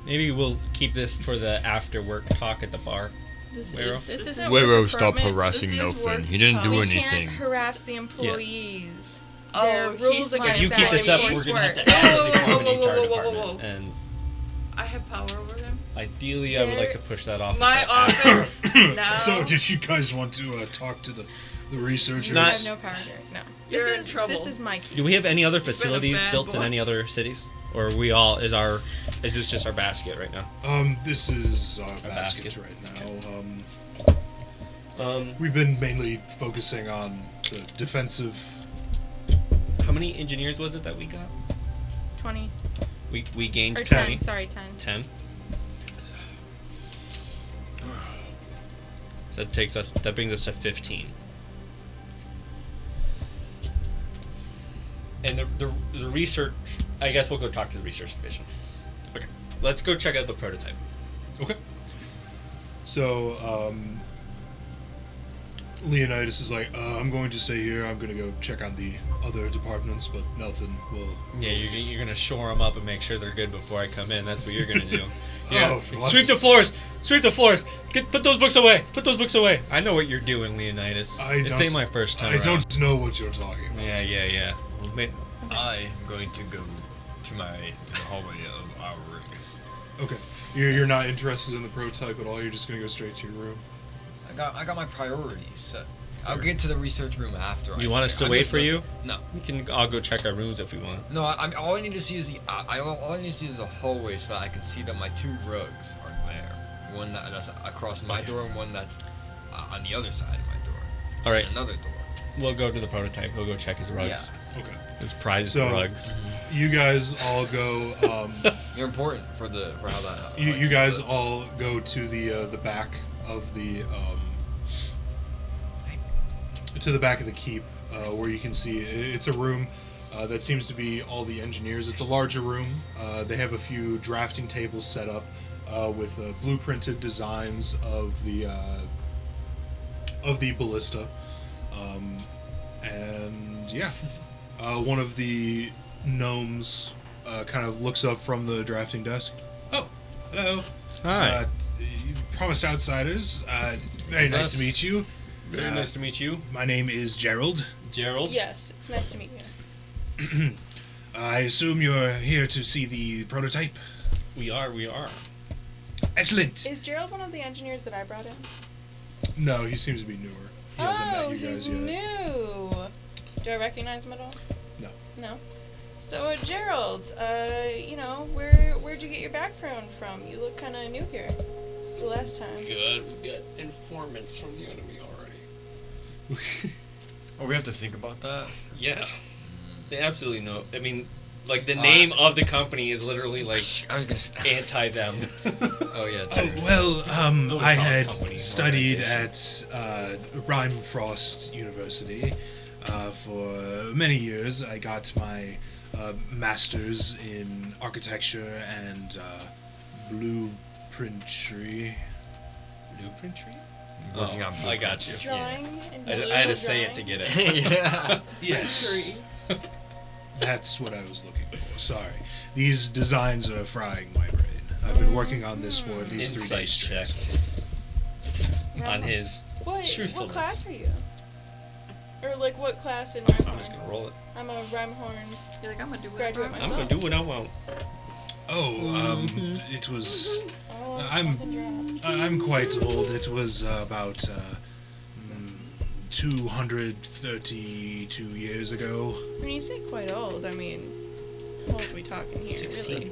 D: Maybe we'll keep this for the after work talk at the bar.
E: This
D: Wero?
B: This isn't
C: Wero,
B: work
C: stop
B: appointment.
C: harassing
E: This is
C: Nelfin.
E: work-
C: He didn't do
B: We
C: anything.
B: can't harass the employees.
E: Oh,
B: There are rules
E: he's my
B: against
D: If you
B: that
D: keep this up,
B: in
D: we're gonna have to
B: work.
D: actually
E: Whoa,
D: form an
E: whoa,
D: HR
E: whoa, whoa, whoa,
D: department,
E: whoa.
D: and
E: I have power over him.
D: ideally, I would like to push that off.
E: My
D: until after.
E: office now.
A: So, did you guys want to talk to the researchers?
B: I
D: Not-
B: have no power here. No.
E: You're
B: this
E: in
B: is
E: trouble.
B: This is my key.
D: Do we have any other facilities
E: bad
D: built in
E: boy.
D: any other cities, or are we all is this just our basket right now?
A: This is our
D: basket.
A: basket right now.
D: Okay.
A: We've been mainly focusing on the defensive.
D: How many engineers was it that we got?
B: 20
D: We gained
B: or
D: 20.
B: 10. Sorry, 10.
D: 10. So that brings us to 15. And the research, I guess we'll go talk to the research division. Okay, let's go check out the prototype.
A: Okay. So, Leonidas is like, I'm going to stay here. I'm going to go check on the other departments, but Nelson will.
D: Yeah, you're gonna shore them up and make sure they're good before I come in. That's what you're gonna do.
A: Oh, what?
D: Sweep the floors. Sweep the floors. Put those books away. Put those books away. I know what you're doing, Leonidas. This ain't my first time.
A: I
D: around.
A: don't know what you're talking about.
D: Yeah. Wait,
C: I'm going to go to the hallway of our room.
A: Okay. You're not interested in the prototype at all. You're just going to go straight to your room.
C: I got my priorities set. I'll get to the research room after.
D: you want us to wait for you?
C: No.
D: We can all go check our rooms if we want.
C: No, all I need to see is all I need to see is the hallway so that I can see that my two rugs are there. One that's across my door and one that's on the other side of my door.
D: All right,
C: Another door.
D: we'll go to the prototype. We'll go check his rugs.
A: Okay.
D: His prized
A: So-
D: rugs.
A: You guys all go.
C: They're important for how that.
A: You guys all go to the back of the keep, where you can see it's a room that seems to be all the engineers. It's a larger room. They have a few drafting tables set up with blueprinted designs of the ballista, and yeah, one of the gnomes kind of looks up from the drafting desk. Oh, hello.
D: Hi.
A: You promised outsiders. Very
D: Is
A: nice
D: that-
A: to meet you.
D: Very nice to meet you,
A: My name is Gerald.
D: Gerald.
B: Yes, it's nice to meet you.
A: I assume you're here to see the prototype.
D: We are.
A: Excellent.
B: Is Gerald one of the engineers that I brought in?
A: No, he seems to be newer. He hasn't met you guys
B: he's
A: yet.
B: new. Do I recognize him at all?
A: No.
B: No. So, Gerald, where'd you get your background from? You look kind of new here. It's the last time.
D: Good. We got informants from the enemy already.
C: Oh, we have to think about that.
D: Yeah. They absolutely know. I mean, like the name of the company is literally like
C: I was gonna say.
D: anti them.
C: Oh yeah.
A: Oh,
C: True.
A: well,
D: Those
A: I
D: are
A: had
D: companies,
A: studied at Rhymefrost University for many years. I got my master's in architecture and blueprint tree.
D: Blueprint tree?
C: Working on
D: I got you.
B: Drawing and
D: I had to say it to get it.
C: Yeah.
A: Yes,
B: Tree.
A: that's what I was looking for. Sorry. These designs are frying my brain. I've been working on this for at least 3
D: Insight
A: days
D: check
A: straight.
D: on his
B: What
D: truthfulness.
B: class are you? Or like what class in
D: I'm
B: Rhyme
D: just
B: Horn?
D: gonna roll it.
B: I'm a Rhyme Horn
E: You're like, I'm gonna do what
B: graduate
E: I
D: I'm
B: myself.
D: gonna do what I want.
A: Oh, it was...
B: Oh,
A: I'm-
B: something dropped.
A: I'm quite old. It was about 232 years ago.
B: When you say quite old, I mean, how old are we talking here?
D: 16.
B: Really?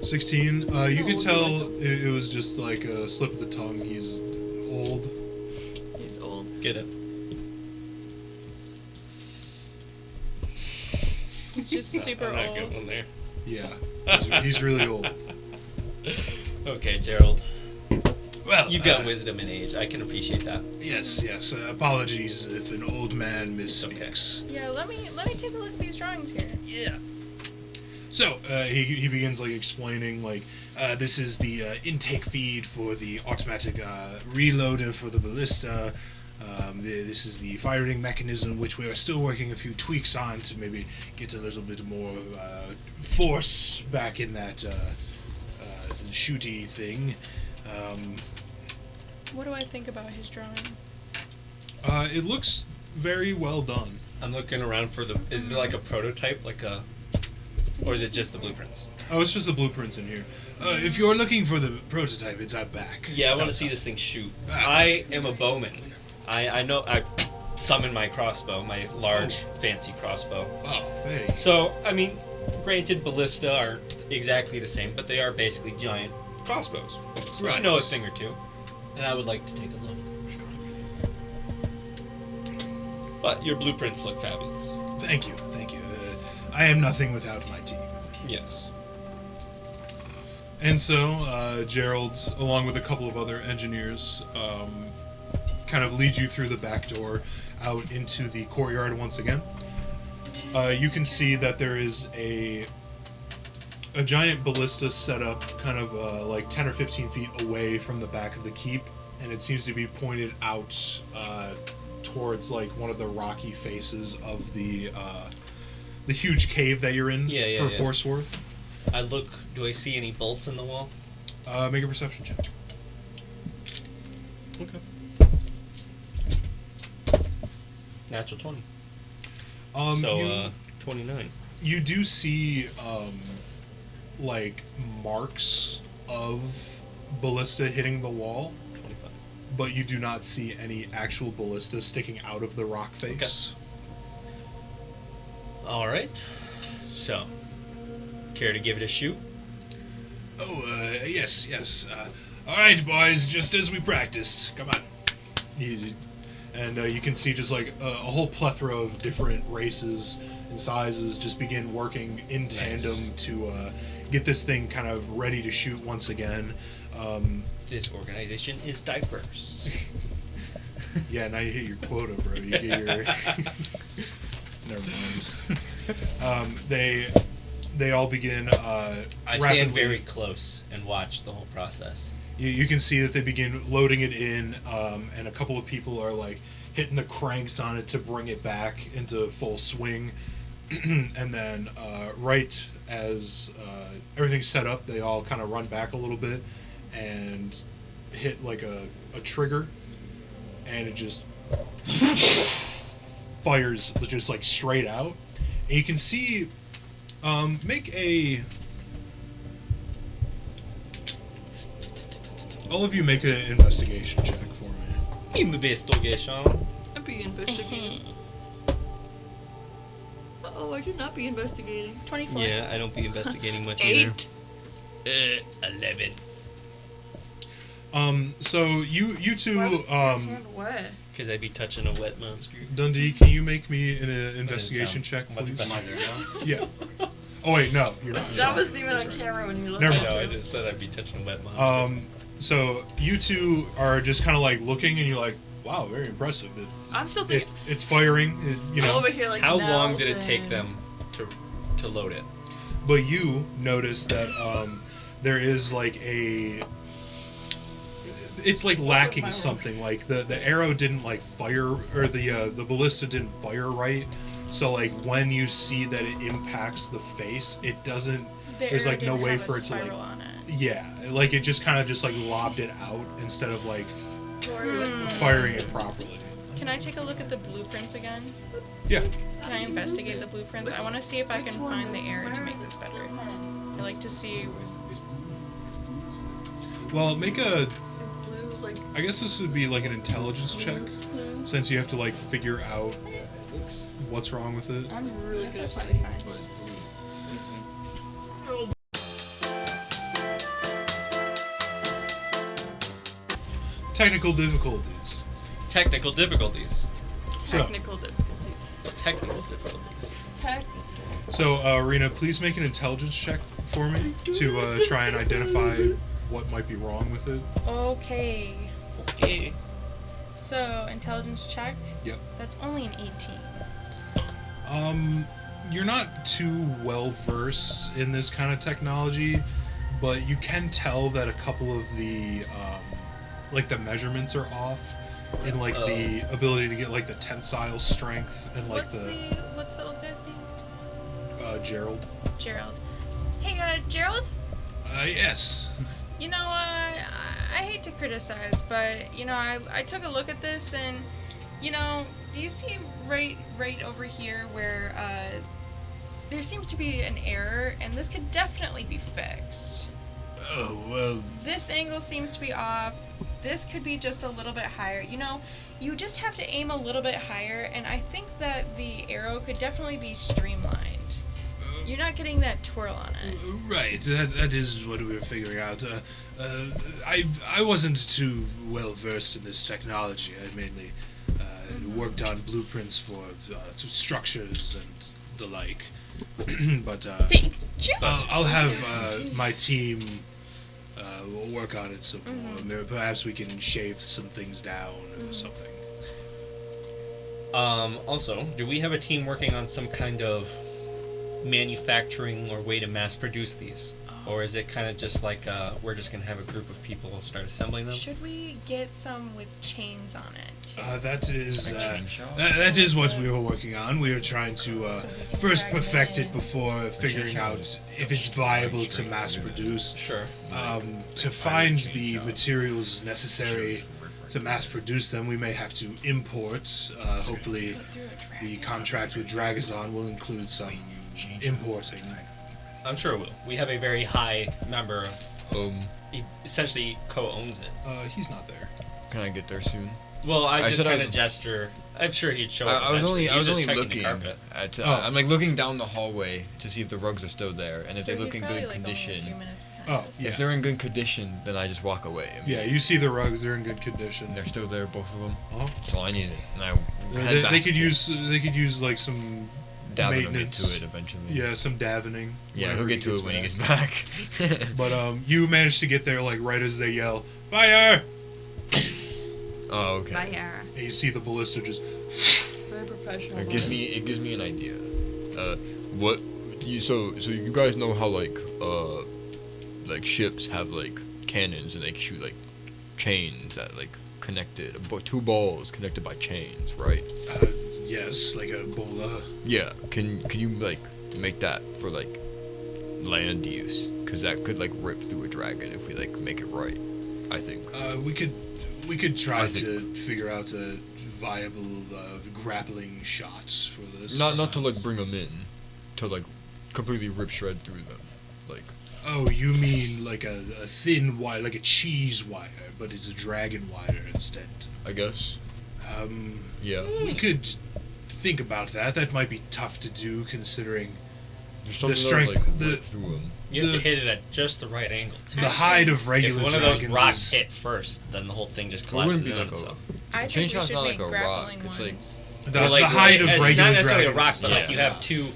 A: 16. You could tell it was just like a slip of the tongue. He's old.
E: He's old.
D: Get it.
B: He's just super
D: I'm not good
B: old.
D: one there.
A: Yeah, he's really old.
D: Okay, Gerald.
A: Well,
D: You've got wisdom and age. I can appreciate that.
A: Yes, yes. Apologies if an old man misspeaks.
B: Yeah, let me take a look at these drawings here.
A: Yeah. So he begins like explaining like this is the intake feed for the automatic reloader for the ballista. This is the firing mechanism, which we are still working a few tweaks on to maybe get a little bit more force back in that shooty thing.
B: What do I think about his drawing?
A: It looks very well done.
D: I'm looking around for the. Is there like a prototype, or is it just the blueprints?
A: Oh, it's just the blueprints in here. If you're looking for the prototype, it's out back.
D: Yeah, I
A: It's
D: want to see
A: outside.
D: this thing shoot.
A: Ah.
D: I am a bowman. I know. I summon my crossbow, my large, fancy crossbow.
A: Wow, very.
D: So, I mean, granted, ballista aren't exactly the same, but they are basically giant crossbows. So I
A: Right.
D: know a thing or two, and I would like to take a look. But your blueprints look fabulous.
A: Thank you, thank you. I am nothing without my team.
D: Yes.
A: And so, Gerald, along with a couple of other engineers, kind of lead you through the back door out into the courtyard once again. You can see that there is a giant ballista set up kind of like 10 or 15 feet away from the back of the keep, and it seems to be pointed out towards like one of the rocky faces of the huge cave that you're in
D: Yeah,
A: for
D: yeah.
A: Forceworth.
D: I look. Do I see any bolts in the wall?
A: Make a perception check.
D: Okay. Natural 20. So, 29.
A: You do see like marks of ballista hitting the wall,
D: 25.
A: but you do not see any actual ballista sticking out of the rock face.
D: All right. So, care to give it a shoot?
A: Oh, yes, yes. All right, boys, just as we practiced. Come on. And you can see just like a whole plethora of different races and sizes just begin working in tandem
D: Nice.
A: to get this thing kind of ready to shoot once again.
D: This organization is diverse.
A: Yeah, now you hit your quota, bro. You get your. Never mind. They all begin.
D: I stand
A: rapidly-
D: very close and watch the whole process.
A: You can see that they begin loading it in, and a couple of people are like hitting the cranks on it to bring it back into full swing. And then, right as everything's set up, they all kind of run back a little bit and hit like a trigger, and it just fires just like straight out. And you can see, make a. All of you make an investigation check for me.
D: Investigation.
E: I'd be investigating. Oh, I should not be investigating.
B: 24.
D: Yeah, I don't be investigating much
E: 8.
D: either. 11.
A: So you two,
E: Why was your hand wet?
D: Because I'd be touching a wet monster.
A: Dundee, can you make me an investigation check,
D: What's
A: please?
D: behind
A: Yeah. Oh wait, no, you're not.
E: That
A: Sorry.
E: wasn't even on
A: That's right.
E: camera when you looked
A: Never
D: I
E: at
D: know, I
E: it.
D: just said I'd be touching a wet monster.
A: So you two are just kind of like looking, and you're like, "Wow, very impressive."
E: I'm still thinking.
A: It's firing, you
E: I'm
A: know.
E: over here like.
D: How
E: no,
D: long did it take
E: then.
D: them to load it?
A: But you notice that there is like a. It's like lacking something. Like the arrow didn't like fire, or the ballista didn't fire right. So like when you see that it impacts the face, it doesn't. There's like no way for it to like.
B: On it.
A: Yeah, like it just kind of just like lobbed it out instead of like firing it properly.
B: Can I take a look at the blueprints again?
A: Yeah.
B: Can I investigate the blueprints? I want to see if I can find the error to make this better. I like to see.
A: Well, make a.
E: It's blue, like.
A: I guess this would be like an intelligence check, since you have to like figure out what's wrong with it.
E: I'm really good at
B: That's
E: finding.
B: fine.
A: Technical difficulties.
D: Technical difficulties.
A: So,
E: Technical difficulties.
D: Technical difficulties.
A: so Rena, please make an intelligence check for me to try and identify what might be wrong with it.
B: Okay.
D: Okay.
B: So, intelligence check.
A: Yep.
B: That's only an 18.
A: You're not too well versed in this kind of technology, but you can tell that a couple of the like the measurements are off in like the ability to get like the tensile strength and like
B: What's the old guy's name?
A: Gerald.
B: Gerald. Hey, Gerald?
A: Yes.
B: You know, I hate to criticize, but, you know, I took a look at this and, you know, do you see right over here where there seems to be an error, and this could definitely be fixed.
A: Oh, well.
B: This angle seems to be off. This could be just a little bit higher. You know, you just have to aim a little bit higher, and I think that the arrow could definitely be streamlined. You're not getting that twirl on it.
A: Right, that is what we were figuring out. I wasn't too well versed in this technology. I mainly worked on blueprints for structures and the like. But I'll have my team work on it some more. Maybe perhaps we can shave some things down or something.
D: Also, do we have a team working on some kind of manufacturing or way to mass produce these? Or is it kind of just like we're just going to have a group of people start assembling them?
B: Should we get some with chains on it, too?
A: That is what we were working on. We were trying to first perfect it before figuring out if it's viable to mass produce.
D: Sure.
A: To find the materials necessary to mass produce them, we may have to import. Hopefully, the contract with Dragazon will include some importing.
D: I'm sure it will. We have a very high member of, he essentially co-owns it.
A: He's not there.
C: Can I get there soon?
D: Well, I just
C: said
D: kind
C: I
D: of
C: was-
D: gesture. I'm sure he'd show up.
C: I was
D: eventually.
C: only
D: He's just checking
C: looking
D: the carpet.
C: at.
A: Oh.
C: I'm like looking down the hallway to see if the rugs are still there, and if
B: So
C: they look
B: he's
C: in
B: probably,
C: good
B: like, only a few
C: condition.
B: minutes behind
A: Oh,
B: us.
A: yeah.
C: If they're in good condition, then I just walk away.
A: Yeah, you see the rugs; they're in good condition.
C: And they're still there, both of them.
A: Uh-huh.
C: That's all I needed, and I
A: They,
C: head back
A: they could
C: to
A: use like some
C: Davin will get
A: maintenance.
C: to it eventually.
A: Yeah, some davening.
C: Yeah,
A: whenever
C: he'll get to it when he gets back.
A: But you managed to get there like right as they yell fire,
C: Oh, okay.
E: Fire.
A: and you see the ballista just.
E: Very professional.
C: It gives me an idea. What you so you guys know how like ships have like cannons and they shoot like chains that like connected, two balls connected by chains, right?
A: Yes, like a bola.
C: Yeah. Can you like make that for like land use? Cause that could like rip through a dragon if we like make it right. I think.
A: We could try
C: I think-
A: to figure out a viable grappling shot for this.
C: Not to like bring them in, to like completely rip shred through them, like.
A: Oh, you mean like a thin wire, like a cheese wire, but it's a dragon wire instead.
C: I guess. Yeah.
A: We could think about that. That might be tough to do considering
C: There's
A: the
C: something that'll,
A: strength,
C: like, rip through them.
D: You have
A: The-
D: to hit it at just the right angle, too.
A: the hide of regular
D: If one of those
A: dragons
D: rocks
A: is
D: hit first, then the whole thing just
C: It wouldn't
D: collapses
C: be
D: in on
C: like
D: itself.
B: I
C: Chain
B: think we
C: shot's
B: should
C: not
B: make
C: like a rock,
B: grappling
C: it's
B: ones.
A: the
D: Or, like,
A: hide of
D: as-
A: regular
D: not necessarily
A: dragons.
D: a rock,
A: is
D: but like
A: tough.
D: you have two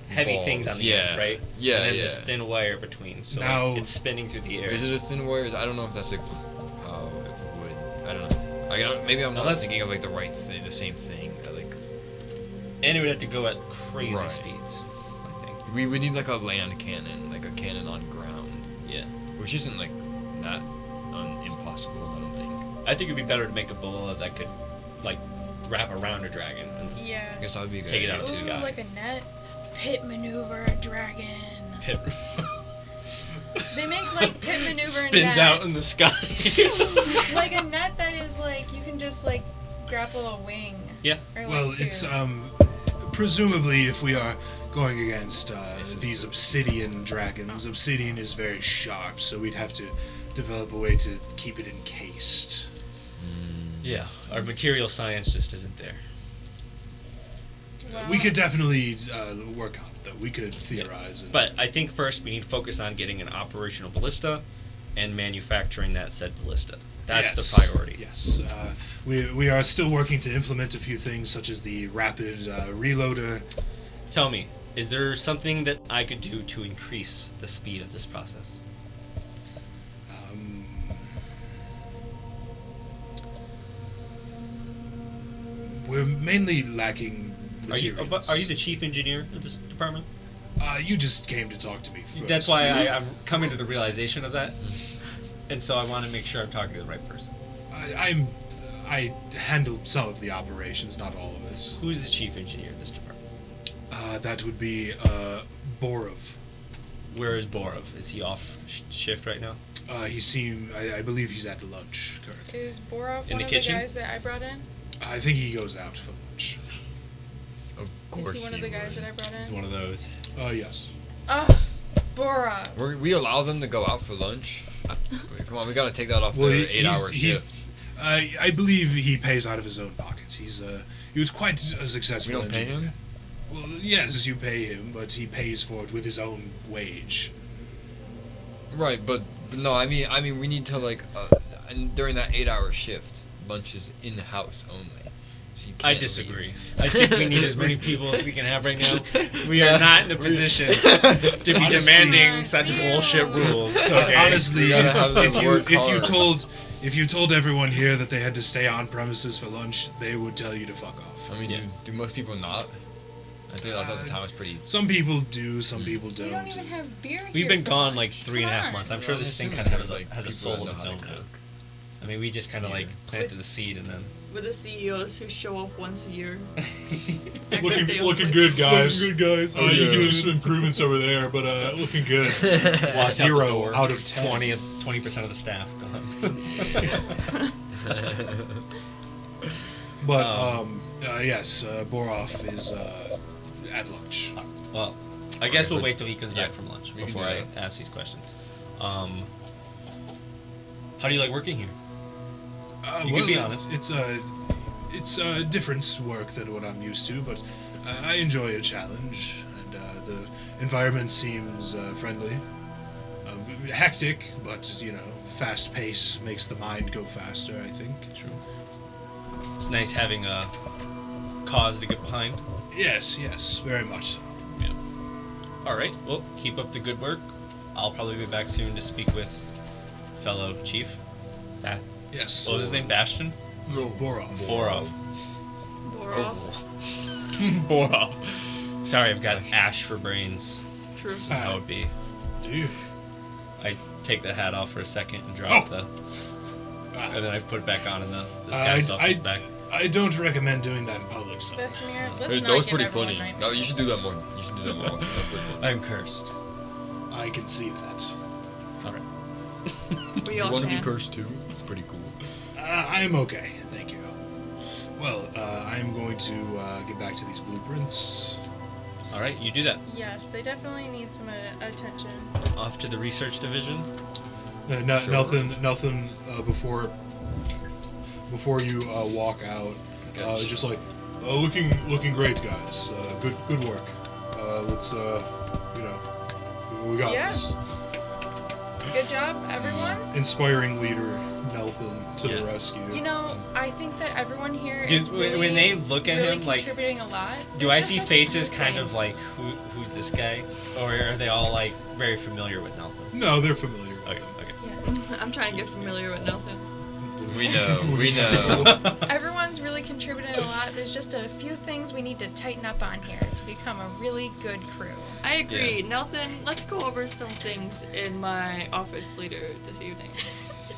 D: heavy
C: Balls,
D: things on the
C: yeah.
D: end, right?
C: Yeah,
D: And then
C: yeah.
D: this thin wire between, so
A: Now-
D: like, it's spinning through the air.
C: Is it a thin wire? I don't know if that's like how it would. I don't know. Maybe I'm not
D: Unless-
C: thinking of like the right thing, the same thing. Like
D: And it would have to go at crazy
C: Right.
D: speeds, I think.
C: we would need like a land cannon, like a cannon on ground.
D: Yeah.
C: which isn't like that impossible. I don't think.
D: I think it'd be better to make a bola that could, like, wrap around a dragon. And
F: Yeah.
C: I guess that would be a good
D: Take it
C: idea,
D: out to
C: too.
D: the sky.
F: Like a net. Pit maneuver a dragon.
D: pit
F: They make like pit maneuver
D: spins
F: nets.
D: out in the sky.
F: Like a net that is like you can just like grapple a wing.
D: Yeah.
F: Or, like,
A: Well,
F: two.
A: it's presumably if we are going against these obsidian dragons, obsidian is very sharp, so we'd have to develop a way to keep it encased.
D: Yeah. Our material science just isn't there.
F: Well,
A: We could definitely work on it, though. We could theorize. And,
D: But I think first we need to focus on getting an operational ballista and manufacturing that said ballista. That's
A: yes,
D: the priority.
A: Yes. We are still working to implement a few things, such as the rapid reloader.
D: Tell me, is there something that I could do to increase the speed of this process?
A: We're mainly lacking
D: Are you
A: materials.
D: the chief engineer of this department?
A: You just came to talk to me first.
D: That's why I'm coming to the realization of that. And so I want to make sure I'm talking to the right person.
A: I handle some of the operations, not all of it.
D: Who's the chief engineer of this department?
A: That would be Borov.
D: Where is Borov? Is he off shift right now?
A: I believe he's at lunch currently.
F: is Borov
D: In
F: one
D: the
F: of
D: kitchen?
F: the guys that I brought in?
A: I think he goes out for lunch.
C: Of course.
F: Is he one of the guys
C: would.
F: that I brought in?
D: He's one of those.
A: Yes.
F: Oh, Borov.
C: We allow them to go out for lunch. Come on, we gotta take that off
A: Well,
C: the 8-hour
A: he's-
C: shift.
A: I believe he pays out of his own pockets. He was quite a successful
C: We don't pay
A: engineer.
C: him?
A: Well, yes, you pay him, but he pays for it with his own wage.
C: Right, but no, I mean, we need to like, and during that 8-hour shift, lunch is in the house only. So you
D: I
C: can't
D: disagree.
C: leave.
D: I think we need as many people as we can have right now. We are not in a position to be
A: Honestly-
D: demanding such bullshit rules. Okay?
A: Honestly,
C: We gotta have them work hard.
A: if you told everyone here that they had to stay on premises for lunch, they would tell you to fuck off.
C: I mean,
D: Yeah.
C: do most people not? I thought the time was pretty.
A: Some people do, some people
F: We
A: don't.
F: don't even have beer here.
D: We've been
F: for
D: gone like
F: lunch.
D: 3.5
F: Come on.
D: months. I'm sure
C: Well,
D: this thing
C: assuming
D: kind of
C: there's,
D: has a
C: people
D: soul
C: that
D: of its
C: know how
D: own
C: to
D: now.
C: cook.
D: I mean, we just kind of like planted the seed and then.
E: With the CEOs who show up once a year.
A: Looking
E: They
A: looking
E: always-
A: good, guys.
C: Looking good, guys.
A: You
C: Yeah.
A: can do some improvements over there, but looking good.
D: Walked out the
A: 0
D: door,
A: out of 10.
D: 20% of the staff gone.
A: But yes, Borov is at lunch.
D: Well, I guess we'll
C: but-
D: wait till he comes
C: yeah,
D: back from lunch
C: we can
D: before
C: do
D: I
C: that.
D: ask these questions. How do you like working here? You can be honest.
A: It's different work than what I'm used to, but I enjoy a challenge, and the environment seems friendly. Hectic, but fast pace makes the mind go faster, I think.
D: True. It's nice having a cause to get behind.
A: Yes, very much so.
D: Yeah. All right. Well, keep up the good work. I'll probably be back soon to speak with fellow chief.
A: Yes.
D: What was his name? Bastion?
A: No, Borov.
D: Borov.
E: Borov.
D: Borov. Sorry, I've got ash for brains.
E: True.
D: This is how it be.
A: Do you?
D: I take the hat off for a second and drop
A: Oh.
D: the,
A: Ah.
D: and then I put it back on, and the disguise stuff is back.
A: I don't recommend doing that in public, so.
F: Vesemir, let's
C: Hey,
F: not
C: that was
F: give
C: pretty
F: everyone
C: funny.
F: nightmares.
C: No, you should do that more. You should do that more. That was pretty funny.
D: I'm cursed.
A: I can see that.
D: All right.
E: We
C: You
E: all
C: want to be
E: can.
C: cursed too? It's pretty cool.
A: I'm okay, thank you. Well, I'm going to get back to these blueprints.
D: All right, you do that.
F: Yes, they definitely need some attention.
D: Off to the research division.
C: Sure.
A: Nothing before you walk out.
C: Okay.
A: Just like looking great, guys. Good work. Let's we got
F: Yeah.
A: this.
F: Good job, everyone.
A: Inspiring leader Nelthan to
D: Yeah.
A: the rescue.
F: I think that everyone here
D: Dude,
F: is
D: when
F: really,
D: they look at
F: really
D: him, like,
F: contributing a lot.
D: Do
F: There's
D: I
F: just
D: see
F: a few
D: faces kind of like
F: things.
D: who's this guy, or are they all like very familiar with Nelson?
A: No, they're familiar. With
D: Okay,
A: him.
D: okay.
F: Yeah.
E: I'm trying to get familiar with Nelson.
C: We know. We know.
F: Everyone's Nelthen's really contributed a lot. There's just a few things we need to tighten up on here to become a really good crew.
E: I agree. Nelson, let's go over some things in my office later this evening.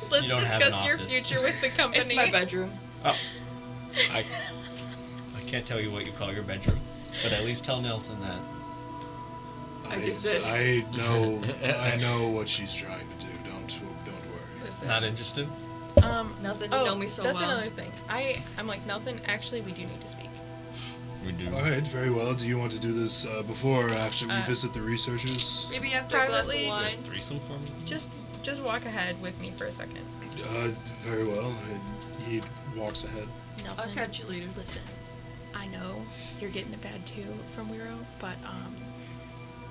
F: Let's
D: You don't have an
F: discuss your
D: office.
F: future with the company.
E: It's my bedroom.
D: Oh. I can't tell you what you call your bedroom, but at least tell Nelson that.
E: I just did.
A: I know what she's trying to do. Don't worry.
F: Listen.
D: Not interested?
E: Nelson, you know me so
F: that's
E: well.
F: another thing. I'm like, Nelthen, actually, we do need to speak.
C: We do.
A: All right, very well. Do you want to do this before or after we visit the researchers?
E: Maybe after a glass of
F: Privately,
E: wine.
D: Threesome for me?
F: Just walk ahead with me for a second.
A: Very well. He walks ahead.
E: I'll
F: Nelthen,
E: catch you later.
F: listen, I know you're getting it bad too from Wiro, but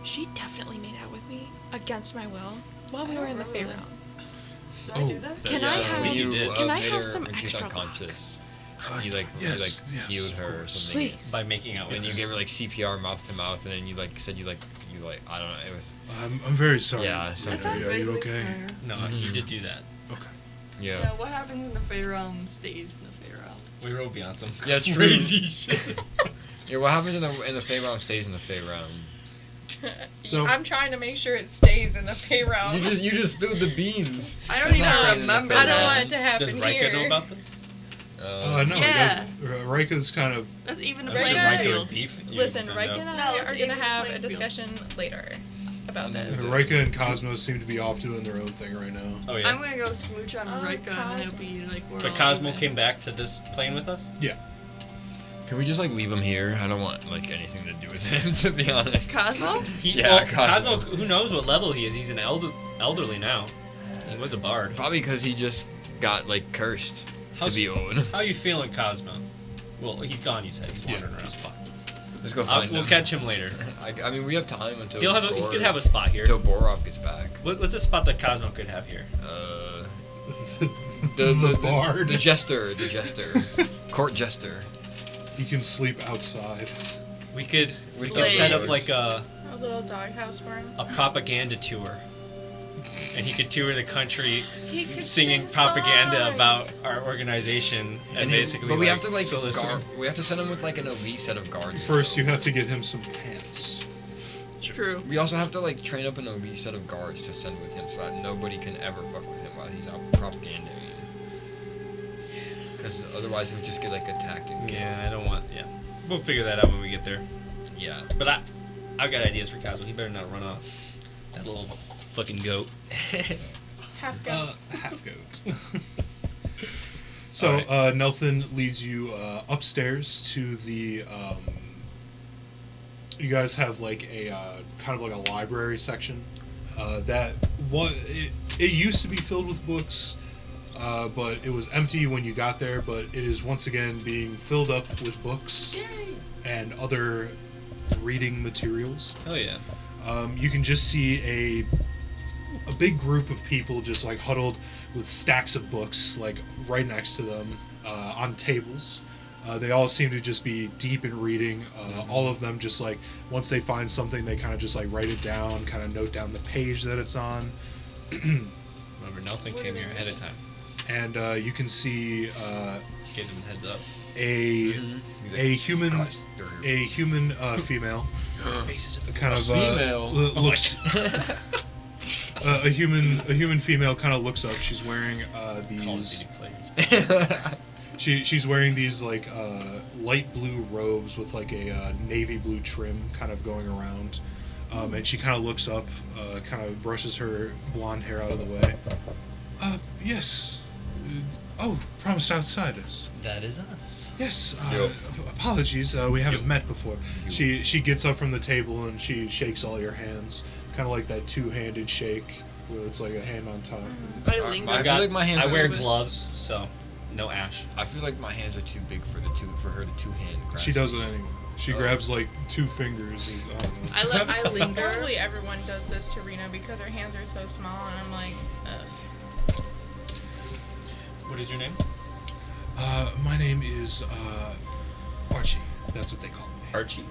F: she definitely made out with me against my will while we
E: I
F: were in the
E: don't remember
F: Fey
E: that.
F: realm.
E: Did I do that?
F: Can
D: That's,
F: I have
D: you did.
F: can I
C: made
F: have
C: her
F: some
C: when she's
F: extra
C: unconscious.
F: bucks?
C: You
A: yes,
C: healed
A: of
C: her or
A: course.
C: something.
F: Please.
D: By making out with
C: And
D: her.
C: you gave her like CPR mouth to mouth, and then you said you I don't know. It was
A: I'm very sorry.
C: Yeah, so-
E: That sounds
A: Are you
E: vaguely
A: okay?
E: familiar.
D: No,
C: Mhm.
D: you did do that.
A: Okay.
E: Yeah,
C: yeah.
E: what happens in the Fey realm stays in the Fey realm.
D: We rode beyond them.
C: Yeah, true.
D: Crazy shit.
C: Yeah, what happens in the Fey round stays in the Fey round.
A: So-
F: I'm trying to make sure it stays in the Fey realm.
C: You just spilled the beans.
E: I don't
C: That's
E: even
C: not staying in the
E: remember
C: Fey
F: I don't
C: realm.
F: want it to happen
D: Does Rika
F: here.
D: know about this?
A: No,
E: Yeah.
A: he doesn't. Rika's kind of.
E: That's even a
D: I'm sure
F: Rika-
E: playing
D: Rika
E: field.
D: would beef with you.
F: Listen,
D: if you
F: Rika
D: found
F: and
D: out.
F: I
E: No,
F: are
E: it's
F: gonna
E: even
F: have a
E: playing field.
F: discussion later about
C: Mm.
F: this.
A: Rika and Cosmos seem to be off doing their own thing right now.
D: Oh, yeah.
E: I'm gonna go smooch on
F: Oh,
E: Rika and then it'll
F: Cosmo.
E: be like we're
D: But
E: all
D: Cosmo
E: even.
D: came back to this plane with us?
A: Yeah.
C: Can we just leave him here? I don't want anything to do with him, to be honest.
E: Cosmo?
C: Yeah,
D: Cosmo,
C: Cosmo.
D: who knows what level he is? He's an elderly now. He was a bard.
C: Probably because he just got cursed to be old.
D: How you feeling, Cosmo? Well, he's gone, you said. He's
A: Yeah.
D: wandering around.
C: Let's go find him.
D: We'll catch him later.
C: I mean, we have time until.
D: He
C: Bor-
D: could have a spot here.
C: until Borov gets back.
D: What's a spot that Cosmo could have here?
A: The bard.
C: The jester, court jester.
A: He can sleep outside.
D: We could
E: Slave.
D: set up like a
F: A little doghouse for him.
D: propaganda tour. And he could tour the country
F: He could
D: singing
F: sing
D: propaganda
F: songs.
D: about our organization and basically
C: But we have to
D: solicit-
C: we have to send him with an elite set of guards.
A: First, you have to get him some pants.
E: True.
C: We also have to train up an elite set of guards to send with him so that nobody can ever fuck with him while he's out propagandaing. Because otherwise he would just get attacked and killed.
D: Yeah, I don't want. Yeah, we'll figure that out when we get there.
C: Yeah.
D: But I've got ideas for Cosmo. He better not run off. That little fucking goat.
F: Half goat.
A: Half goat. So,
D: Alright.
A: Nelthen leads you upstairs to the. You guys have a kind of a library section. It used to be filled with books, but it was empty when you got there. But it is once again being filled up with books and other reading materials.
D: Oh yeah.
A: You can just see a big group of people just huddled with stacks of books right next to them on tables. They all seem to just be deep in reading. All of them just once they find something, they kind of just write it down, kind of note down the page that it's on.
D: Remember, nothing came here ahead of time.
A: And you can see
D: Give them heads up.
A: a
C: He's
A: a human
C: "Guys, they're here."
A: female
D: Faces in the
A: kind of
C: female?
A: looks a human female kind of looks up. She's wearing these. She's wearing these light blue robes with a navy blue trim kind of going around, and she kind of looks up, kind of brushes her blonde hair out of the way. Yes. Promised outsiders.
D: That is us.
A: Yes.
C: Yep.
A: Apologies. We haven't
C: Yep.
A: met before. She gets up from the table and she shakes all your hands, kind of like that two-handed shake, where it's a hand on top.
E: I
C: I
E: linger.
C: feel like my hands
D: I
C: are
D: wear
C: too big.
D: gloves, so no ash.
C: I feel like my hands are too big for her to two-hand grasp.
A: She does it anyway. She
C: Oh.
A: grabs two fingers. And, I don't know.
E: I linger.
F: Probably everyone does this to Rena because her hands are so small, and I'm like, ugh.
D: What is your name?
A: My name is Archie. That's what they call me.
D: Archie.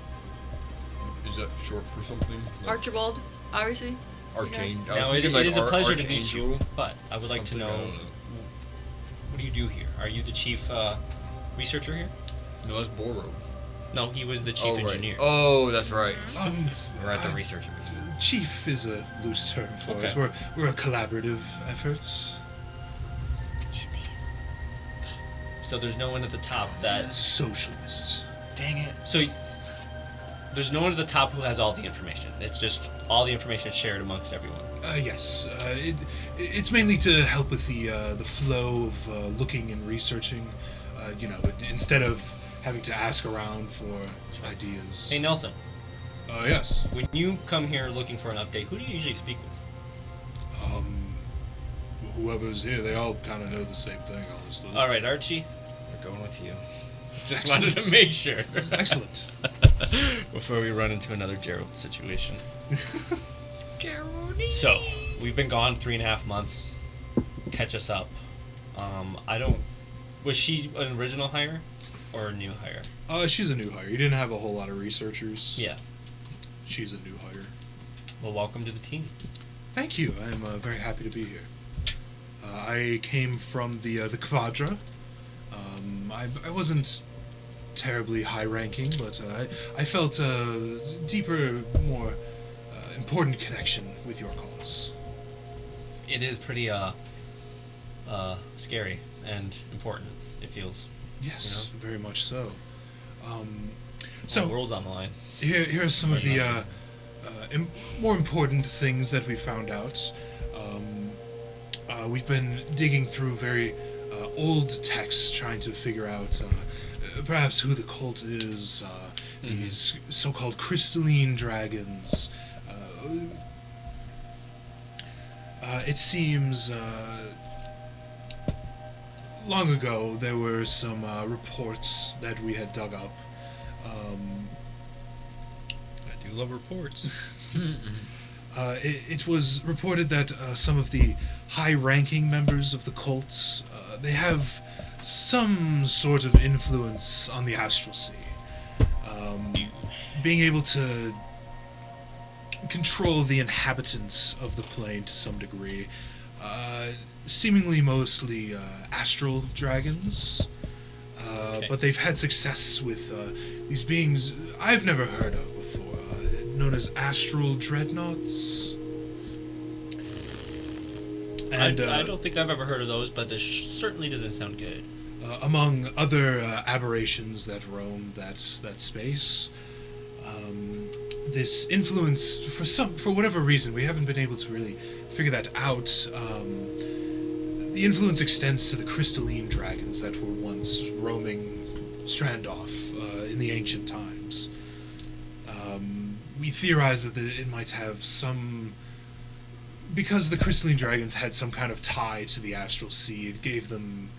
C: Is that short for something?
E: Archibald, obviously.
C: Archangel.
D: Now it is a pleasure to meet you, but I would like to
C: Something, I
D: know,
C: don't know.
D: what do you do here? Are you the chief researcher here?
C: No, that's Boro.
D: No, he was the chief
C: Right.
D: engineer.
C: Oh, that's right.
D: We're at the researchers.
A: Chief is a loose term for it.
D: Okay.
A: We're a collaborative efforts.
D: So there's no one at the top that.
A: Socialists.
C: Dang it.
D: So there's no one at the top who has all the information. It's just all the information is shared amongst everyone.
A: Yes. It's mainly to help with the flow of looking and researching. Instead of having to ask around for ideas.
D: Hey Nelson,
A: Yes.
D: when you come here looking for an update, who do you usually speak with?
A: Whoever's here, they all kind of know the same thing, honestly.
D: All right, Archie, we're going with you. Just
A: Excellent.
D: wanted to make sure.
A: Excellent.
D: Before we run into another Gerald situation. So, we've been gone 3.5 months. Catch us up. Was she an original hire or a new hire?
A: She's a new hire. You didn't have a whole lot of researchers.
D: Yeah.
A: She's a new hire.
D: Well, welcome to the team.
A: Thank you. I'm very happy to be here. I came from the Quadra. I wasn't terribly high-ranking, but I felt a deeper, more important connection with your cause.
D: It is pretty scary and important, it feels.
A: Yes, very much so.
D: So the world's on the line.
A: Here are some of
D: Very
A: the more important things that we found out. We've been digging through very old texts, trying to figure out perhaps who the cult is, these so-called crystalline dragons. It seems long ago there were some reports that we had dug up.
D: I do love reports.
A: It was reported that some of the high-ranking members of the cult, they have some sort of influence on the astral sea. Being able to control the inhabitants of the plane to some degree. Seemingly mostly astral dragons.
D: Okay.
A: But they've had success with these beings I've never heard of before, known as astral dreadnoughts. And
D: I don't think I've ever heard of those, but this certainly doesn't sound good.
A: among other aberrations that roam that space, this influence, for whatever reason, we haven't been able to really figure that out. The influence extends to the crystalline dragons that were once roaming Strandoff in the ancient times. We theorize that it might have some... Because the crystalline dragons had some kind of tie to the astral sea, it gave them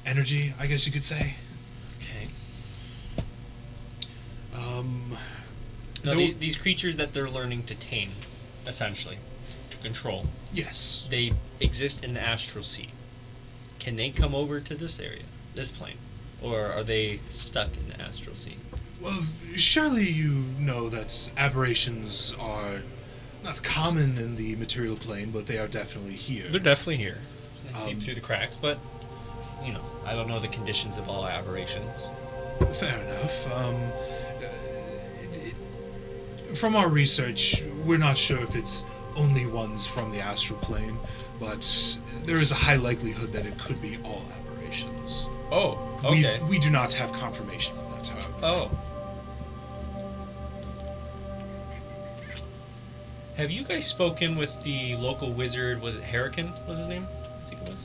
A: energy, I guess you could say.
D: Okay. Now, these creatures that they're learning to tame, essentially, to control,
A: Yes.
D: they exist in the astral sea. Can they come over to this area, this plane? Or are they stuck in the astral sea?
A: Well, surely you know that aberrations are not common in the material plane, but they are definitely here.
D: They're definitely here. They seep through the cracks, but, I don't know the conditions of all aberrations.
A: Fair enough. From our research, we're not sure if it's only ones from the astral plane, but there is a high likelihood that it could be all aberrations.
D: Oh, okay.
A: We do not have confirmation on that, however.
D: Oh. Have you guys spoken with the local wizard? Was it Hurricane? Was his name? I think it was.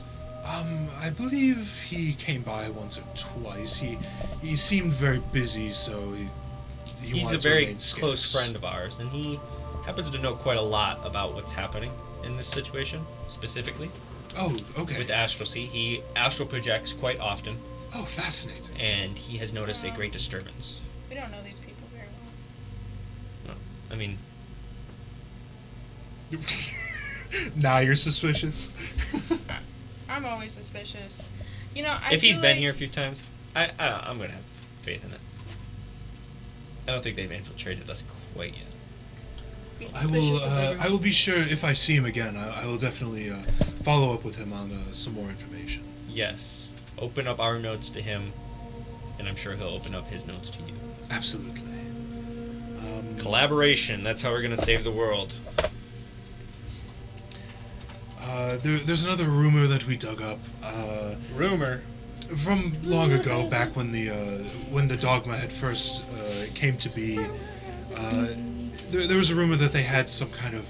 A: I believe he came by once or twice. He seemed very busy, so he
D: He's
A: wanted
D: a
A: to
D: very
A: remain scarce.
D: close friend of ours, and he happens to know quite a lot about what's happening in this situation, specifically.
A: Oh, okay.
D: With Astral Sea. He astral projects quite often,
A: Oh, fascinating.
D: and he has noticed a great disturbance.
B: We don't know these people very well.
D: I mean,
A: Now you're suspicious.
B: I'm always suspicious. I
D: if he's
B: feel
D: been
B: like-
D: here a few times, I'm going to have faith in it. I don't think they've infiltrated us quite yet.
B: be
A: I will.
B: suspicious of everyone.
A: I will be sure if I see him again. I will definitely follow up with him on some more information.
D: Yes. Open up our notes to him. and I'm sure he'll open up his notes to you.
A: Absolutely.
D: Collaboration, that's how we're going to save the world.
A: There's another rumor that we dug up.
D: Rumor?
A: From long ago, back when the dogma had first came to be. There was a rumor that they had some kind of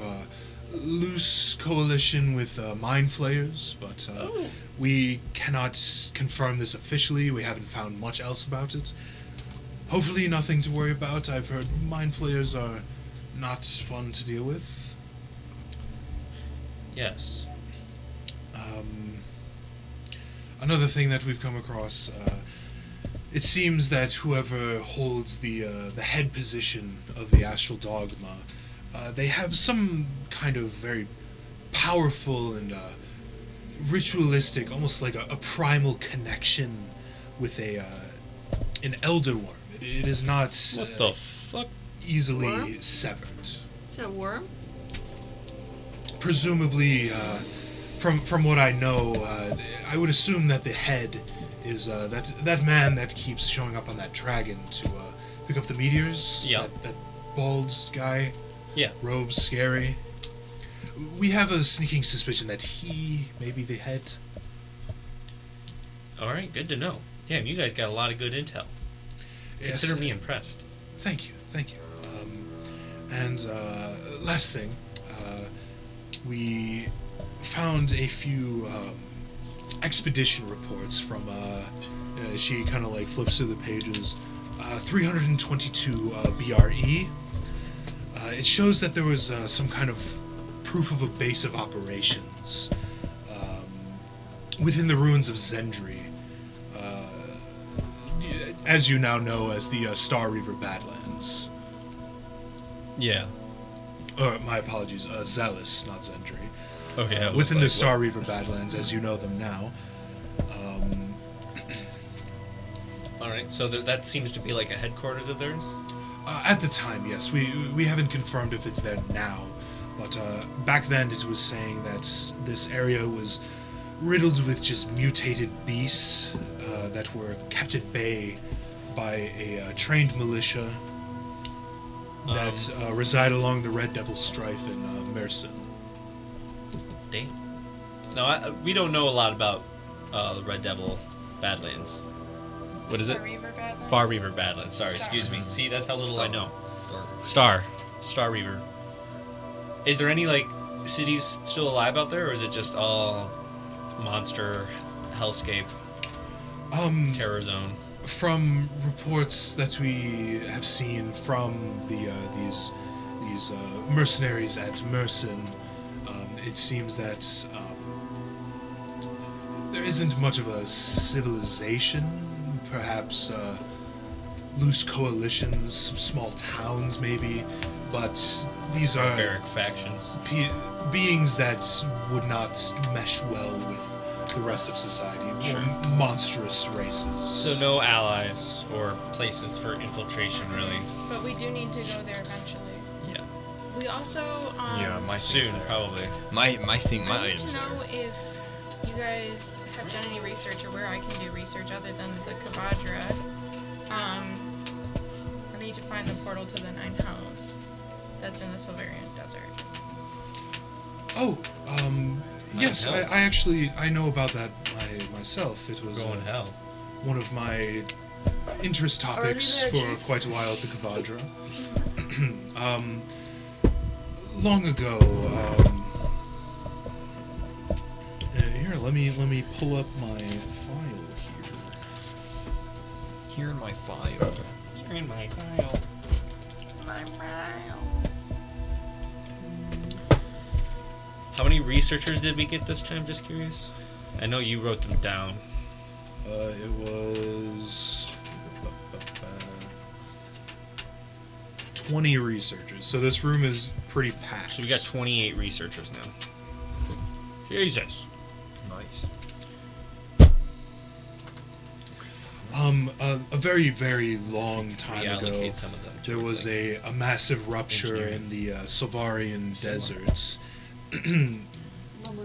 A: loose coalition with mind flayers, but we cannot confirm this officially. We haven't found much else about it. Hopefully nothing to worry about. I've heard mind flayers are not fun to deal with.
D: Yes.
A: Another thing that we've come across, it seems that whoever holds the head position of the Astral Dogma, they have some kind of very powerful and ritualistic, almost like a primal connection with an elder worm. It is not
D: What the fuck?
A: easily
E: Worm?
A: severed.
E: Is it a worm?
A: Presumably, from what I know, I would assume that the head is that man that keeps showing up on that dragon to pick up the meteors.
D: Yeah.
A: That bald guy.
D: Yeah.
A: Robes, scary. We have a sneaking suspicion that he may be the head.
D: Alright, good to know. Damn, you guys got a lot of good intel.
A: Yes,
D: Consider me impressed.
A: Thank you. And last thing, we found a few expedition reports from. She kind of like flips through the pages. 322 BRE. It shows that there was some kind of proof of a base of operations within the ruins of Zendri. As you now know as the Star Reaver Badlands.
D: Yeah.
A: Or, my apologies, Zealous, not Zendri.
D: Okay. I was
A: Within
D: like,
A: the Star
D: what?
A: Reaver Badlands, as you know them now.
D: Alright, so that seems to be like a headquarters of theirs?
A: At the time, yes. We haven't confirmed if it's there now. But back then it was saying that this area was riddled with just mutated beasts that were kept at bay by a trained militia that reside along the Red Devil Strife in Mersin.
D: Damn. No, we don't know a lot about the Red Devil Badlands. What is it?
F: Star Reaver Badlands?
D: Far Reaver Badlands. Sorry,
F: Star.
D: excuse me. See, that's how little I know.
C: Star.
D: Star Reaver. Is there any, like, cities still alive out there, or is it just all monster, hellscape, terror zone?
A: From reports that we have seen from these mercenaries at Mersin, it seems that there isn't much of a civilization. Perhaps loose coalitions, small towns, maybe. But these are
D: Barbaric factions.
A: beings that would not mesh well with the rest of society.
D: Sure.
A: Monstrous races.
D: So no allies or places for infiltration, really.
F: But we do need to go there eventually.
D: Yeah.
F: We also
C: My
D: Soon,
C: thing's there.
D: probably.
C: My
F: I need to
C: items
F: know
C: there.
F: if you guys have done any research or where I can do research other than the Kavadra. I need to find the portal to the Nine Hells that's in the Silverian Desert.
A: Oh, yes,
D: Hells.
A: I actually I know about that myself. It was
D: Going hell.
A: one of my interest topics
E: Already
A: for
E: there, Chief.
A: quite a while at the Kavadra. Long ago, here, let me pull up my file here.
C: Here in my file.
D: You're in my file. How many researchers did we get this time? Just curious. I know you wrote them down.
A: It was 20 researchers. So this room is pretty packed.
D: So we got 28 researchers now. Jesus.
C: Nice.
A: A very, very long time ago,
D: Reallocate some of them.
A: there
D: towards,
A: was
D: like,
A: a massive rupture
D: engineering.
A: in the Silvarian deserts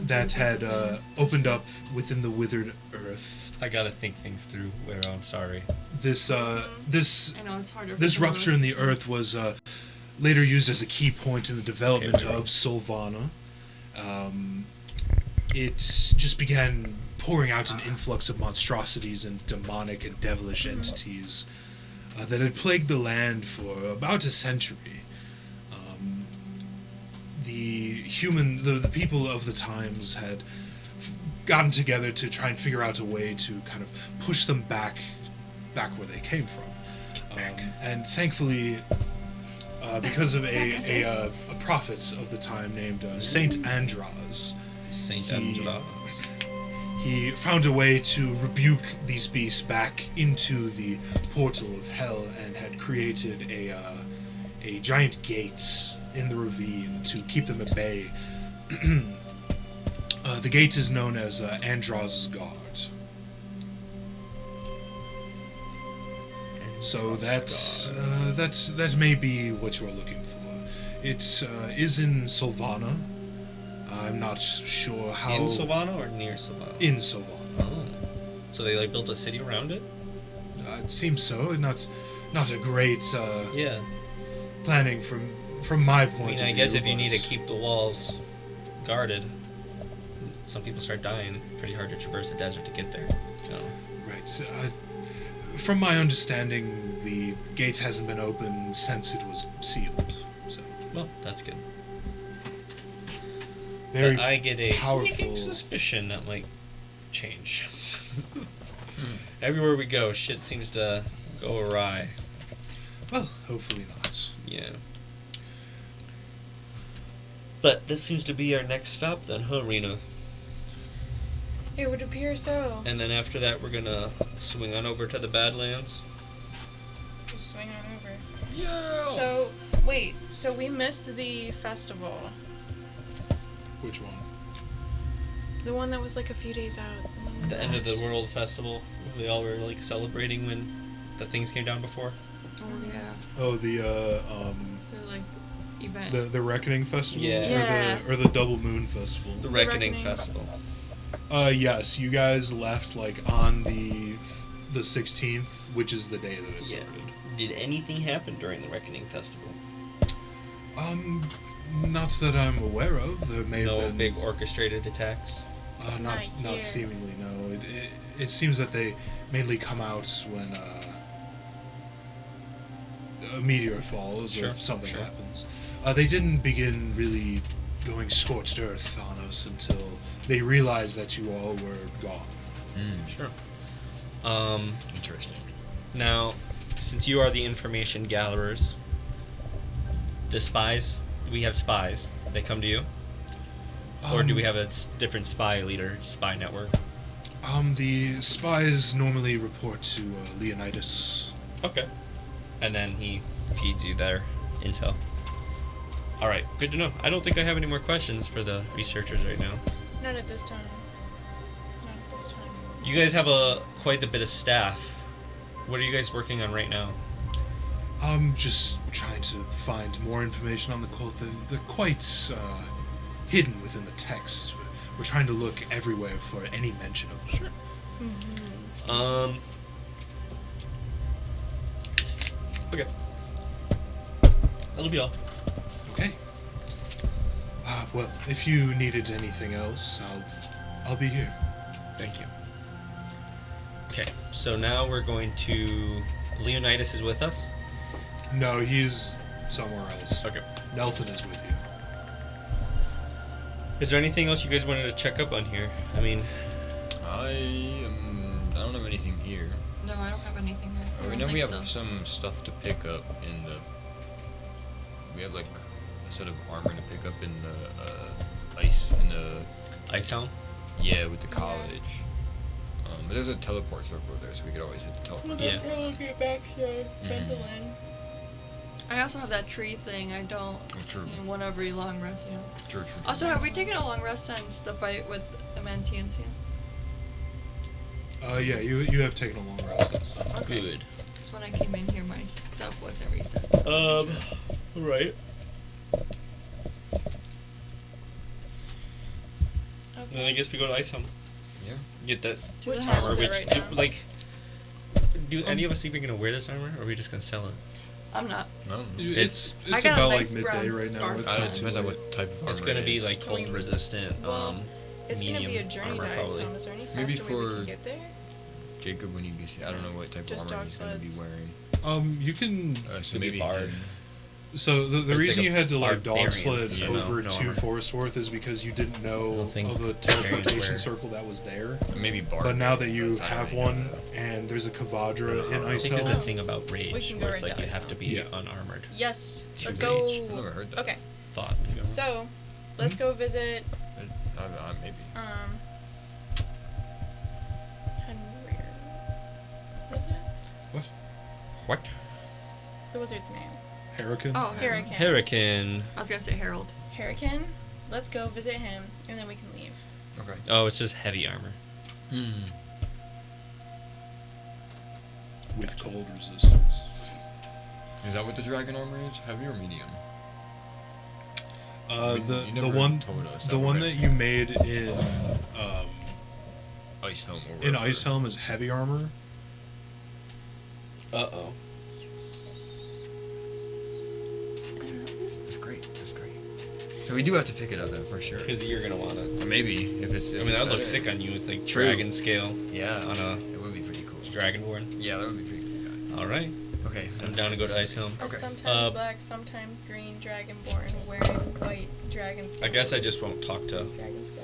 A: that had opened up within the withered earth
D: I gotta think things through. Where I'm sorry.
A: This this
E: I know it's harder. for
A: this
E: some of
A: rupture
E: us.
A: in the earth was later used as a key point in the development
D: Okay,
A: of Sylvana. It just began pouring out an influx of monstrosities and demonic and devilish entities that had plagued the land for about a century. The people of the times had gotten together to try and figure out a way to kind of push them back where they came from. And thankfully, because of a prophet of the time named Saint Andras,
D: Saint
A: He-
D: Angela.
A: he found a way to rebuke these beasts back into the portal of hell and had created a giant gate in the ravine to keep them at bay. The gate is known as Andros' Guard. So that may be what you're looking for. It is in Sylvana. I'm not sure how.
D: In Sylvana or near Sylvana?
A: In Sylvana.
D: Oh. So they like built a city around it?
A: It seems so. Not a great
D: Yeah.
A: planning from my
D: I
A: point
D: mean,
A: of view.
D: I guess if you need to
A: was-
D: keep the walls guarded, some people start dying. Pretty hard to traverse the desert to get there. So,
A: Right. From my understanding, the gate hasn't been open since it was sealed. So
D: well, that's good.
A: very
D: But I get a
A: powerful.
D: sneaking suspicion that might change. Everywhere we go, shit seems to go awry.
A: Well, hopefully not.
D: Yeah. But this seems to be our next stop then, huh, Rena?
F: It would appear so.
D: And then after that, we're gonna swing on over to the Badlands.
F: Just swing on over.
C: Yeah.
F: So, wait. So we missed the festival.
A: Which one?
F: The one that was like a few days out. one with
D: The end of the
F: that.
D: World Festival. We all were like celebrating when the things came down before.
E: Oh yeah.
A: Oh,
E: The like event.
A: the Reckoning Festival.
D: Yeah.
E: Yeah.
A: Or the Double Moon Festival.
D: The Reckoning
F: Reckoning.
D: Festival.
A: Yes, you guys left like on the 16th, which is the day that it
D: Yeah.
A: started.
D: Did anything happen during the Reckoning Festival?
A: Not that I'm aware of. There may
D: No
A: have been
D: big orchestrated attacks?
A: not
F: Not here.
A: not seemingly. No, it seems that they mainly come out when a meteor falls
D: Sure,
A: or something
D: sure.
A: happens. They didn't begin really going scorched earth on us until they realized that you all were gone.
D: Sure.
C: Interesting.
D: Now, since you are the information gatherers, the spies, we have spies. They come to you? Or do we have a different spy leader, spy network?
A: The spies normally report to Leonidas.
D: Okay. And then he feeds you their intel. Alright, good to know. I don't think I have any more questions for the researchers right now.
F: Not at this time. Not at this time.
D: You guys have quite a bit of staff. What are you guys working on right now?
A: I'm just trying to find more information on the cult. They're quite hidden within the text. We're trying to look everywhere for any mention of them. Sure.
D: Okay. That'll be all.
A: Okay. Well, if you needed anything else, I'll be here.
D: Thank you. Okay, so now we're going to... Leonidas is with us?
A: No, he's somewhere else.
D: Okay.
A: Nelthan is with you.
D: Is there anything else you guys wanted to check up on here? I mean,
C: I don't have anything here.
E: No, I don't have anything here. I
C: We
E: don't
C: know we
E: think
C: have
E: so.
C: some stuff to pick up in the. We have like a set of armor to pick up in the ice in the.
D: Ice Helm?
C: Yeah, with the college. But there's a teleport circle there, so we could always hit the teleport.
D: Yeah.
E: I also have that tree thing. I don't.
C: True.
E: Want every long rest, you know.
C: True.
E: Also, have we taken a long rest since the fight with the Mantians? Yeah.
A: Yeah, you have taken a long rest since then.
E: Okay.
D: Good.
E: Because when I came in here, my stuff wasn't reset.
D: Alright. Then I guess we go to Ice Helm. Get that
E: To the
B: What
E: hell
B: time is
D: armor.
B: it
D: Which,
B: right
D: do,
B: now?
D: like, do any of us think we're gonna wear this armor, or are we just gonna sell it?
E: I'm not.
C: I don't know.
A: It's
E: I got a
A: about
E: nice
A: like midday
E: brown
A: right now.
E: scarf.
A: It's
C: I
A: not
C: don't
A: too
C: depends on
A: late.
C: what type of armor
D: It's gonna
C: it
D: be
C: is.
D: like
B: Can we-
D: cold resistant.
B: Well, it's
D: medium
B: gonna be a journey
D: armor,
B: to Ice
D: probably.
B: Home. Is there any
C: Maybe
B: faster way we
C: for-
B: can get there?
C: Jacob when you get here. I don't know what type
B: Just
C: of armor
B: dog
C: he's gonna be
B: sleds.
C: wearing.
A: You can.
C: So
D: Could be
C: maybe
D: bard.
A: So the
D: It's like
A: reason
D: a
A: you had to like dog
D: barbarian,
A: sleds
D: you know,
A: over
D: no
A: to
D: armor.
A: Forestworth is because you didn't
D: I
A: know
D: don't think
A: of a
D: barbarians
A: teleportation
D: wear-
A: circle that was there.
C: maybe bard.
A: But now that you
C: I don't
A: have
C: really
A: one
C: know.
A: and there's a Kavadra in
D: I
A: Ice
D: think there's a
A: Helm,
D: thing about
B: We
D: rage
B: can
D: where
B: go
D: it's
B: right
D: like
B: to
D: you
B: Ice
D: have to
B: Helm.
D: be
A: Yeah.
D: unarmored.
B: Yes.
D: To
B: Let's
D: rage.
C: I've
B: go.
C: never heard that.
B: Okay.
D: Thought. You know?
B: So, let's go visit.
C: Maybe.
B: Henry. What is it?
D: What?
B: The wizard's name.
A: Hurricane.
E: Oh,
B: Hurricane.
D: Hurricane.
E: I was gonna say Harold.
B: Hurricane. Let's go visit him, and then we can leave.
C: Okay.
D: Oh, it's just heavy armor.
A: With cold resistance.
C: Is that what the dragon armor is? Heavy or medium? You
A: The
C: never
A: one
C: told us
A: the one that you made in
C: Ice Helm. Or
A: in
C: wherever.
A: Ice Helm is heavy armor.
D: Uh-oh.
C: That's great. That's great. So we do have to pick it up then for sure.
D: Because you're gonna want it.
C: Or maybe if it's.
D: I mean, that would look sick on you. It's like
C: True.
D: dragon scale
C: Yeah.
D: on a
C: It would be pretty cool.
D: dragonborn.
C: Yeah, that would be pretty cool.
D: All right.
C: Yeah. Okay.
D: I'm down to go to Ice Helm.
C: Okay.
B: Sometimes black, sometimes green, dragonborn, wearing white, dragon scale.
D: I guess I just won't talk to
B: Dragon scale.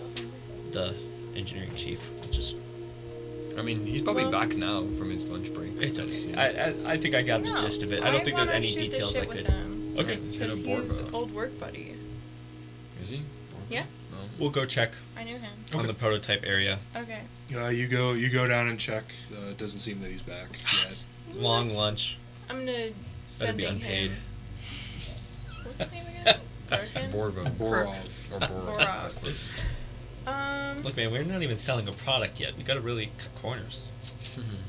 D: the engineering chief. Just
C: I mean, he's probably
B: Well-
C: back now from his lunch break.
D: it's okay. I think I got the gist of it. I don't think there's
B: wanna
D: any
B: shoot the
D: details I
B: shit with
D: could.
B: them,
D: Okay.
C: He's hit
B: Because
C: a
B: he's
C: Borvo.
B: old work buddy.
C: Is he?
B: Yeah.
C: No.
D: We'll go check
B: I knew him.
D: on the prototype area.
B: Okay.
A: You go down and check. It doesn't seem that he's back yet.
D: Long
B: What?
D: lunch.
B: I'm gonna
D: Better
B: send
D: be
B: him.
D: unpaid.
B: What's his name again? Birkin?
C: Borvo.
A: Borov.
C: Or
B: Borov.
C: That's close.
D: Look, man, we're not even selling a product yet. We gotta really cut corners.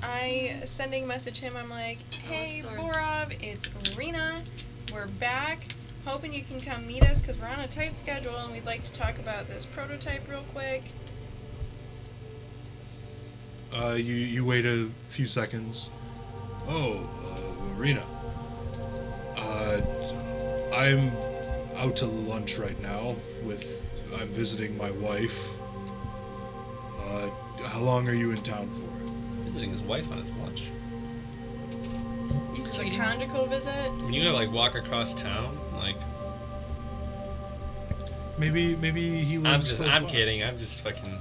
B: I sending message him. I'm like, hey
E: stars.
B: Borov, it's Rena. We're back. Hoping you can come meet us because we're on a tight schedule and we'd like to talk about this prototype real quick.
A: You wait a few seconds. Oh, Rena. I'm out to lunch right now I'm visiting my wife. How long are you in town for?
D: Visiting his wife on his lunch.
B: This is a
E: cheating.
B: conjugal visit.
D: When you gotta like walk across town, like
A: Maybe he lives close
D: I'm
A: by.
D: kidding. I'm just fucking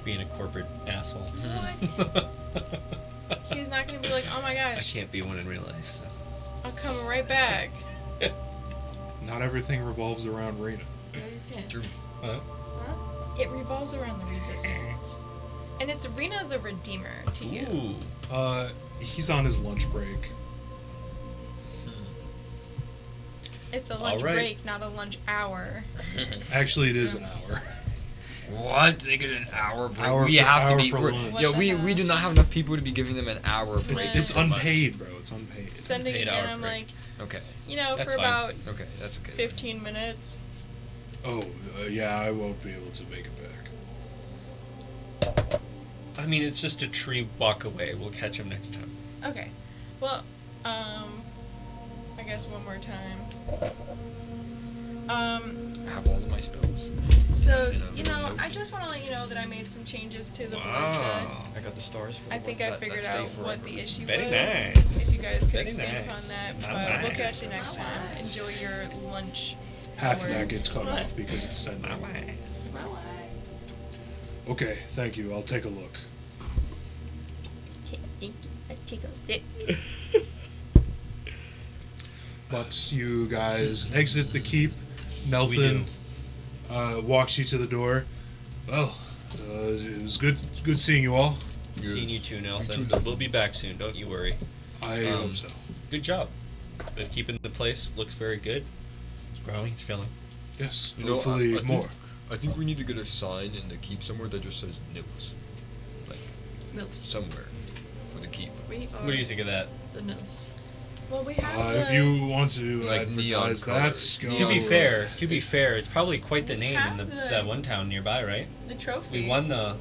D: being a corporate asshole.
B: What? He's not gonna be like, oh my
D: I
B: gosh,
D: can't be one in real life, so.
B: I'll come right back.
A: Not everything revolves around Rena.
E: No, you can't.
C: True.
D: Huh?
B: It revolves around the resistance. And it's Rena the Redeemer to you.
D: Ooh.
A: He's on his lunch break.
B: It's a lunch
D: Alright.
B: break, not a lunch hour.
A: Actually, it is an hour.
C: What? They get an hour break.
A: Hour
C: we
A: for-
C: have
A: hour
C: to be.
A: for
C: we're-
A: lunch.
C: Yeah,
B: What
C: we
B: the
C: we do
B: hell?
C: not have enough people to be giving them an hour break.
A: It's
B: Well-
A: unpaid, bro. It's unpaid.
B: Sending
D: Paid
B: again,
D: hour
B: I'm
D: break.
B: like,
C: Okay.
B: you know,
D: That's
B: for
D: fine.
B: about
C: Okay, that's okay.
B: 15 minutes.
A: Oh, yeah, I won't be able to make it back.
D: I mean, it's just a tree walk away. We'll catch him next time.
B: Okay. Well, I guess one more time.
C: I have all of my spells.
B: So,
C: In a
B: you
C: little
B: know,
C: note.
B: I just want to let you know that I made some changes to the ballista.
C: I got the stars for
B: I
C: the
B: think
C: ones
B: I
C: that
B: figured
C: stay
B: out what
C: forever.
B: the issue
D: Very
B: was.
D: nice.
B: If you guys could
D: Very
B: expand
D: nice.
B: upon that.
D: Not
B: But we'll
D: nice.
B: catch you next time. Enjoy your lunch.
A: Half of
B: hour.
A: that gets cut off because it's sending. Okay, thank you. I'll take a look.
B: Thank you. I take a bit.
A: But you guys exit the keep. Nelthan walks you to the door. Well, it was good seeing you all.
D: Seeing you too, Nelson. We'll be back soon. Don't you worry.
A: I hope so.
D: Good job. Been keeping the place. Looks very good. It's growing. It's filling.
A: Yes,
C: You know,
A: hopefully
C: I think-
A: more.
C: I think we need to get a sign in the keep somewhere that just says nymphs. Like,
E: Milfs.
C: somewhere for the keep.
E: We are
D: What do you think of that?
E: the nymphs.
B: Well, we have
A: If
B: the-
A: you want to
C: Like
A: advertise
C: neon
A: that,
C: colors.
A: go
D: To be
A: right
D: fair, it's probably quite the
B: We
D: name in
B: have the-
D: that one town nearby, right?
B: the trophy.
D: We won the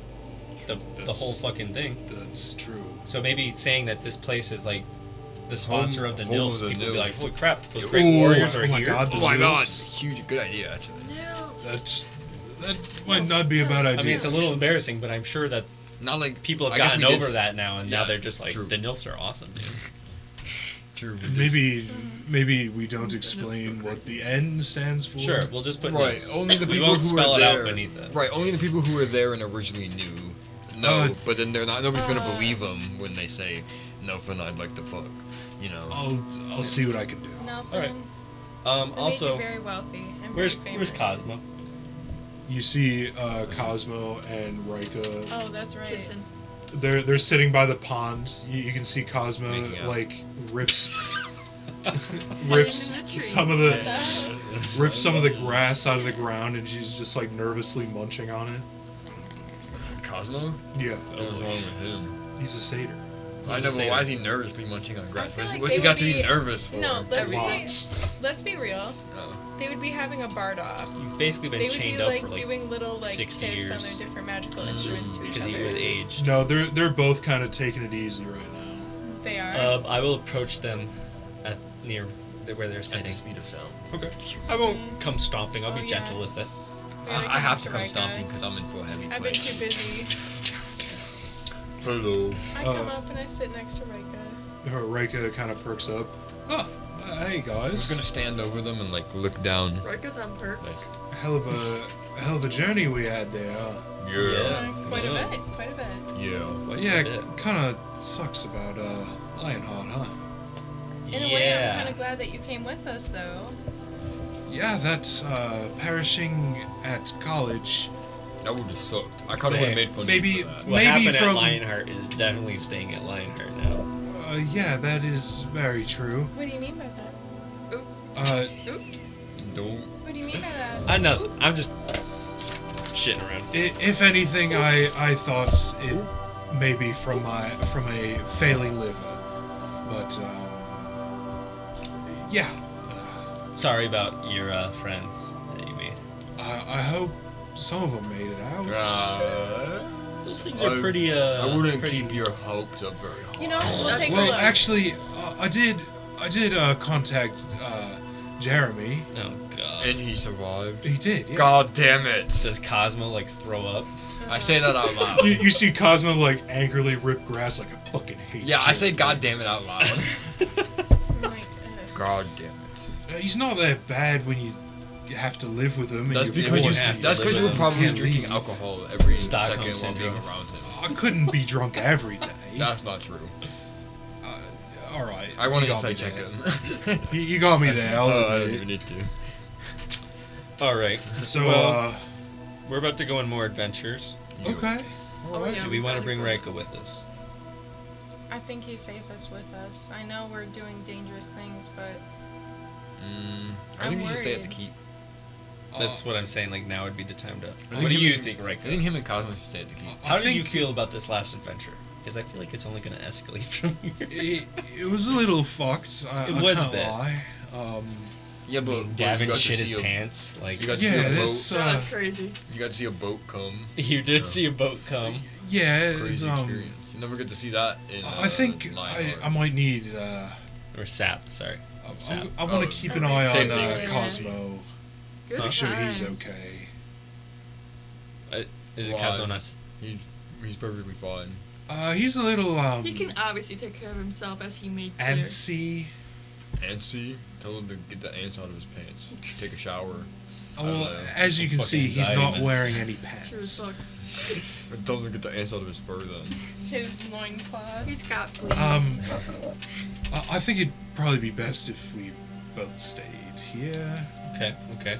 D: the whole fucking thing.
A: That's true.
D: So maybe saying that this place is like the sponsor of the
C: Home
D: Nils,
C: of the
D: people will be
C: Nils.
D: like, holy crap, those great
A: Ooh,
D: warriors are
A: oh my
D: here.
A: God.
C: Oh my god,
A: Nils.
C: huge, good idea actually.
A: That might not be a bad idea.
D: I mean, it's a little embarrassing, but I'm sure that
C: Not like
D: people have
C: I guess
D: gotten
C: we
D: over
C: did-
D: that now, and now
C: Yeah,
D: they're just like,
C: true.
D: the Nils are awesome, dude.
C: True. we did-
A: Maybe we don't explain what the N stands for.
D: Sure, we'll just put
C: Right,
D: Nils.
C: only the
D: We
C: people
D: won't
C: who
D: spell
C: were
D: it
C: there.
D: out beneath it.
C: Right, only the people who were there and originally knew. No,
A: Uh,
C: but then they're not. Nobody's gonna believe them when they say, "No, fun, I'd like to fuck." You know.
A: I'll see what I can do.
B: Nothing.
D: Alright.
B: That made
D: Also,
B: you very wealthy. And
D: where's
B: very famous.
D: Cosmo?
A: You see Cosmo and Rika.
B: Oh, that's right.
E: Kissing.
A: They're sitting by the pond. You can see Cosmo
C: Making out.
A: like rips
E: rips in the tree.
A: some of the grass out of the ground, and she's just like nervously munching on it.
C: Cosmo?
A: Yeah,
C: What was wrong with him?
A: he's a satyr.
C: I
D: a
C: know, but
D: satyr.
C: why is he nervously munching on grass?
B: feel
C: What's,
B: like
C: what's
B: they
C: he got
B: would
C: to be
B: be-
C: nervous for?
B: No,
A: Lots.
B: let's be real.
C: Oh.
B: They would be having a bard off.
D: He's basically been
B: They would
D: chained
B: be
D: up
B: like
D: for like
B: doing little like
D: 60
B: tips on
D: years.
B: their different magical instruments to each
D: because
B: other.
D: he was aged.
A: No, they're both kind of taking it easy right now.
B: They are.
D: I will approach them at near where they're
C: At the
D: sitting.
C: speed of sound.
A: Okay.
D: I won't come stomping. I'll
B: Oh,
D: be
B: yeah.
D: gentle with it.
B: Yeah,
C: I have to
B: to
C: come
B: Rika.
C: stomping because I'm in full heavy
B: I've
C: play.
B: been too busy.
C: Hello.
B: I come up and I sit next to Rika.
A: Rika kind of perks up. Oh, hey
C: I'm
A: guys.
C: just gonna stand over them and like look down.
E: Rika's on perks.
A: Hell of a journey we had there.
D: Yeah.
B: Quite
D: Yeah.
B: a bit. Quite a bit.
C: Yeah.
D: Quite a
A: Yeah,
D: bit.
A: kind of sucks about Lionheart, huh?
B: In a way, I'm kind of glad that you came with us, though.
A: Yeah, that's perishing at college.
C: That would have sucked. I kind of would have made fun
A: Maybe-
C: of you for that.
D: What
A: Maybe
D: happened
A: from-
D: at Lionheart is definitely staying at Lionheart now.
A: Yeah, that is very true.
B: What do you mean by that?
C: Don't.
B: What do you mean by that?
D: I know. I'm just shitting around.
A: If anything, I thought it may be from a failing liver, but yeah.
D: Sorry about your friends that you made.
A: I hope some of them made it out.
D: Those things
C: I-
D: are pretty.
C: I wouldn't
D: pretty.
C: keep your hopes up very high.
B: You know, we'll take a
A: Well,
B: look.
A: actually, I did contact Jeremy.
D: Oh god.
C: And he survived.
A: He did. Yeah.
C: God damn it!
D: Does Cosmo like throw up?
C: I say that out loud.
A: You see Cosmo like angrily rip grass like I fucking hate.
C: Yeah, I
A: you.
C: say God damn it out loud.
B: I'm like,
C: God damn it.
A: He's not that bad when you have to live with him. And
C: That's
A: you're
C: because you.
A: forced to.
C: That's because you were
D: live with him.
C: probably
A: Can't
C: drinking
A: leave.
C: alcohol every
D: Stockholm
C: second while being
D: syndrome.
C: around him.
A: I couldn't be drunk every day.
C: That's not true.
A: All right.
C: I want
A: you
C: to
A: got me
C: inside check
A: there.
C: him.
A: You got me there. I'll
C: Oh, I don't
A: admit.
C: even need to.
D: All right.
A: So,
D: Well, we're about to go on more adventures.
A: okay.
E: Oh, yeah,
D: Do we want to bring
E: gotta
D: Reiko with us?
B: I think he's safest with us. I know we're doing dangerous things, but
C: I
B: I'm
C: think we should stay at the
B: worried.
C: keep.
D: That's what I'm saying. Like now would be the time to.
C: think
D: What do
C: him
D: you
C: and-
D: think,
C: I think
D: Reiko?
C: him and Cosmo should stay at the keep.
A: I
D: How did you
A: think
D: feel about this last adventure? Because I feel like it's only going to escalate from here.
A: It was a little fucked.
D: It
A: I
D: was a
A: can't
D: bit.
A: lie.
C: Yeah, but you
D: Gavin
C: got to
D: shit his
C: see a-
D: pants. Like
C: You got to
A: Yeah,
C: see a
A: that's
C: boat.
E: That's crazy.
C: You got to see a boat come.
D: you did see a boat come.
A: yeah. It's,
C: Crazy experience. You never get to see that in.
A: I think I might need.
D: Or sap. Sorry. Sap.
A: I want to
C: Oh,
A: keep an eye
C: same
A: on
C: thing.
A: Cosmo.
E: Good
A: Make sure he's
E: times.
A: okay.
D: Is it
C: Why?
D: Cosmo not?
C: He's perfectly fine.
A: He's a little
E: He can obviously take care of himself, as he made clear.
A: antsy.
C: Antsy, tell him to get the ants out of his pants. Take a shower.
A: Well, as you can
D: Fucking
A: see, he's
D: anxiety
A: not
D: meds.
A: wearing any
E: True as
A: pants.
E: fuck.
C: And tell him to get the ants out of his fur then.
B: his loincloth.
E: He's got fleas.
A: I think it'd probably be best if we both stayed here.
D: Okay. Okay.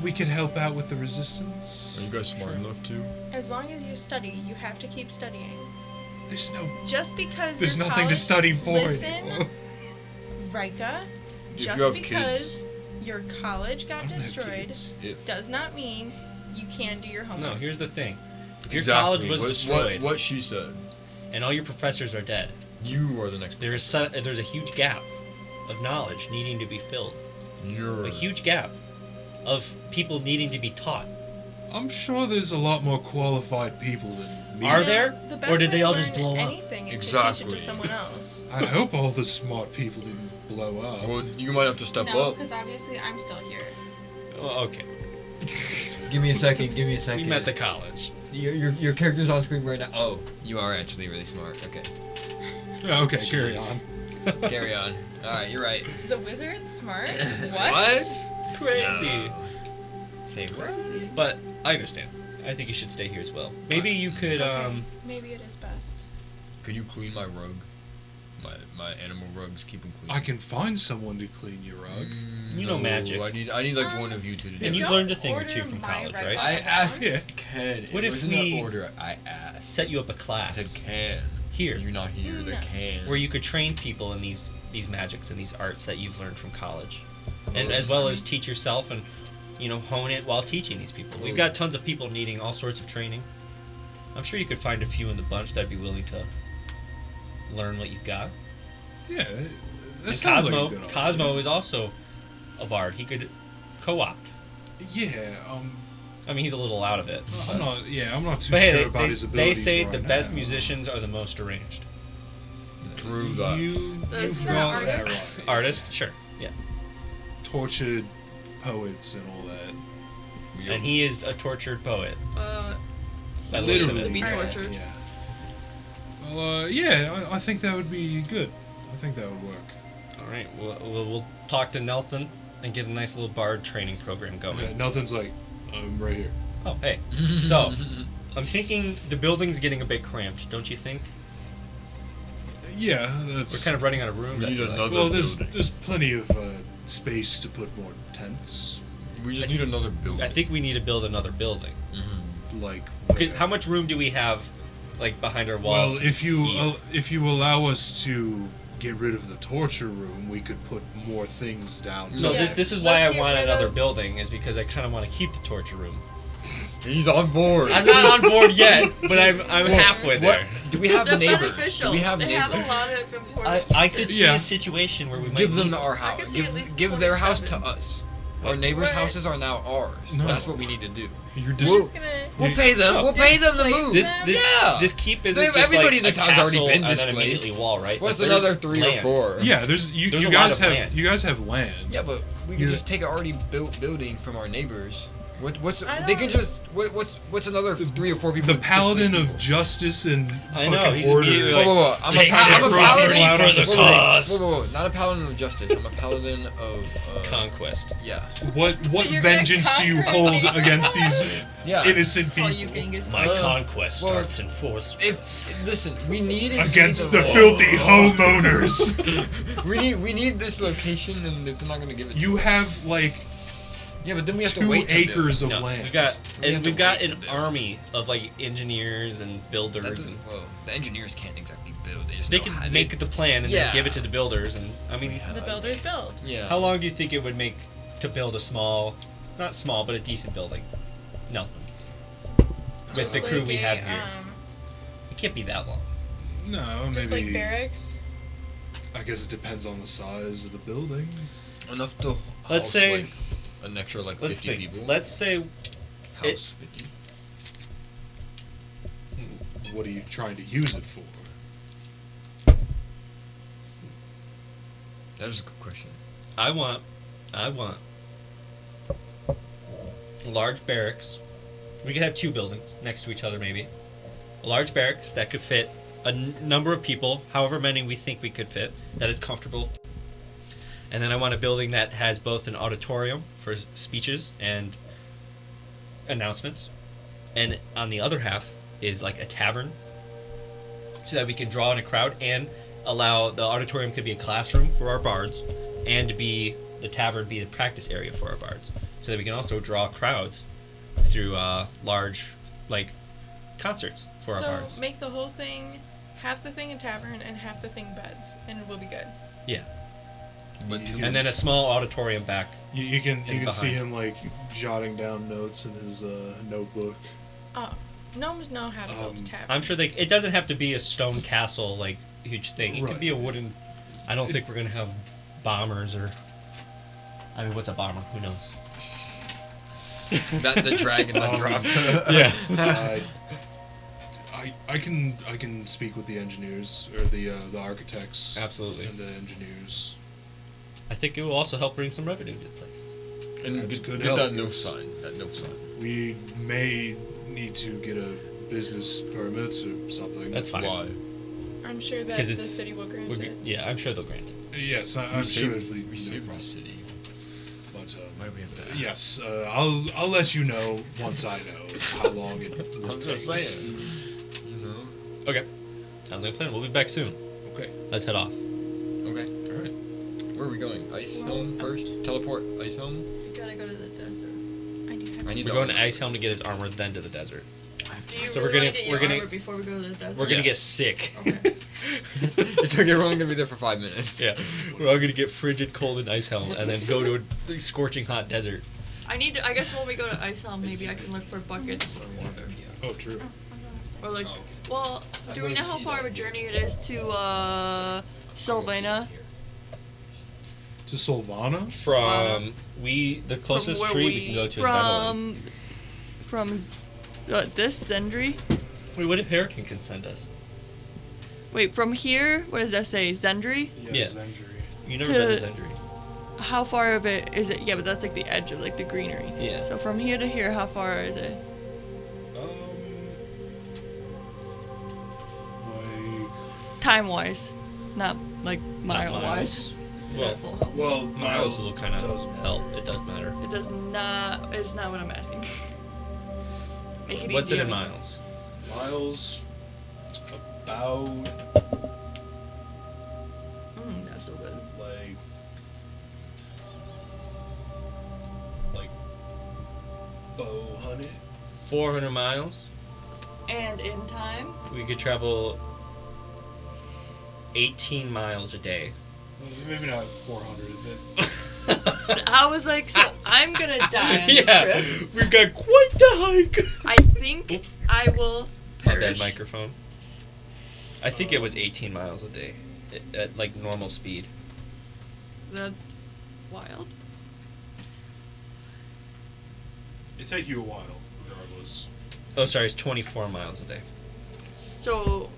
A: We could help out with the
C: Are
A: resistance.
C: you guys smart enough to?
B: As long as you study, you have to keep studying.
A: There's no.
B: Just because
A: There's
B: your
A: nothing to
B: college-
A: study for.
B: Listen, Rika,
C: If
B: just
C: you have
B: because your college got
A: I don't have
B: destroyed
A: kids.
C: If.
B: does not mean you can do your homework.
D: No. Here's the thing. If your
C: Exactly.
D: college was
C: what,
D: destroyed
C: What she said.
D: and all your professors are dead,
C: You are the next.
D: there's a huge gap of knowledge needing to be filled.
C: You're.
D: A huge gap of people needing to be taught.
A: I'm sure there's a lot more qualified people than me.
D: Are there?
B: The best
D: Or did they
B: way to
D: all just
B: learn
D: blow up?
B: anything is to teach it
C: Exactly.
B: to someone else.
A: I hope all the smart people didn't blow up.
C: Well, you might have to step
F: No,
C: up.
F: because obviously I'm still here.
D: Oh, okay.
C: Give me a second.
D: We met the college.
C: Your character's on screen right now. Oh, you are actually really smart. Okay.
A: Yeah, okay, carry on.
C: Carry on. Alright, you're right.
F: The wizard? Smart?
C: What?
D: Crazy.
C: Say what?
D: But I understand. I think you should stay here as well. Maybe you could,
B: Maybe it is best.
C: Could you clean my rug? My animal rugs, keep them clean.
A: I can find someone to clean your rug.
D: You know magic.
C: I need like one of you two to do
D: And
C: it.
D: you've
F: Don't
D: learned a thing or two
F: order
D: from
F: my
D: college,
F: red
D: right?
C: I asked
A: Yeah.
C: Ken.
D: What
C: It
D: if
C: wasn't
D: we
C: an order. I asked.
D: set you up a
C: I
D: class
C: said can.
D: here
C: You're not here. There
F: No.
C: can.
D: where you could train people in these magics and these arts that you've learned from college, and as well as teach yourself and hone it while teaching these people. We've got tons of people needing all sorts of training. I'm sure you could find a few in the bunch that'd be willing to learn what you've got.
A: Yeah, that
D: And
A: sounds
D: Cosmo,
A: like a good idea.
D: Cosmo is also a bard. He could co-opt.
A: Yeah,
D: I mean, he's a little out of it.
A: I'm not. Yeah, I'm not too
D: But hey,
A: sure about his
D: they
A: abilities.
D: say
A: right
D: the best
A: now.
D: musicians are the most arranged.
C: True that.
A: You've
E: That's
A: got
E: not
A: that
E: artist.
A: right.
D: Artist, sure, yeah.
A: Tortured poets and all that.
D: And he is a tortured poet. By the looks of
A: Literally
D: it.
E: be
A: tortured.
E: tortured.
A: Yeah. Well, yeah, I think that would be good. I think that would work.
D: All right, we'll talk to Nelson and get a nice little bard training program going.
A: Yeah, nothing's like, I'm right here.
D: Oh, hey. So, I'm thinking the building's getting a bit cramped, don't you think?
A: Yeah,
D: We're
A: that's.
D: kind of running out of rooms.
C: We
D: I
C: need
D: feel like.
C: another-
A: Well, there's
C: building.
A: plenty of space to put more tents.
C: We just need another building.
D: I think we need to build another building.
A: Like.
D: Okay,
A: where?
D: how much room do we have, like behind our walls?
A: Well,
D: to heal?
A: if you allow us to get rid of the torture room, we could put more things down.
D: So
B: Yeah.
D: this is why I
B: Let's get
D: want
B: rid
D: another
B: of-
D: building, is because I kind of want to keep the torture room.
C: He's on board.
D: I'm not on board yet, but I'm halfway there.
C: What? Do we have
E: They're
C: neighbors?
E: beneficial.
C: Do we have
E: they
C: neighbors?
E: have a lot of important
D: I could see
A: Yeah.
D: a situation where we might
C: Give them
D: need-
C: our
E: I
C: house.
E: could see at least
C: Give their house to
E: 27.
C: us. Our neighbors'
E: Where-
C: houses are now ours.
A: No.
C: That's what we need to do.
A: You're
C: We'll-
A: just.
C: We'll pay them.
D: No.
C: We'll pay them to
B: Displace
C: move.
D: This
C: Yeah.
D: this keep isn't
C: They-
D: just
C: everybody
D: like
C: in the
D: a
C: town's already
D: castle
C: been
D: and then
C: displaced.
D: immediately wall, right?
C: What's
D: Like, there's
C: another 3
D: land.
C: or 4?
A: Yeah,
D: There's
A: you
D: a lot
A: guys
D: of
A: have
D: land.
A: you guys have land.
C: Yeah, but we
A: Yeah.
C: can just take an already built building from our neighbors. What's
B: I
C: they can
B: don't-
C: just what's another 3 or 4 people?
A: The paladin
C: displaced
A: of
C: people?
A: justice and
D: I know,
A: fucking
D: he's
A: order.
D: immediately
C: Whoa,
D: like,
C: whoa, whoa! I'm
D: take
C: a paladin.
A: property for the
D: cause.
C: Whoa, not a paladin of justice. I'm a paladin of
D: Conquest.
C: yes.
A: What
E: you're gonna
A: vengeance do you
E: conquer
A: hold
E: neighbors?
A: against these
C: Yeah.
A: innocent
E: All
A: people?
E: you Genghis
D: My
C: Well,
D: conquest
C: well,
D: starts in 4th.
C: Listen, we need it.
A: Against
C: we
A: the
C: need
A: filthy homeowners.
C: we need this location, and if they're not gonna give it.
A: You
C: to us.
A: have like
C: Yeah, but then we have to
A: 2
C: wait. to build.
A: acres of
D: No,
A: land.
D: we've got
C: We have to
D: we've got
C: wait to
D: an
C: build.
D: army of like engineers and
C: That
D: builders,
C: doesn't-
D: and
C: well, the engineers can't exactly build. They just
D: they
C: know how
D: can
C: to-
D: make the plan and
C: Yeah.
D: then give it to the builders. And I mean,
F: The builders build.
C: Yeah.
D: how long do you think it would make to build a small, not small, but a decent building? Nothing. With the
B: Just
D: crew
B: like
D: we
B: a,
D: have here, it can't be that long.
A: No,
B: just
A: maybe.
B: like barracks.
A: I guess it depends on the size of the building.
C: Enough to.
D: Let's
C: house,
D: say-
C: like, an extra like
D: Let's
C: 50
D: think.
C: people.
D: Let's say
C: House 50.
A: What are you trying to use it for?
C: That is a good question.
D: I want large barracks. We could have 2 buildings next to each other, maybe. A large barracks that could fit a number of people, however many we think we could fit, that is comfortable. And then I want a building that has both an auditorium for speeches and announcements, and on the other half is like a tavern, so that we can draw in a crowd and allow the auditorium could be a classroom for our bards, and be the tavern be the practice area for our bards, so that we can also draw crowds through large like concerts for our
B: So
D: bards.
B: make the whole thing, half the thing a tavern and half the thing beds, and we'll be good.
D: Yeah,
C: But
A: You
C: two-
A: can-
D: and then a small auditorium back.
A: You can
D: And
A: see
D: behind.
A: him like jotting down notes in his notebook.
B: Oh, gnomes know how to build a tavern.
D: I'm sure it doesn't have to be a stone castle like huge thing. It
A: Right.
D: could be a wooden. I don't think we're gonna have bombers or. I mean, what's a bomber? Who knows?
C: That the dragon that dropped.
D: Yeah.
A: I can speak with the engineers or the architects.
D: Absolutely.
A: And the engineers.
D: I think it will also help bring some revenue to the place.
C: And
A: That's good
C: get
A: help.
C: that no sign. That no sign.
A: We may need to get a business permit or something.
D: That's fine.
C: Why?
F: I'm sure that
D: 'Cause
F: the
D: it's-
F: city will grant it.
D: Yeah, I'm sure they'll grant it.
A: Yes, I'm sure it'll be no
C: saved the
A: problem.
C: city.
A: But
C: Why do we have to?
A: yes, I'll let you know once I know how long it will
C: I'm
A: take.
C: just saying. You know.
D: Okay. Sounds like a plan. We'll be back soon.
A: Okay.
D: Let's head off.
C: Okay. All right. Where are we going? Ice Helm first. Teleport. Ice Helm.
E: You gotta go to the desert.
F: I do have
C: I need
D: We're
C: to
D: going to Ice Helm to get his armor, then to the desert.
E: Do you
D: So
E: really
D: we're gonna-
E: wanna get
D: we're
E: your
D: gonna-
E: armor before we go to the desert?
D: We're gonna get
C: Yes.
D: sick.
E: Okay.
C: It's okay. We're only gonna be there for 5 minutes.
D: Yeah, we're all gonna get frigid cold in Ice Helm, and then go to a scorching hot desert.
E: I need to, I guess when we go to Ice Helm, maybe I can look for buckets of water.
A: Oh, true.
E: Or like,
C: Oh.
E: well, do we know how far of a journey it is to Sylvania?
A: To Solvana?
D: From the closest
E: From where
D: tree we can go to is Vendelin.
E: From this Zendri?
D: Wait, what if Hurricane can send us?
E: Wait, from here, what does that say? Zendri?
D: Yeah.
A: Zendri.
D: You never been to
E: To-
D: Zendri.
E: How far of it is it? Yeah, but that's like the edge of like the greenery.
D: Yeah.
E: So from here to here, how far is it?
A: Like,
E: Time wise, not like mile wise.
A: well,
D: Miles will kind
A: does
D: of
A: matter.
D: help. It does matter.
E: It does not. It's not what I'm asking. Make it
D: What's
E: easy
D: it in
E: on me.
D: miles?
A: Miles, about
E: That's so good.
A: like 400.
D: 400 miles.
E: And in time,
D: We could travel 18 miles a day.
A: Maybe not 400.
E: I was like, so I'm gonna die on this
D: Yeah,
E: trip.
D: we've got quite the hike.
E: I think I will
D: My bad
E: perish.
D: microphone. I think it was 18 miles a day at like normal speed.
E: That's wild.
A: It'd take you a while, regardless.
D: Oh, sorry, it's 24 miles a day.
E: So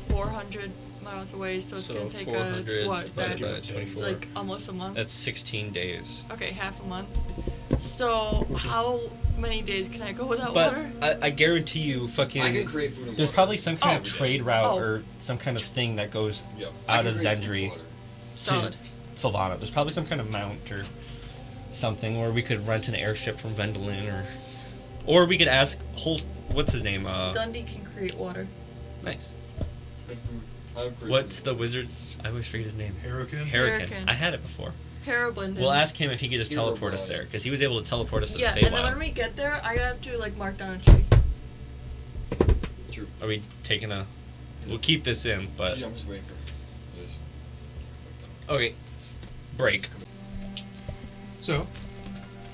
E: 400 miles away, so it's
D: So
E: gonna take us
D: 400
E: what?
D: divided by
E: That's
D: 24.
E: like almost a month.
D: That's 16 days.
E: Okay, half a month. So how many days can I go without
D: But
E: water?
D: I guarantee you, fucking.
C: I can create food and
D: There's
C: water.
D: probably some kind of
E: Oh.
D: trade route
E: Oh.
D: or some kind of thing that goes
C: Yep.
D: out
C: I can
D: of
C: create food and
D: Zendri
C: water.
E: Solid.
D: to Sylvana. There's probably some kind of mount or something, or we could rent an airship from Vendelin, or we could ask what's his name?
E: Dundee can create water.
D: Nice.
C: Good food. I have great
D: What's
C: food.
D: the wizard's? I always forget his name.
A: Hurricane?
D: Hurricane.
E: Hurricane.
D: I had it before.
E: Harablin.
D: We'll ask him if he could just
C: Hero
D: teleport us
C: boy.
D: there, because he was able to teleport us to
E: Yeah,
D: the
E: and then
D: Feywild.
E: when we get there, I have to like mark down a tree.
C: True.
D: Are we taking a? We'll keep this in, but
C: I'm just waiting for this.
D: okay. Break.
A: So,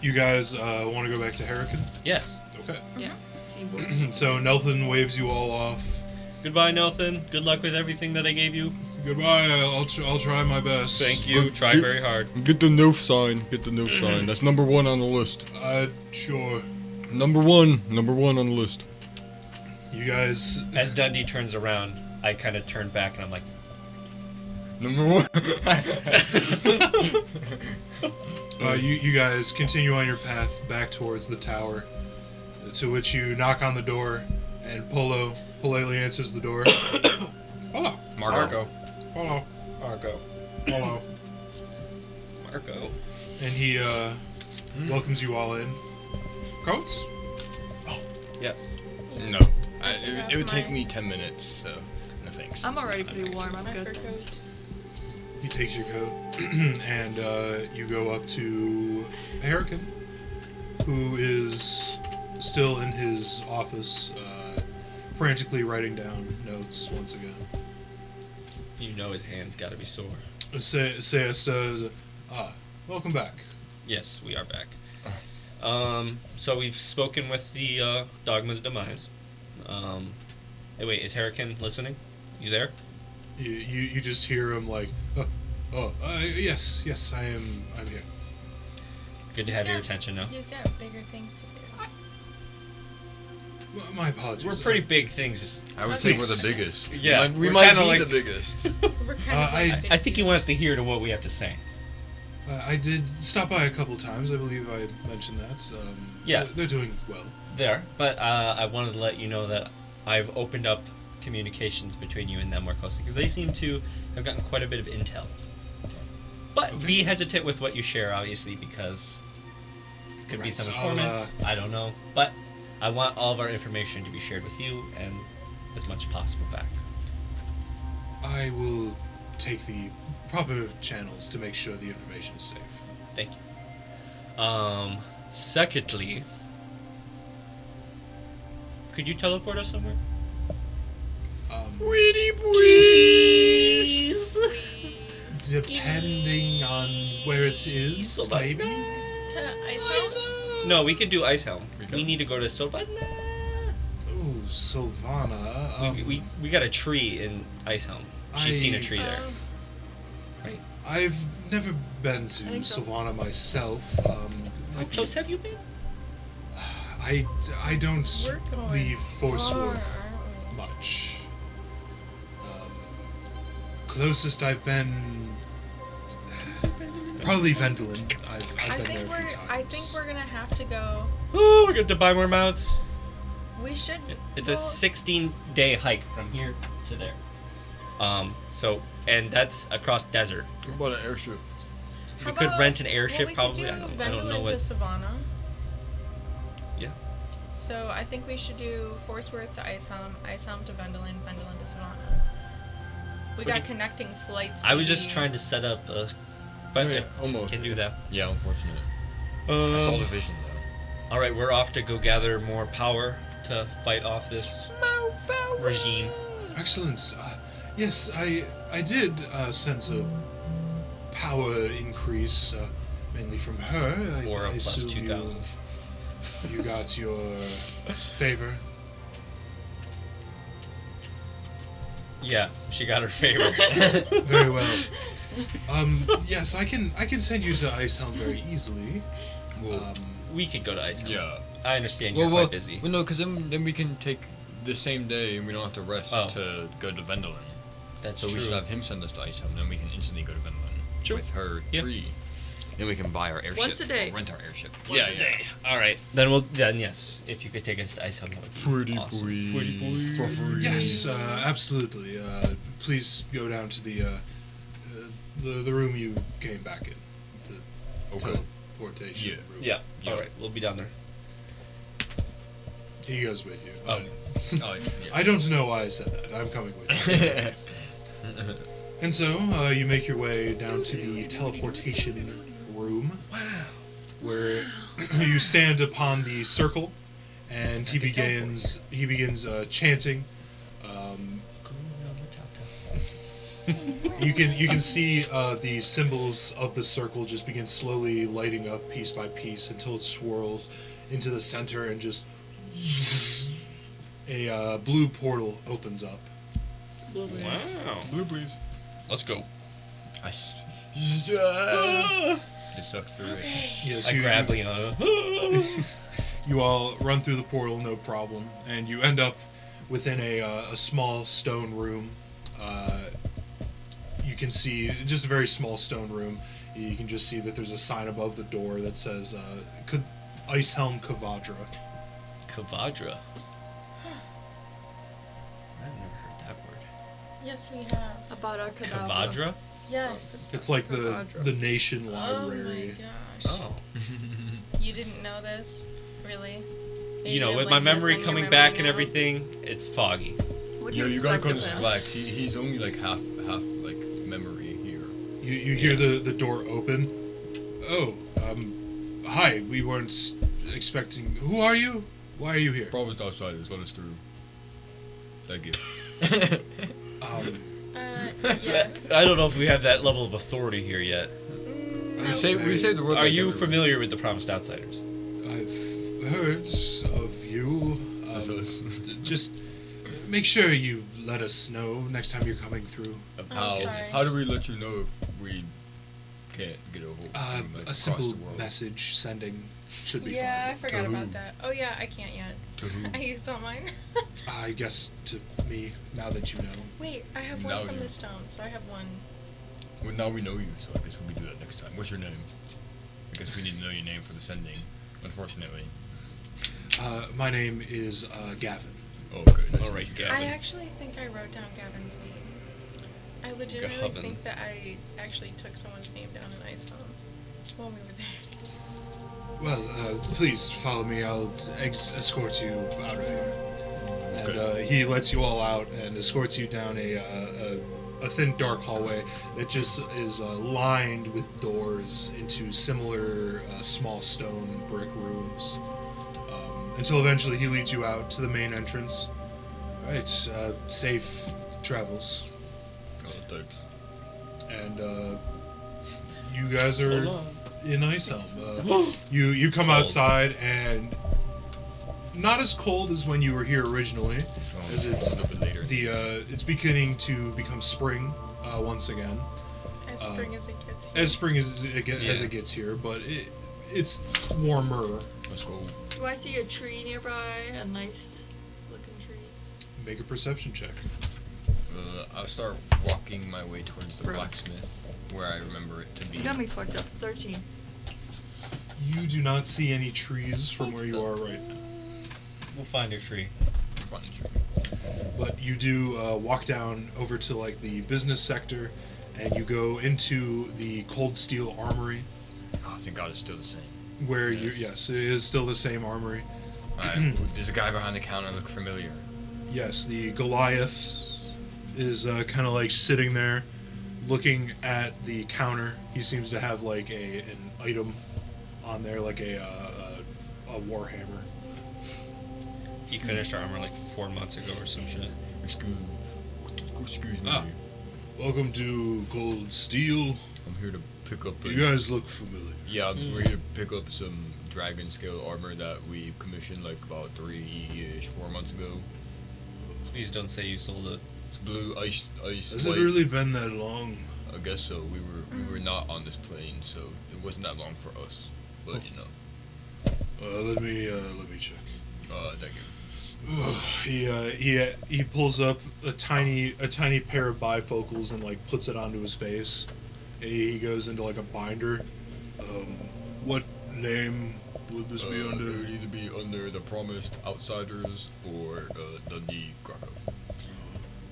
A: you guys want to go back to Hurricane?
D: Yes.
A: Okay.
E: Yeah. See,
A: So Nelthan waves you all off.
D: Goodbye, Nelson. Good luck with everything that I gave you.
A: Goodbye. I'll try my best.
D: Thank you. Try
G: Get-
D: very hard.
G: Get the no sign. Get the no sign. That's number one on the list.
A: Sure.
G: Number one on the list.
A: You guys.
D: As Dundee turns around, I kind of turn back and I'm like,
G: Number one.
A: You guys continue on your path back towards the tower, to which you knock on the door, and Polo politely answers the door. Hello.
D: Marco.
A: Hello.
D: Marco.
A: Hello.
D: Marco.
A: And he welcomes you all in. Coats?
D: Yes.
G: No. It would take me 10 minutes, so no thanks.
E: I'm already pretty warm. I'm
F: My fur
E: good.
F: coat.
A: He takes your coat, and you go up to Hurricane, who is still in his office, frantically writing down notes once again.
D: You know his hand's got to be sore.
A: Says, welcome back.
D: Yes, we are back. So we've spoken with the Dogma's demise. Hey, wait, is Hurricane listening? You there?
A: You just hear him like, yes, I'm here.
D: Good to have your attention now.
B: He's got bigger things to do.
A: Well, my apologies.
D: We're pretty big things.
G: I would say we're
A: Please.
G: the biggest.
D: Yeah,
G: we
D: we're
G: might
D: kinda
G: be
D: like-
G: the biggest.
B: We're kind of like
D: I think he wants to hear to what we have to say.
A: I did stop by a couple times. I believe I mentioned that.
D: Yeah.
A: They're doing well.
D: There, but I wanted to let you know that I've opened up communications between you and them more closely because they seem to have gotten quite a bit of intel. But
A: Okay.
D: be hesitant with what you share, obviously, because it could be
A: Right,
D: some
A: so I'll,
D: informants. I don't know, but I want all of our information to be shared with you and as much as possible back.
A: I will take the proper channels to make sure the information is safe.
D: Thank you. Secondly, could you teleport us somewhere?
G: Pretty please.
A: Depending on where it is, maybe.
B: to Ice House.
D: No, we could do Ice Helm.
G: We
D: We
G: can.
D: need to go to Sobana.
A: Ooh, Sylvana.
D: We got a tree in Ice Helm. She's seen a tree there. Right?
A: I've never been to
B: think so.
A: Sylvana myself.
D: How close have you been?
A: I don't
B: We're going
A: leave
B: far,
A: Forceworth
B: aren't we?
A: much. Closest I've been, probably Vendolin. I've
B: I
A: been
B: think
A: there a few times.
B: I think we're gonna have to go.
D: Oh, we're going to buy more mounts.
B: We should.
D: It's a
B: go-
D: 16-day hike from here to there. And that's across desert.
G: What about an airship?
B: How
D: We could
B: about-
D: rent an airship,
B: well, we
D: probably.
B: Could
D: I
B: do
D: don't
B: Vendolin
D: know
B: to
D: what.
B: Savannah.
D: Yeah.
B: So I think we should do Forceworth to Ice Helm to Vendolin, Vendolin to Savannah. We
D: What
B: got
D: do you-
B: connecting flights.
D: I was just
B: maybe.
D: trying to set up a. But
G: Yeah, almost.
D: Can do that.
G: Yeah, unfortunate. I saw the
D: Um,
G: vision though.
D: all right, we're off to go gather more power to fight off this regime.
A: Excellent. Yes, I did sense a power increase, mainly from her.
D: Or a
A: I
D: plus
A: assume
D: 2,000.
A: You got your favor.
D: Yeah, she got her favor.
A: Very well. Yes, I can send you to Ice Helm very easily.
G: Well,
D: We could go to Ice Helm.
G: yeah.
D: I understand you're quite busy.
G: Well, no, because then we can take the same day and we don't have to rest
D: Oh.
G: to go to Vendolin.
D: That's
G: So
D: true.
G: we should have him send us to Ice Helm, then we can instantly go to Vendolin
D: True.
G: with her
D: Yeah.
G: tree. Then we can buy our airship.
E: Once a day.
G: Or rent our airship.
D: Once a day. All right. Then yes, if you could take us to Ice Helm, that would be awesome. Pretty boy.
G: For free.
A: Yes, absolutely. Please go down to the room you came back in. The
G: Okay.
A: teleportation
G: Yeah.
A: room.
D: Yeah.
G: Yeah.
D: All right. We'll be down there.
A: He goes with you.
D: Oh.
G: Oh, yeah.
A: I don't know why I said that. I'm coming with you. And so, you make your way down to the teleportation room. Wow. Where you stand upon the circle, and he begins chanting. You can see the symbols of the circle just begin slowly lighting up piece by piece until it swirls into the center and just a blue portal opens up.
D: Wow.
G: Blue, please.
D: Let's go.
G: I just sucked through it.
A: Yes,
D: I grab Leona.
A: You all run through the portal, no problem, and you end up within a small stone room. You can see just a very small stone room. You can just see that there's a sign above the door that says Ice Helm Kavadra.
D: Kavadra. I've never heard that word.
B: Yes, we have.
E: About our cadaver.
D: Kavadra?
B: Yes.
A: It's like the
E: Kavadra.
A: nation
B: Oh
A: library.
B: my gosh.
D: Oh.
B: You didn't know this, really?
D: You know,
B: didn't
D: with
B: link
D: my
B: this
D: memory
B: on your
D: coming
B: memory
D: back and
B: now?
D: everything, it's foggy.
E: What do
G: Yo,
E: you
G: you gotta
E: expect
G: go
E: of
G: to
E: him?
G: Slack. He's only like half like memory here.
A: You hear the door open. Oh, hi. We weren't expecting. Who are you? Why are you here?
G: Promised outsiders, let us through. Thank you.
B: Yeah.
D: I don't know if we have that level of authority here yet.
G: We saved the world.
D: Are
G: like
D: you
G: everywhere.
D: familiar with the Promised Outsiders?
A: I've heard of you.
G: That's us.
A: Just make sure you let us know next time you're coming through.
G: How
B: sorry.
G: how do we let you know if we
C: can't get a hold
A: Uh,
C: of like,
A: a simple
C: across the world.
A: message sending should be
F: Yeah, I
A: fine.
F: forgot
C: To who?
F: about that. Oh yeah, I can't yet.
C: To who?
F: I used all mine.
A: I guess to me, now that you know.
F: Wait, I have
C: Now
F: one from
C: you-
F: the stone, so I have one.
C: Well, now we know you, so I guess we can do that next time. What's your name? I guess we need to know your name for the sending, unfortunately.
A: My name is Gavin.
C: Oh, okay. Nice
D: All
C: to
D: right,
C: meet you.
D: Gavin.
F: I actually think I wrote down Gavin's name. I legitimately
D: Gavin.
F: think that I actually took someone's name down in Ice Home while we were there.
A: Well, please follow me. I'll escort you out of here. And
C: Okay.
A: he lets you all out and escorts you down a thin, dark hallway that just is lined with doors into similar small stone brick rooms. Until eventually he leads you out to the main entrance. All right, safe travels.
C: Oh, thanks.
A: And you guys are
D: Hold on.
A: in Icehelm. You come
D: cold.
A: outside and not as cold as when you were here originally,
C: Oh,
A: as it's
C: a little bit later.
A: it's beginning to become spring once again.
F: As spring as it gets here.
A: As spring as
C: Yeah.
A: it gets here, but it's warmer.
C: Let's go.
E: Do I see a tree nearby? A nice looking tree.
A: Make a perception check.
C: I'll start walking my way towards the
E: Bro.
C: blacksmith, where I remember it to be.
E: You got me fucked up. 13.
A: You do not see any trees from where you are right now,
D: We'll find a tree.
C: Fine.
A: but you do walk down over to like the business sector, and you go into the cold steel armory.
C: Oh, thank God it's still the same.
A: Where
C: Yes.
A: it is still the same armory.
C: Alright, there's a guy behind the counter look familiar.
A: Yes, the Goliath is kind of like sitting there, looking at the counter. He seems to have like an item on there, like a warhammer.
D: He finished our armor like 4 months ago or some shit.
C: Excuse me.
A: Ah. Welcome to Cold Steel.
C: I'm here to pick up.
A: You guys look familiar.
C: Yeah, we're here to pick up some dragon scale armor that we commissioned like about 4 months ago.
D: Please don't say you sold it.
C: It's blue, ice,
A: Has
C: white.
A: it really been that long?
C: I guess so. We were not on this plane, so it wasn't that long for us. But you know,
A: Let me check.
C: thank you.
A: He pulls up a tiny pair of bifocals and like puts it onto his face. And he goes into like a binder. What name would this be
C: It
A: under?
C: would either be under the Promised Outsiders or Dundee Krakow.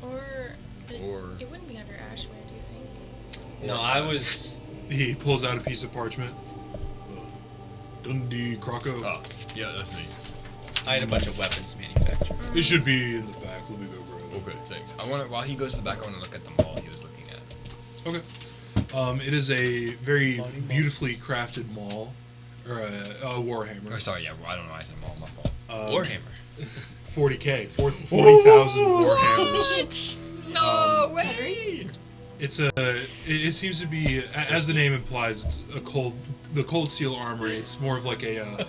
C: Or-
F: It wouldn't be under Ashmere, do you think?
D: No, I was.
A: He pulls out a piece of parchment. Dundee Krakow.
C: Ah, yeah, that's me.
D: I had a bunch of weapons manufactured.
A: It should be in the back. Let me go grab it.
C: Okay, thanks. While he goes to the back, I want to look at the mall he was looking at.
A: Okay. It is a very beautifully crafted maul, or a warhammer.
C: Oh, sorry, yeah, well, I don't know. I said mall, my fault.
D: Warhammer.
A: 40,000 warhammers.
E: No way!
A: It's it seems to be, as the name implies, it's the cold steel armory. It's more of like a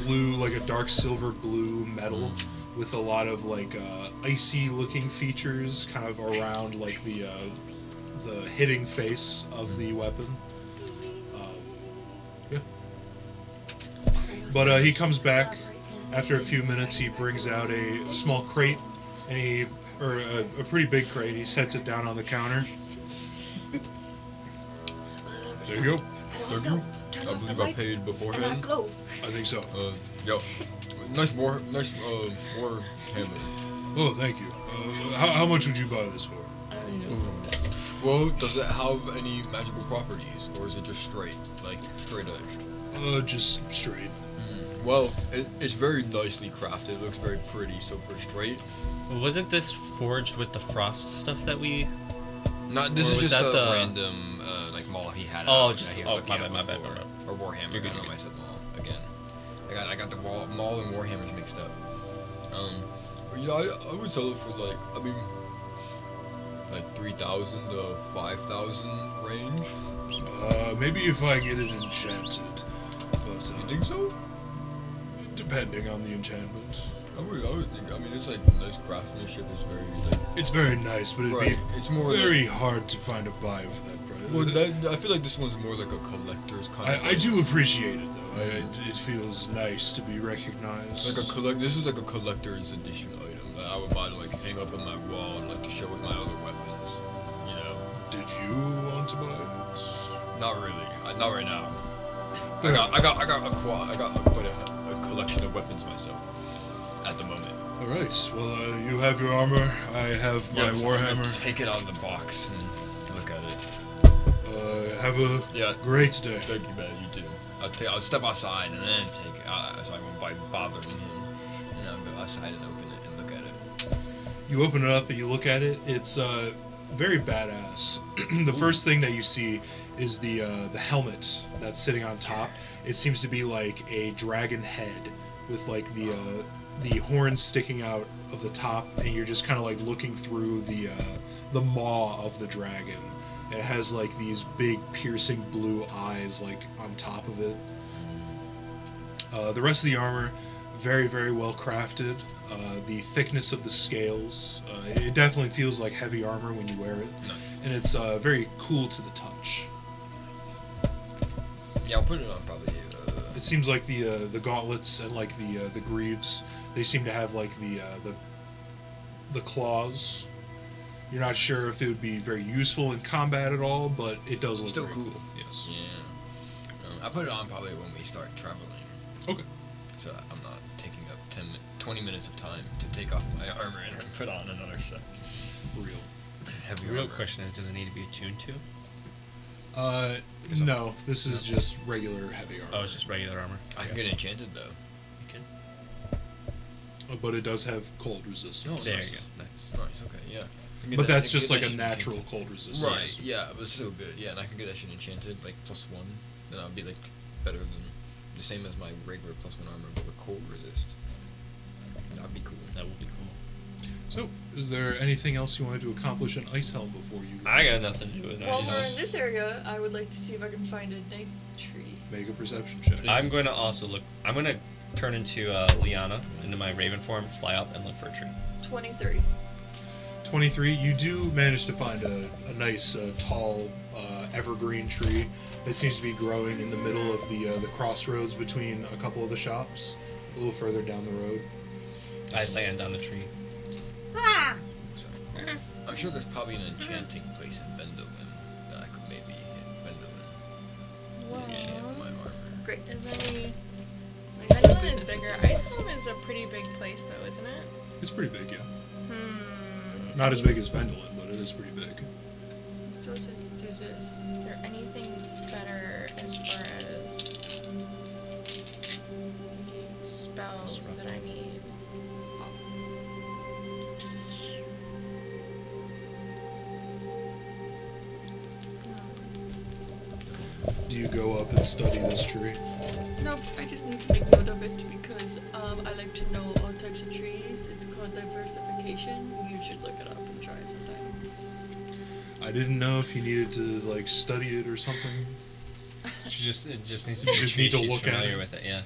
A: blue, like a dark silver blue metal with a lot of like icy looking features kind of around like the hitting face of the weapon. Yeah. But he comes back after a few minutes. He brings out a small crate, and a pretty big crate. He sets it down on the counter. There you go.
C: Thank you. I believe I paid beforehand.
A: I think so.
C: Yo, nice war hammer.
A: Oh, thank you. How much would you buy this for?
C: Well, does it have any magical properties, or is it just straight edged?
A: Just straight.
C: Well, it's very nicely crafted. It looks very pretty. So for straight,
D: Wasn't this forged with the frost stuff that we?
C: not this
D: Or
C: is
D: was
C: just
D: that
C: a
D: the-
C: random like maul he had.
D: Oh,
C: out
D: just-
C: that he was
D: oh,
C: looking
D: my
C: at
D: bad, my bad,
C: before.
D: my bad.
C: Or warhammer.
D: You're good,
C: I don't know
D: you're
C: why I said maul again. I got the maul and warhammers mixed up. I would sell it for like 3,000 to 5,000 range.
A: Maybe if I get it enchanted. But
C: You think so?
A: depending on the enchantment.
C: I would think. I mean, it's like nice craftsmanship. It's very like.
A: It's very nice, but it'd
C: Right.
A: be
C: It's more
A: very hard to find a buyer for that price.
C: Well, I feel like this one's more like a collector's kind of.
A: I do appreciate it though. It feels nice to be recognized.
C: Like this is like a collector's edition item that I would buy to like hang up on my wall and like to show with my other weapons. You know.
A: Did you want to buy it?
C: Not really. Not right now. I got quite a collection of weapons myself at the moment.
A: All right. Well, you have your armor. I have my
C: Yes, I'm gonna
A: warhammer.
C: take it out of the box and look at it.
A: Have a great day.
C: Thank you, man. You too. I'll step outside and then take it out so I won't be bothering him. And I'll go outside and open it and look at it.
A: You open it up and you look at it. It's very badass. The first thing that you see is the helmet that's sitting on top. It seems to be like a dragon head with like the horns sticking out of the top, and you're just kind of like looking through the maw of the dragon. It has like these big piercing blue eyes like on top of it. The rest of the armor, very, very well crafted. The thickness of the scales, it definitely feels like heavy armor when you wear it.
C: Nice.
A: And it's very cool to the touch.
C: Yeah, I'll put it on probably.
A: It seems like the gauntlets and like the greaves, they seem to have like the claws. You're not sure if it would be very useful in combat at all, but it does look
C: Still
A: very
C: cool.
A: Yes.
C: Yeah. I'll put it on probably when we start traveling.
A: Okay.
C: So I'm not taking up 20 minutes of time to take off my armor and put on another set.
A: Real.
C: Heavy
D: The real
C: armor.
D: question is, does it need to be attuned to?
A: No, this is just regular heavy armor.
D: Oh, it's just regular armor.
C: I can get enchanted though.
D: You can.
A: But it does have cold resistance.
C: Oh,
D: There
C: nice.
D: you go. Nice.
C: Nice. Okay. Yeah. I can get
A: But
C: that-
A: that's
C: I can
A: just
C: get
A: like
C: that
A: a
C: shit
A: natural
C: enchanted.
A: cold resistance.
C: Right. Yeah, but it's still good. Yeah, and I can get that shit enchanted like +1. Then I'll be like better than the same as my regular +1 armor, but with cold resist. That'd be cool.
D: That would be cool.
A: So, is there anything else you wanted to accomplish in Ice Helm before you
D: I got nothing to do with
E: While
D: that.
E: we're in this area, I would like to see if I can find a nice tree.
A: make a perception check?
D: I'm going to also look. I'm going to turn into Liana, into my raven form, fly up and look for a tree.
E: 23.
A: 23, you do manage to find a nice tall evergreen tree that seems to be growing in the middle of the crossroads between a couple of the shops, a little further down the road.
D: I land on the tree.
C: So, I'm sure there's probably an enchanting place in Vendolin that I could maybe hit Vendolin. Enchant my armor.
E: Great.
F: Is any...
E: Nice
F: Pendulum
E: business
F: is bigger.
E: idea.
F: Ice Home is a pretty big place, though, isn't it?
A: It's pretty big, yeah.
F: Hmm.
A: Not as big as Vendolin, but it is pretty big.
E: So I should do this.
F: Is there anything better as far as spells that I need?
A: Do you go up and study this tree?
E: Nope, I just need to make note of it because I like to know all types of trees. It's called diversification. You should look it up and try it sometime.
A: I didn't know if you needed to like study it or something.
D: It just needs to be.
A: You just
D: a tree
A: need to
D: she's
A: look at
D: familiar
A: it.
D: with it. Yeah.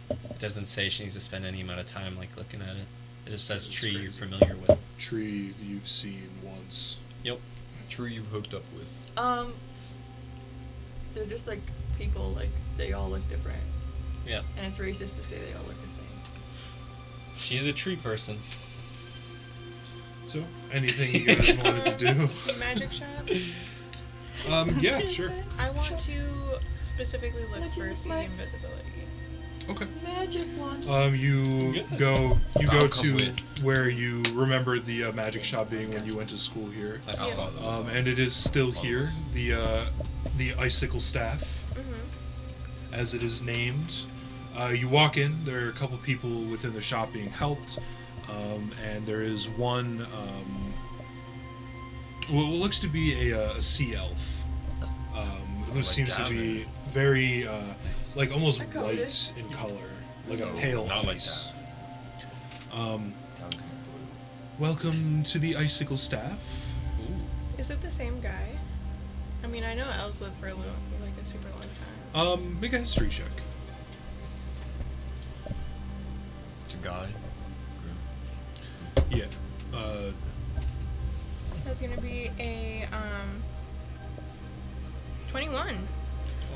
D: It doesn't say she needs to spend any amount of time like looking at it. It just says
A: That's
D: tree you're
A: crazy.
D: familiar with.
A: Tree you've seen once.
D: Yep.
C: Tree you've hooked up with.
E: They're just like people, like they all look different.
D: Yeah.
E: And it's racist to say they all look the same.
D: She's a tree person.
A: So, anything you guys wanted to do?
F: Magic shop?
A: Yeah, sure.
F: I want to specifically look
E: Magic
F: for
E: is
F: see
E: my-
F: invisibility.
A: Okay.
E: Magic wand.
A: You
D: Good.
A: go
C: I'll come
A: to
C: with.
A: where you remember the magic shop being when you went to school here.
D: Like I'll
F: Yeah.
D: follow.
A: And it is still here, the icicle staff,
F: Mm-hmm.
A: as it is named. You walk in, there are a couple people within the shop being helped, and there is one, what looks to be a sea elf, who
C: like
A: seems to
C: Davin.
A: be very, like almost
E: I called
A: white
E: it.
A: in color, like a
C: No,
A: pale
C: not like
A: ice.
C: Down to blue.
A: Welcome to the icicle staff.
F: Is it the same guy? I mean, I know elves live for like a super long time.
A: Make a history check.
C: It's a guy.
A: Yeah.
F: That's gonna be a 21.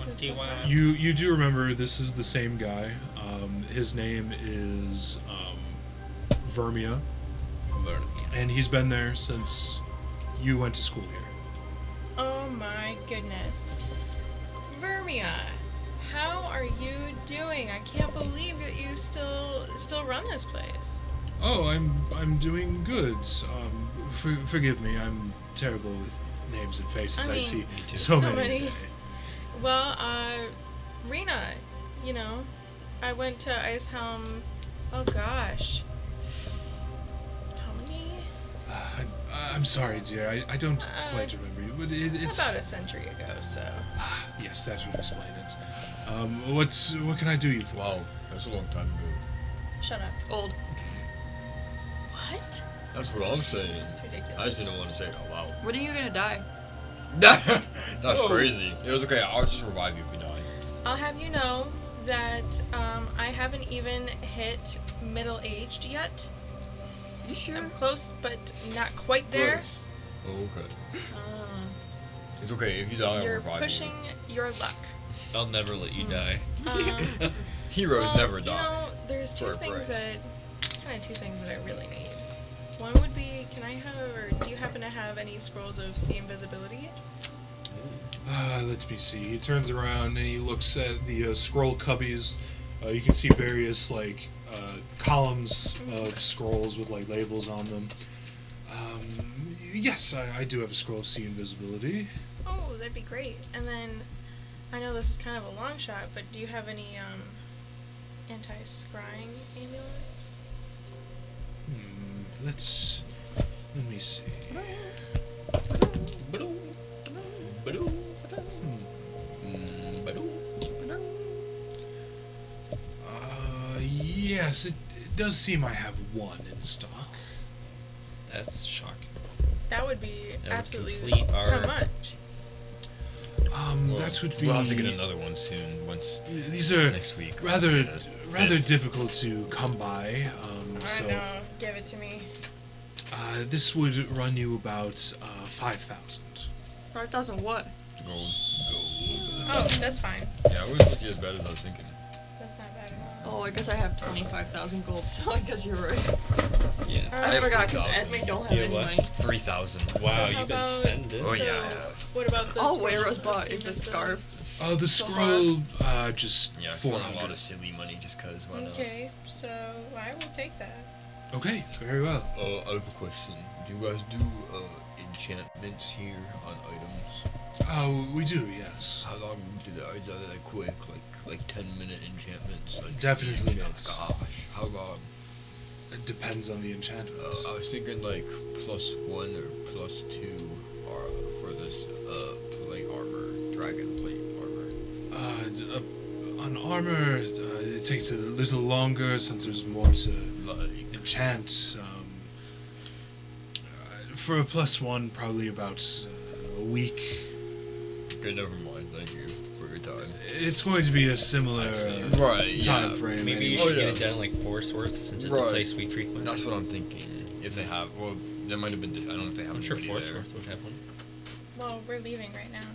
D: 21.
A: You do remember this is the same guy. His name is Vermia, and he's been there since you went to school here.
F: Oh my goodness. Vermia, how are you doing? I can't believe that you still run this place.
A: Oh, I'm doing good. Forgive me, I'm terrible with names and faces.
F: I
A: I
F: mean,
A: see
D: Me too.
A: so
F: So
A: many.
F: many.
A: a day.
F: Well, Rena, you know, I went to Icehelm, oh gosh. How many?
A: I'm sorry, dear. I don't quite remember you, but it's
F: About a century ago, so.
A: yes, that would explain it. What can I do you for?
C: Wow, that's a long time ago.
F: Shut up.
E: Old.
F: What?
C: That's what I'm saying.
F: It's ridiculous.
C: I just didn't want to say it out loud.
E: When are you gonna die?
C: That's
A: Oh.
C: crazy. It was okay. I'll just revive you if you die.
F: I'll have you know that I haven't even hit middle-aged yet.
E: You sure?
F: I'm close, but not quite there.
C: Close. Oh, okay.
E: Uh,
C: It's okay. If you die, I'll
F: You're
C: revive
F: pushing your luck.
D: I'll never let you die.
C: you. Heroes
F: Well,
C: never
F: you
C: die.
F: know, there's
C: For a price.
F: kind of two things that I really need. One would be, can I have, or do you happen to have any scrolls of sea invisibility?
A: Let me see. He turns around and he looks at the scroll cubbies. You can see various columns of scrolls with like labels on them. Yes, I do have a scroll of sea invisibility.
F: Oh, that'd be great. And then, I know this is kind of a long shot, but do you have any anti-scrying amulets?
A: Let me see. Yes, it does seem I have one in stock.
D: That's shocking.
F: That would be
D: That would
F: absolutely.
D: complete our-
F: How much?
C: Well,
A: That would be.
C: We'll have to get another one soon. Once
A: These are
C: next week.
A: rather
C: Fifth.
A: difficult to come by. So
F: I know. Give it to me.
A: this would run you about 5,000.
E: 5,000 what?
C: Gold.
F: Oh, that's fine.
C: Yeah, it wasn't as bad as I was thinking.
F: That's not bad at all.
E: Oh, I guess I have 25,000 gold, so I guess you're right.
D: Yeah.
E: I
C: have
E: forgot because
C: 3,000.
E: Edmund don't have
D: Yeah,
E: any
D: what?
E: money.
C: 3,000.
D: Wow,
F: how
D: you've been
F: about-
D: spending.
C: Oh,
F: So,
C: yeah.
F: what about this?
E: All Wayro's bought is a scarf.
A: The
E: So
A: scroll, just
C: Yeah, I spent a
A: 400.
C: lot of silly money just because. Why not?
F: Okay, so I will take that.
A: Okay, very well.
C: I have a question. Do you guys do enchantments here on items?
A: We do, yes.
C: How long do they? Are they like quick, like 10-minute enchantments? Like
A: Definitely not.
C: Gosh, how long?
A: It depends on the enchantment.
C: I was thinking like +1 or +2 are for this plate armor, dragon plate armor.
A: On armor, it takes a little longer since there's more to
C: Like
A: enchant. For a +1, probably about a week.
C: okay, never mind. Thank you for your time.
A: It's going to be a similar
C: Right,
A: time
C: yeah.
A: frame.
D: Maybe you
A: anyway.
D: should
C: Oh,
D: get
C: yeah.
D: it done in like Forestworth since it's a
C: Right.
D: place we frequent.
C: That's what I'm thinking. If they have, well, there might have been. I don't know if they have.
D: I'm sure
C: anybody there.
D: Forestworth would have one.
F: Well, we're leaving right now.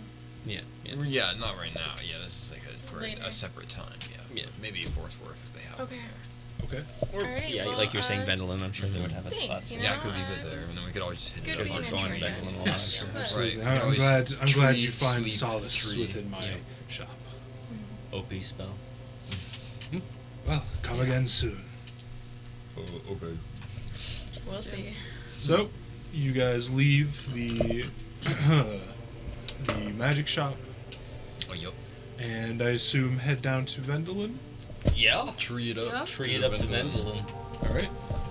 D: Yeah. Yeah.
C: Yeah, not right now. Yeah, this is like for
F: Later.
C: a separate time. Yeah.
D: Yeah.
C: Maybe Forceworth if they have.
F: Okay.
A: Okay.
D: Or,
F: Alright,
D: yeah,
F: well,
D: like you're saying, Vendolin, I'm sure they would have a
F: thanks,
D: spot.
F: you know?
C: Yeah, I could leave
F: I
C: it there,
F: was
C: and then we could always just hit
F: good
C: it
F: being
C: up.
F: in
D: Going
F: trade.
D: back a little
A: Yes,
D: while.
A: absolutely.
C: Right.
A: I'm
C: Always
A: glad you
C: tree,
A: find
C: sleep,
A: solace
C: tree.
A: within my
D: Yeah.
A: shop.
D: OP spell.
A: Well, come again soon.
C: Oh, okay.
F: We'll see.
A: So, you guys leave the the magic shop,
C: Oh, yep.
A: and I assume head down to Vendolin.
D: Yeah.
C: Tree it up.
E: Yeah.
D: Tree it up to Vendolin.
A: All right.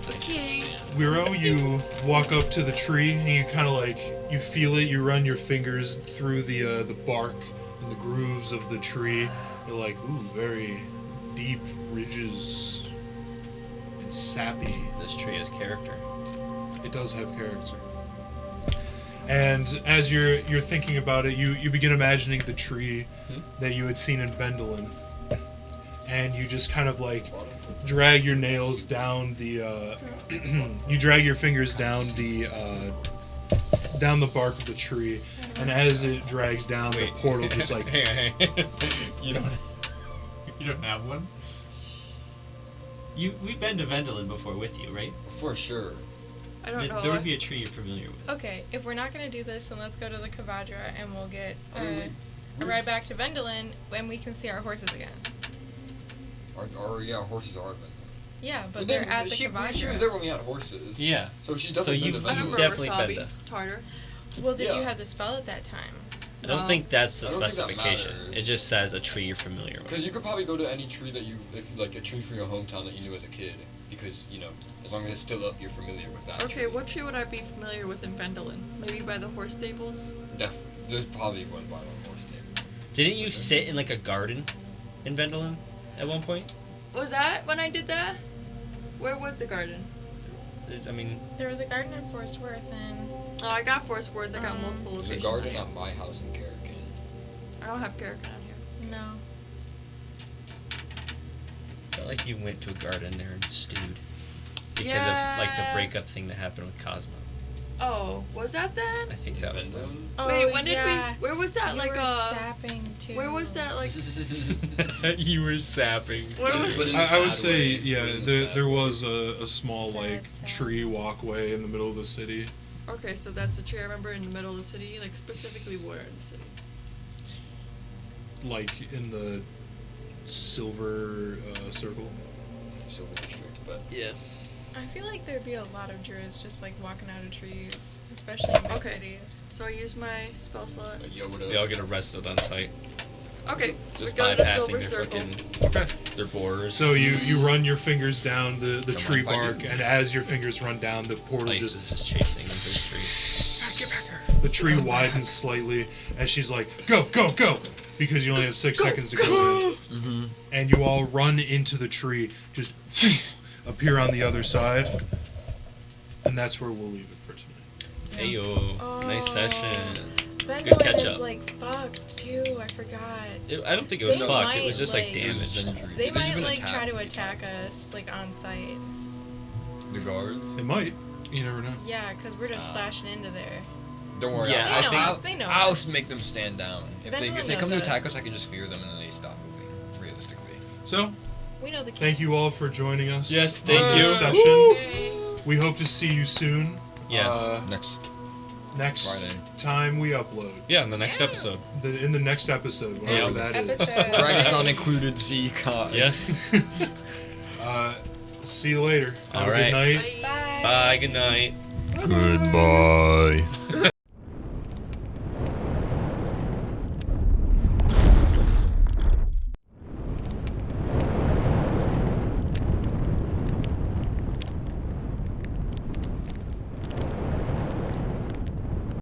E: Okay.
A: Wiro, you walk up to the tree and you kind of like you feel it. You run your fingers through the bark and the grooves of the tree. You're like, ooh, very deep ridges and sappy.
D: This tree has character.
A: It does have character. And as you're thinking about it, you begin imagining the tree that you had seen in Vendolin, and you just kind of like drag your nails down the you drag your fingers down down the bark of the tree, and as it drags down, the portal just like
D: Hang on. You don't have one. We've been to Vendelin before with you, right?
C: For sure.
E: I don't know.
D: There would be a tree you're familiar with.
F: Okay, if we're not gonna do this, then let's go to the Kavadra and we'll get
C: I mean,
F: a ride back to Vendelin when we can see our horses again.
C: Our horses are Vendelin.
F: Yeah, but
C: Well,
F: they're
C: then,
F: at the
C: she was
F: Kavadra.
C: there when we had horses.
D: Yeah.
C: So she's
D: So
C: definitely
D: you've-
C: been
E: I
C: to
E: remember
C: Vendelin.
D: Definitely
E: Wasabi,
D: been
E: Tartar.
F: Well, did you
C: Yeah.
F: have the spell at that time?
D: I don't
E: No.
D: think that's the
C: I don't think that
D: specification.
C: matters.
D: It just says a tree you're familiar
C: Because
D: with.
C: you could probably go to any tree that like a tree from your hometown that you knew as a kid. Because, as long as it's still up, you're familiar with that
E: Okay,
C: tree.
E: what tree would I be familiar with in Vendelin? Maybe by the horse stables?
C: There's probably one by one horse stable.
D: Didn't you sit in like a garden in Vendelin at one point?
E: Was that when I did that? Where was the garden?
D: I mean,
F: There was a garden in Forest Worth, and
E: Oh, I got Forest Worth. I got multiple
C: There's a
E: locations.
C: garden
E: on here.
C: at my house in Carrigan.
E: I don't have Garrick on here.
F: no.
D: I felt like you went to a garden there and stewed. Because of like the
E: Yeah.
D: breakup thing that happened with Cosmo.
E: Oh, was that
D: I
E: then?
D: think that was them.
F: Oh,
E: Wait, when did
F: yeah.
E: we? Where was that?
F: You
E: Like
F: were sapping too.
E: where was that? Like
D: You were sapping.
E: where was?
C: But in a
A: I would
C: sad
A: say,
C: way.
A: yeah,
C: But in a sad
A: there
C: way.
A: was a small
F: Sad,
A: like
F: sad.
A: tree walkway in the middle of the city.
E: Okay, so that's the tree I remember in the middle of the city. Like specifically where in the city?
A: Like in the silver circle.
C: Silver District, but
D: Yeah.
F: I feel like there'd be a lot of druids just like walking out of trees, especially in big
E: Okay.
F: cities.
E: So I use my spell slot.
C: like Yoda.
D: They all get arrested on sight.
E: Okay,
D: Just
E: we go to the
D: bypassing
E: silver
D: their
E: circle.
D: fucking
A: Okay.
D: their borders.
A: So you run your fingers down the
C: Come
A: tree
C: on, fight
A: bark,
C: me.
A: and as your fingers run down, the portal
D: Ice
A: just
D: is just chasing them through the streets.
A: the tree widens slightly as she's like, go, go, go, because you only have 6 seconds to go in.
C: Mm-hmm.
A: And you all run into the tree, just appear on the other side, and that's where we'll leave it for tonight.
D: Hey yo, nice
F: Oh.
D: session.
F: Vendelin
D: catch
F: is
D: up.
F: like fucked too. I forgot.
D: I don't think it was
F: They
D: fucked. It was
F: might,
D: just like
F: like-
D: damaged.
F: They
C: They've just
F: might
C: been
F: like try
C: attacked
F: to
C: a few
F: attack
C: times.
F: us like on sight.
C: The guards.
A: They might. You never know.
F: Yeah, because we're just flashing into there.
C: Don't worry.
D: Yeah,
F: They
C: I'll,
F: know
C: I'll,
F: us, they know
C: I'll
F: us.
C: make them stand down. If
F: Vendelin
C: they come to
F: knows
C: attack
F: us.
C: us, I can just fear them and then they stop moving. Realistically.
A: So,
F: We know the
A: thank you all for joining us.
D: Yes,
A: on
D: thank
A: this
D: you.
A: Session.
E: Yay.
A: We hope to see you soon.
D: Yes.
A: Next
C: Friday.
A: time we upload.
D: Yeah, in the next episode.
A: In the next episode, whatever
D: Yeah.
A: that is.
F: Episode.
C: Dragons not included. See, God.
D: Yes.
A: See you later. Have
D: All
A: a
D: right.
A: good night.
E: Bye.
D: Bye. Good night.
G: Goodbye.